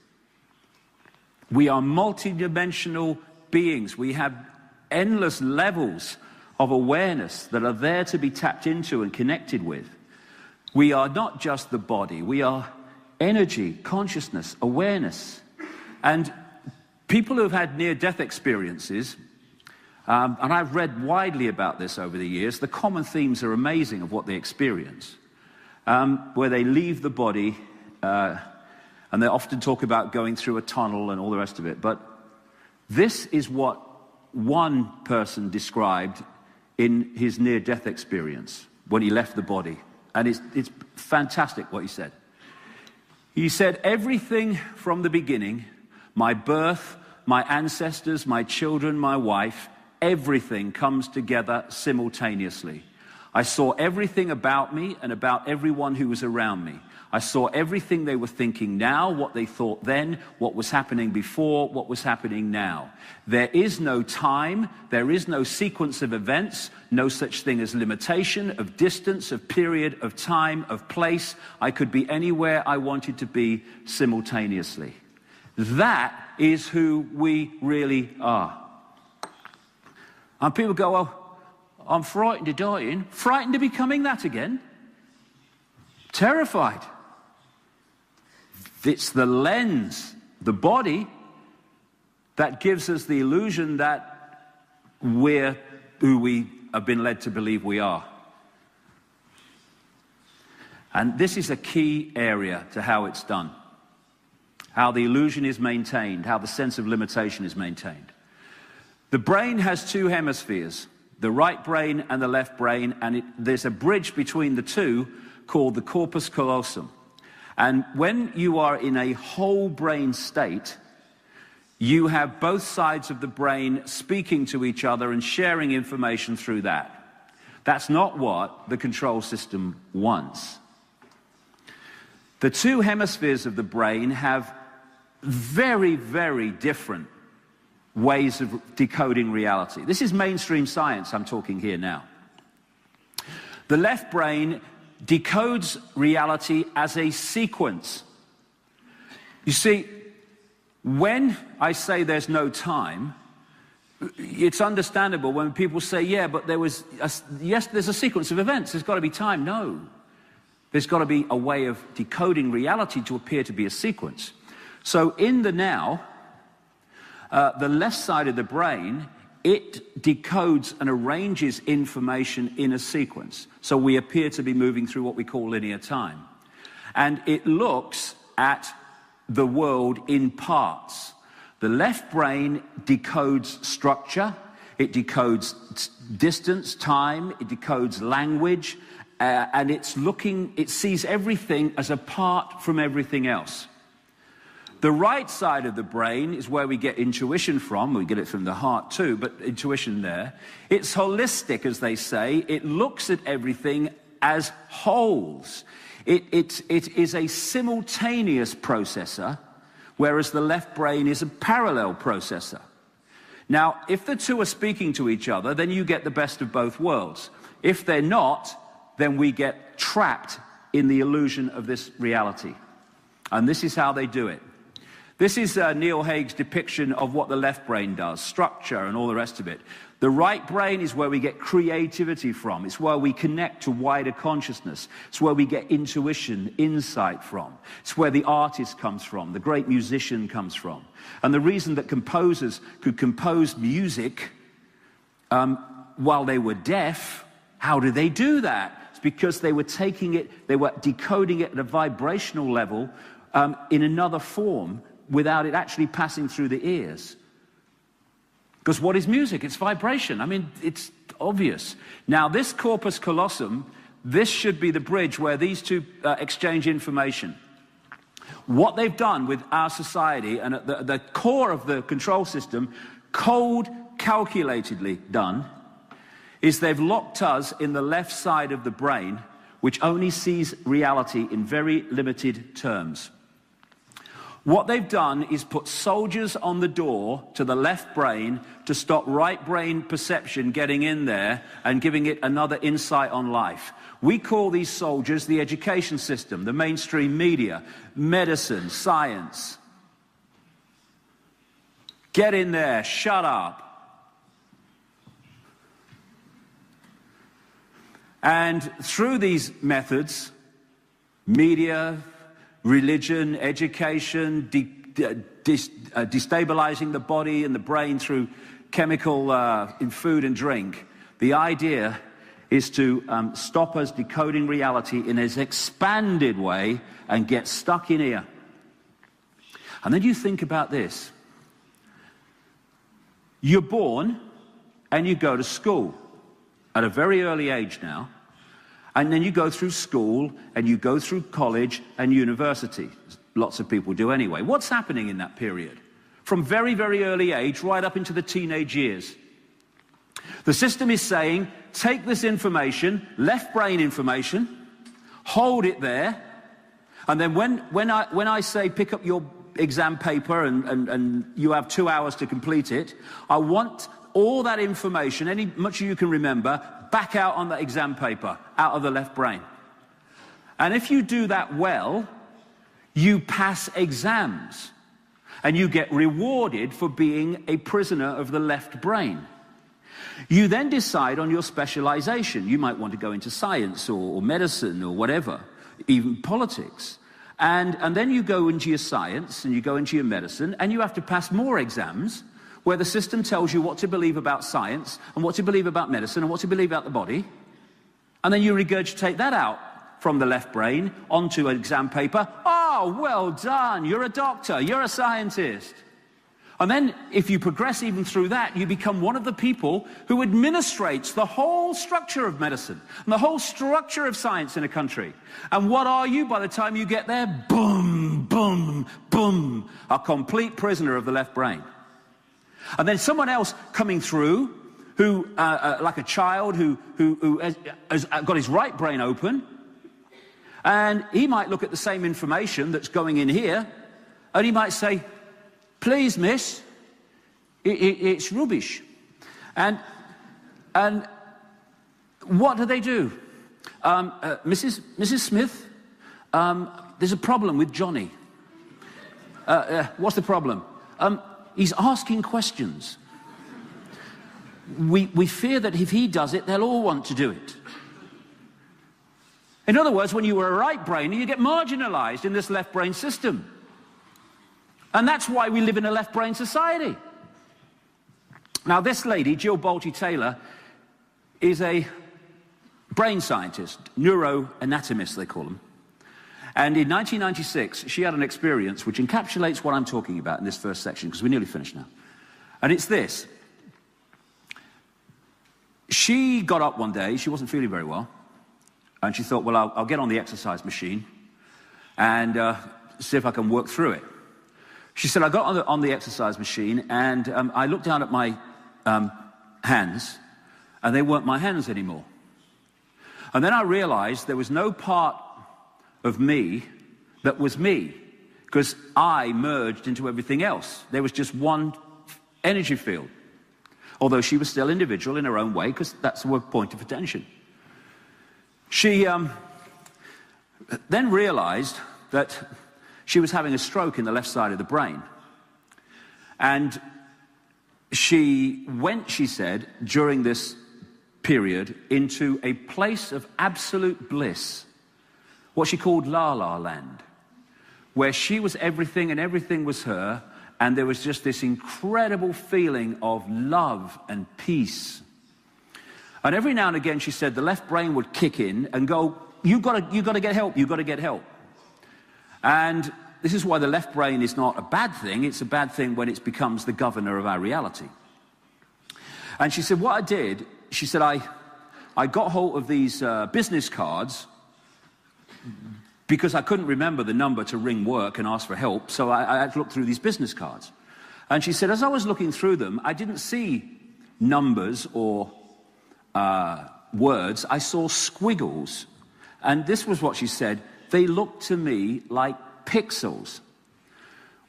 We are multidimensional beings. We have endless levels of awareness that are there to be tapped into and connected with. We are not just the body. We are energy, consciousness, awareness. And people who have had near-death experiences, and I've read widely about this over the years, the common themes are amazing of what they experience, where they leave the body, and they often talk about going through a tunnel and all the rest of it. But this is what one person described in his near-death experience when he left the body. And it's fantastic what he said. He said, everything from the beginning, my birth, my ancestors, my children, my wife, everything comes together simultaneously. I saw everything about me and about everyone who was around me. I saw everything they were thinking now, what they thought then, what was happening before, what was happening now. There is no time, there is no sequence of events, no such thing as limitation, of distance, of period, of time, of place. I could be anywhere I wanted to be simultaneously. That is who we really are. And people go, oh, I'm frightened of dying. Frightened of becoming that again? Terrified. It's the lens, the body, that gives us the illusion that we're who we have been led to believe we are. And this is a key area to how it's done. How the illusion is maintained, how the sense of limitation is maintained. The brain has two hemispheres, the right brain and the left brain, and there's a bridge between the two called the corpus callosum. And when you are in a whole brain state, you have both sides of the brain speaking to each other and sharing information through that. That's not what the control system wants. The two hemispheres of the brain have very, very different ways of decoding reality. This is mainstream science I'm talking here now. The left brain decodes reality as a sequence. You see, when I say there's no time, it's understandable when people say, yeah, but there's a sequence of events, there's got to be time. No. There's got to be a way of decoding reality to appear to be a sequence. So in the now, the left side of the brain, it decodes and arranges information in a sequence. So we appear to be moving through what we call linear time. And it looks at the world in parts. The left brain decodes structure, it decodes distance, time, it decodes language, and it sees everything as apart from everything else. The right side of the brain is where we get intuition from. We get it from the heart too, but intuition there. It's holistic, as they say. It looks at everything as wholes. It is a simultaneous processor, whereas the left brain is a parallel processor. Now, if the two are speaking to each other, then you get the best of both worlds. If they're not, then we get trapped in the illusion of this reality. And this is how they do it. This is Neil Haig's depiction of what the left brain does, structure and all the rest of it. The right brain is where we get creativity from. It's where we connect to wider consciousness. It's where we get intuition, insight from. It's where the artist comes from, the great musician comes from. And the reason that composers could compose music while they were deaf, how do they do that? It's because they were taking it, they were decoding it at a vibrational level in another form without it actually passing through the ears. Because what is music? It's vibration. I mean, it's obvious. Now, this corpus callosum, this should be the bridge where these two exchange information. What they've done with our society, and at the core of the control system, cold, calculatedly done, is they've locked us in the left side of the brain, which only sees reality in very limited terms. What they've done is put soldiers on the door to the left brain to stop right brain perception getting in there and giving it another insight on life. We call these soldiers the education system, the mainstream media, medicine, science. Get in there, shut up. And through these methods, media, religion, education, destabilizing the body and the brain through chemical in food and drink. The idea is to stop us decoding reality in an expanded way and get stuck in here. And then you think about this. You're born and you go to school at a very early age now. And then you go through school, and you go through college and university. Lots of people do anyway. What's happening in that period? From very, very early age, right up into the teenage years. The system is saying, take this information, left brain information, hold it there, and then when I say pick up your exam paper and you have 2 hours to complete it, I want all that information, any much you can remember, back out on the exam paper, out of the left brain. And if you do that well, you pass exams. And you get rewarded for being a prisoner of the left brain. You then decide on your specialization. You might want to go into science or medicine or whatever, even politics. And then you go into your science and you go into your medicine and you have to pass more exams where the system tells you what to believe about science and what to believe about medicine and what to believe about the body. And then you regurgitate that out from the left brain onto an exam paper. Oh, well done, you're a doctor, you're a scientist. And then if you progress even through that, you become one of the people who administrates the whole structure of medicine and the whole structure of science in a country. And what are you by the time you get there? Boom, boom, boom, a complete prisoner of the left brain. And then someone else coming through, who, like a child who has got his right brain open, and he might look at the same information that's going in here, and he might say, please, miss, it's rubbish. And what do they do? Mrs. Smith, there's a problem with Johnny. What's the problem? He's asking questions. We fear that if he does it, they'll all want to do it. In other words, when you were a right brainer, you get marginalized in this left brain system. And that's why we live in a left brain society. Now, this lady, Jill Bolte Taylor, is a brain scientist, neuroanatomist, they call them. And in 1996, she had an experience which encapsulates what I'm talking about in this first section, because we're nearly finished now. And it's this. She got up one day, she wasn't feeling very well, and she thought, well, I'll get on the exercise machine and see if I can work through it. She said, I got on the exercise machine, and I looked down at my hands, and they weren't my hands anymore. And then I realized there was no part of me that was me, because I merged into everything else. There was just one energy field, although she was still individual in her own way, because that's her point of attention. She then realized that she was having a stroke in the left side of the brain. And she went, she said, during this period, into a place of absolute bliss, what she called La La Land, where she was everything and everything was her, and there was just this incredible feeling of love and peace. And every now and again, she said, the left brain would kick in and go, you got to get help, you got to get help. And this is why the left brain is not a bad thing. It's a bad thing when it becomes the governor of our reality. And she said, what I did, she said, I got hold of these business cards because I couldn't remember the number to ring work and ask for help, so I had to look through these business cards. And she said, as I was looking through them, I didn't see numbers or words. I saw squiggles. And this was what she said, they looked to me like pixels.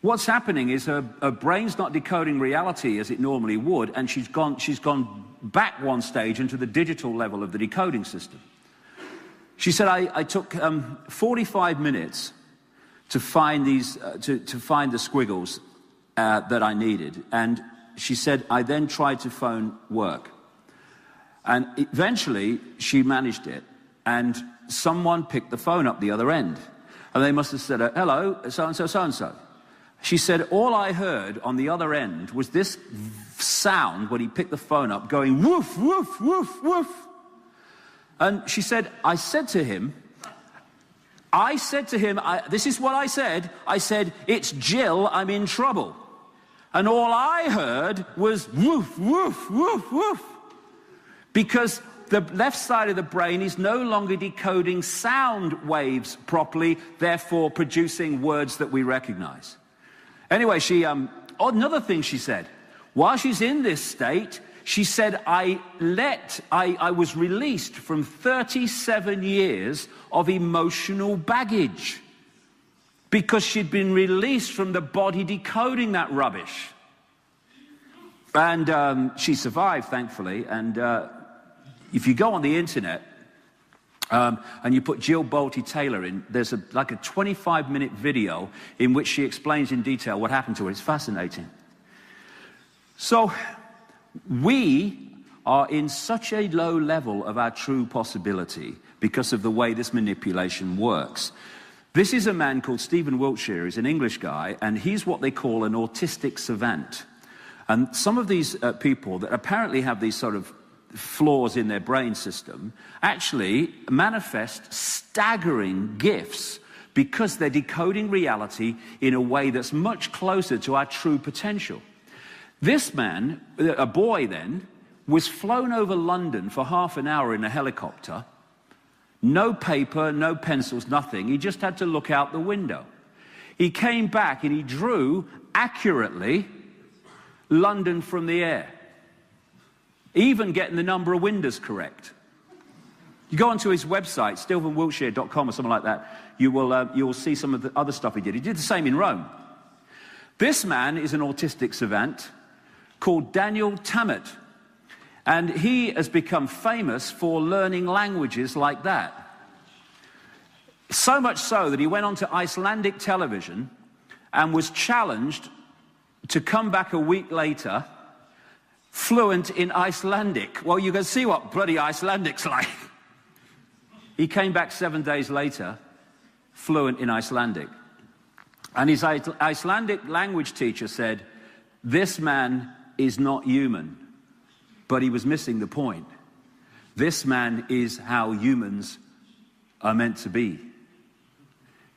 What's happening is her brain's not decoding reality as it normally would, and she's gone back one stage into the digital level of the decoding system. She said, I took 45 minutes to find these, to find the squiggles that I needed. And she said, I then tried to phone work. And eventually, she managed it. And someone picked the phone up the other end. And they must have said, hello, so-and-so, so-and-so. She said, all I heard on the other end was this sound when he picked the phone up going, woof, woof, woof, woof. And she said, I said to him, this is what I said, it's Jill, I'm in trouble. And all I heard was woof, woof, woof, woof. Because the left side of the brain is no longer decoding sound waves properly, therefore producing words that we recognize. Anyway, another thing she said, while she's in this state, she said, I was released from 37 years of emotional baggage because she'd been released from the body decoding that rubbish. And she survived, thankfully. And if you go on the internet and you put Jill Bolte Taylor in, there's like a 25-minute video in which she explains in detail what happened to her. It's fascinating. So we are in such a low level of our true possibility because of the way this manipulation works. This is a man called Stephen Wiltshire. He's an English guy, and he's what they call an autistic savant. And some of these people that apparently have these sort of flaws in their brain system actually manifest staggering gifts because they're decoding reality in a way that's much closer to our true potential. This man, a boy then, was flown over London for half an hour in a helicopter. No paper, no pencils, nothing. He just had to look out the window. He came back and he drew accurately London from the air, even getting the number of windows correct. You go onto his website, stephenwiltshire.com or something like that, you will see some of the other stuff he did. He did the same in Rome. This man is an autistic savant called Daniel Tammet, and he has become famous for learning languages like that. So much so that he went onto Icelandic television and was challenged to come back a week later fluent in Icelandic. Well, you can see what bloody Icelandic's like. He came back 7 days later fluent in Icelandic. And his Icelandic language teacher said, this man is not human. But he was missing the point. This man is how humans are meant to be.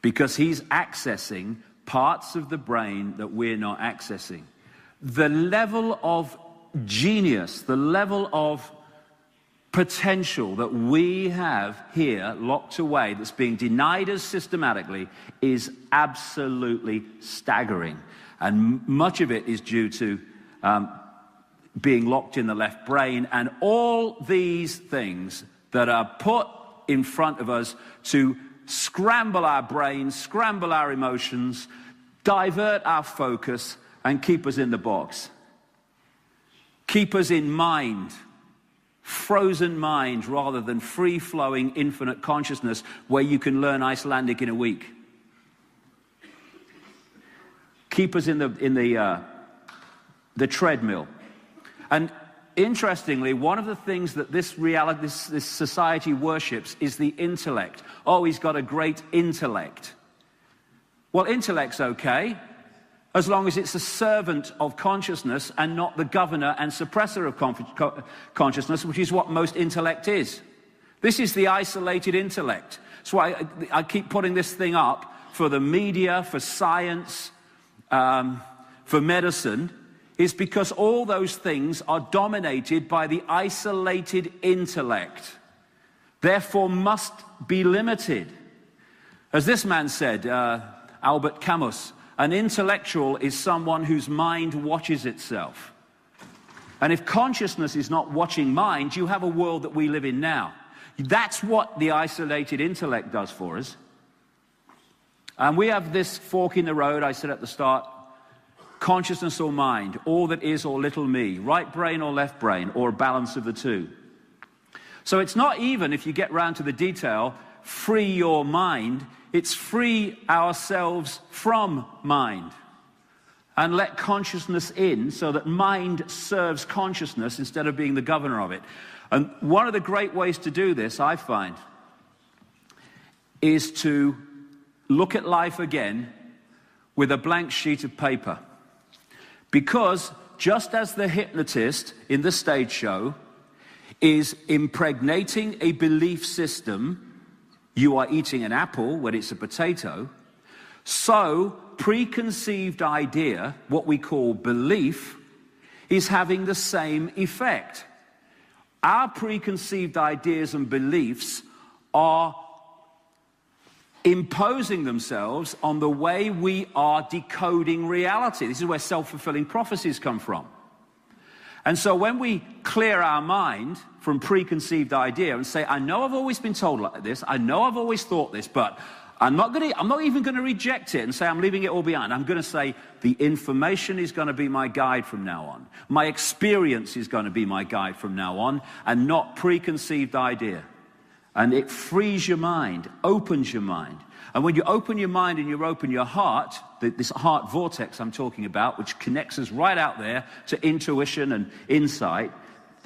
Because he's accessing parts of the brain that we're not accessing. The level of genius, the level of potential that we have here locked away that's being denied us systematically is absolutely staggering. And much of it is due to being locked in the left brain and all these things that are put in front of us to scramble our brains, scramble our emotions, divert our focus, and keep us in the box. Keep us in mind, frozen mind, rather than free-flowing infinite consciousness where you can learn Icelandic in a week. keep us in the treadmill. And interestingly, one of the things that this society worships is the intellect. Oh, he's got a great intellect. Well, intellect's okay, as long as it's a servant of consciousness and not the governor and suppressor of consciousness, which is what most intellect is. This is the isolated intellect. That's why I keep putting this thing up for the media, for science, for medicine, is because all those things are dominated by the isolated intellect, therefore must be limited. As this man said, Albert Camus, an intellectual is someone whose mind watches itself. And if consciousness is not watching mind, you have a world that we live in now. That's what the isolated intellect does for us. And we have this fork in the road, I said at the start, consciousness or mind, all that is or little me, right brain or left brain, or a balance of the two. So it's not even, if you get round to the detail, free your mind, it's free ourselves from mind. And let consciousness in so that mind serves consciousness instead of being the governor of it. And one of the great ways to do this, I find, is to look at life again with a blank sheet of paper. Because just as the hypnotist in the stage show is impregnating a belief system, you are eating an apple when it's a potato, so preconceived idea, what we call belief, is having the same effect. Our preconceived ideas and beliefs are imposing themselves on the way we are decoding reality. This is where self-fulfilling prophecies come from. And so when we clear our mind from preconceived idea and say, I know I've always been told like this, I know I've always thought this, but I'm not even going to reject it and say I'm leaving it all behind. I'm going to say the information is going to be my guide from now on. My experience is going to be my guide from now on, and not preconceived idea. And it frees your mind, opens your mind. And when you open your mind and you open your heart, this heart vortex I'm talking about, which connects us right out there to intuition and insight,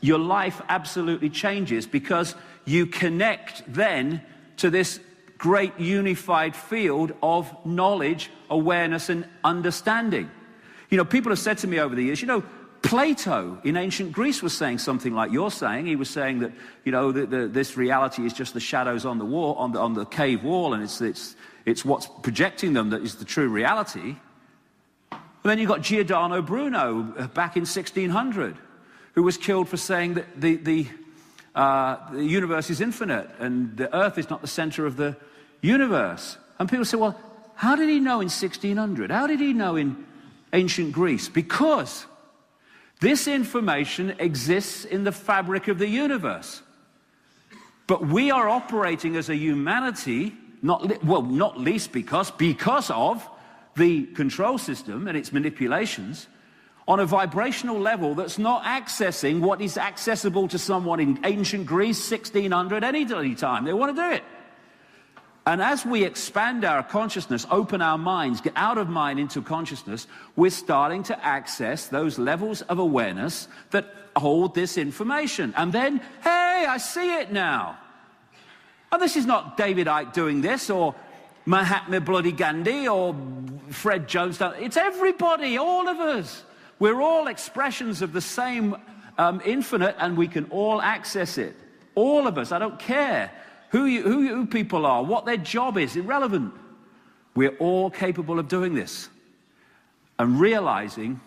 your life absolutely changes because you connect then to this great unified field of knowledge, awareness, and understanding. You know, people have said to me over the years, you know, Plato in ancient Greece was saying something like you're saying. He was saying that, you know, this reality is just the shadows on the wall, on the cave wall, and it's what's projecting them that is the true reality. And then you've got Giordano Bruno back in 1600, who was killed for saying that the universe is infinite and the earth is not the center of the universe. And people say, well, how did he know in 1600? How did he know in ancient Greece? Because this information exists in the fabric of the universe. But we are operating as a humanity, not least because of the control system and its manipulations, on a vibrational level that's not accessing what is accessible to someone in ancient Greece, 1600, any time they want to do it. And as we expand our consciousness, open our minds, get out of mind into consciousness, we're starting to access those levels of awareness that hold this information. And then, hey, I see it now. And this is not David Icke doing this, or Mahatma Bloody Gandhi, or Fred Jones. It's everybody, all of us. We're all expressions of the same infinite, and we can all access it. All of us, I don't care who people are, what their job is, irrelevant. We're all capable of doing this. And realizing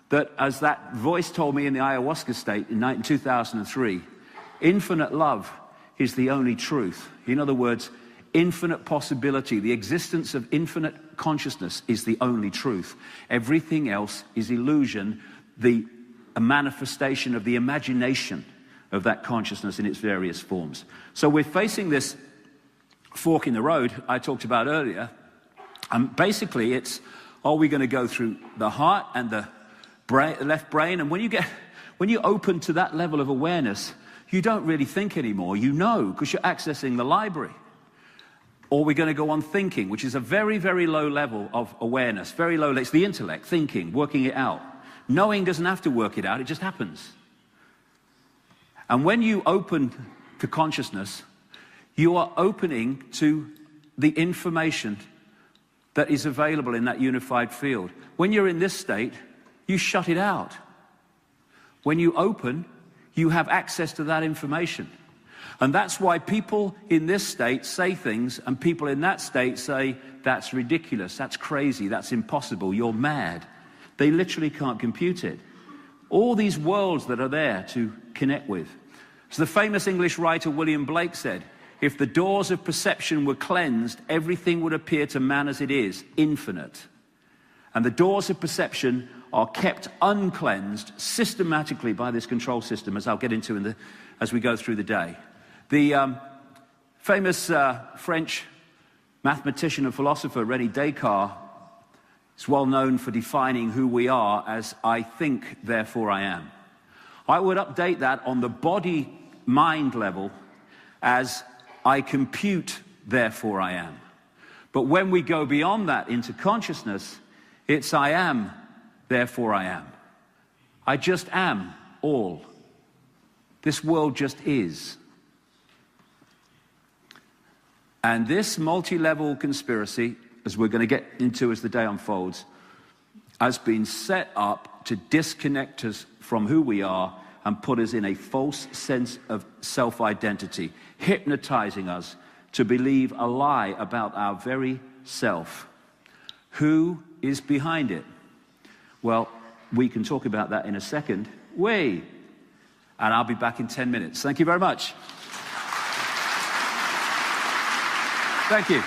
that, as that voice told me in the ayahuasca state in 2003, infinite love is the only truth. In other words, infinite possibility, the existence of infinite consciousness is the only truth. Everything else is illusion, a manifestation of the imagination of that consciousness in its various forms. So we're facing this fork in the road I talked about earlier. And basically it's, are we going to go through the heart and the left brain? And when you open to that level of awareness, you don't really think anymore. You know, because you're accessing the library. Or we're going to go on thinking, which is a very, very low level of awareness, very low. It's the intellect, thinking, working it out. Knowing doesn't have to work it out, it just happens. And when you open to consciousness, you are opening to the information that is available in that unified field. When you're in this state, you shut it out. When you open, you have access to that information. And that's why people in this state say things, and people in that state say, that's ridiculous, that's crazy, that's impossible, you're mad. They literally can't compute it. All these worlds that are there to connect with. So the famous English writer William Blake said, if the doors of perception were cleansed, everything would appear to man as it is, infinite. And the doors of perception are kept uncleansed systematically by this control system, as I'll get into as we go through the day. The famous French mathematician and philosopher René Descartes is well known for defining who we are as I think, therefore I am. I would update that on the body-mind level as I compute, therefore I am. But when we go beyond that into consciousness, it's I am, therefore I am. I just am all. This world just is. And this multi-level conspiracy, as we're going to get into as the day unfolds, has been set up to disconnect us from who we are and put us in a false sense of self-identity, hypnotizing us to believe a lie about our very self. Who is behind it? Well, we can talk about that in a second. And I'll be back in 10 minutes. Thank you very much. Thank you.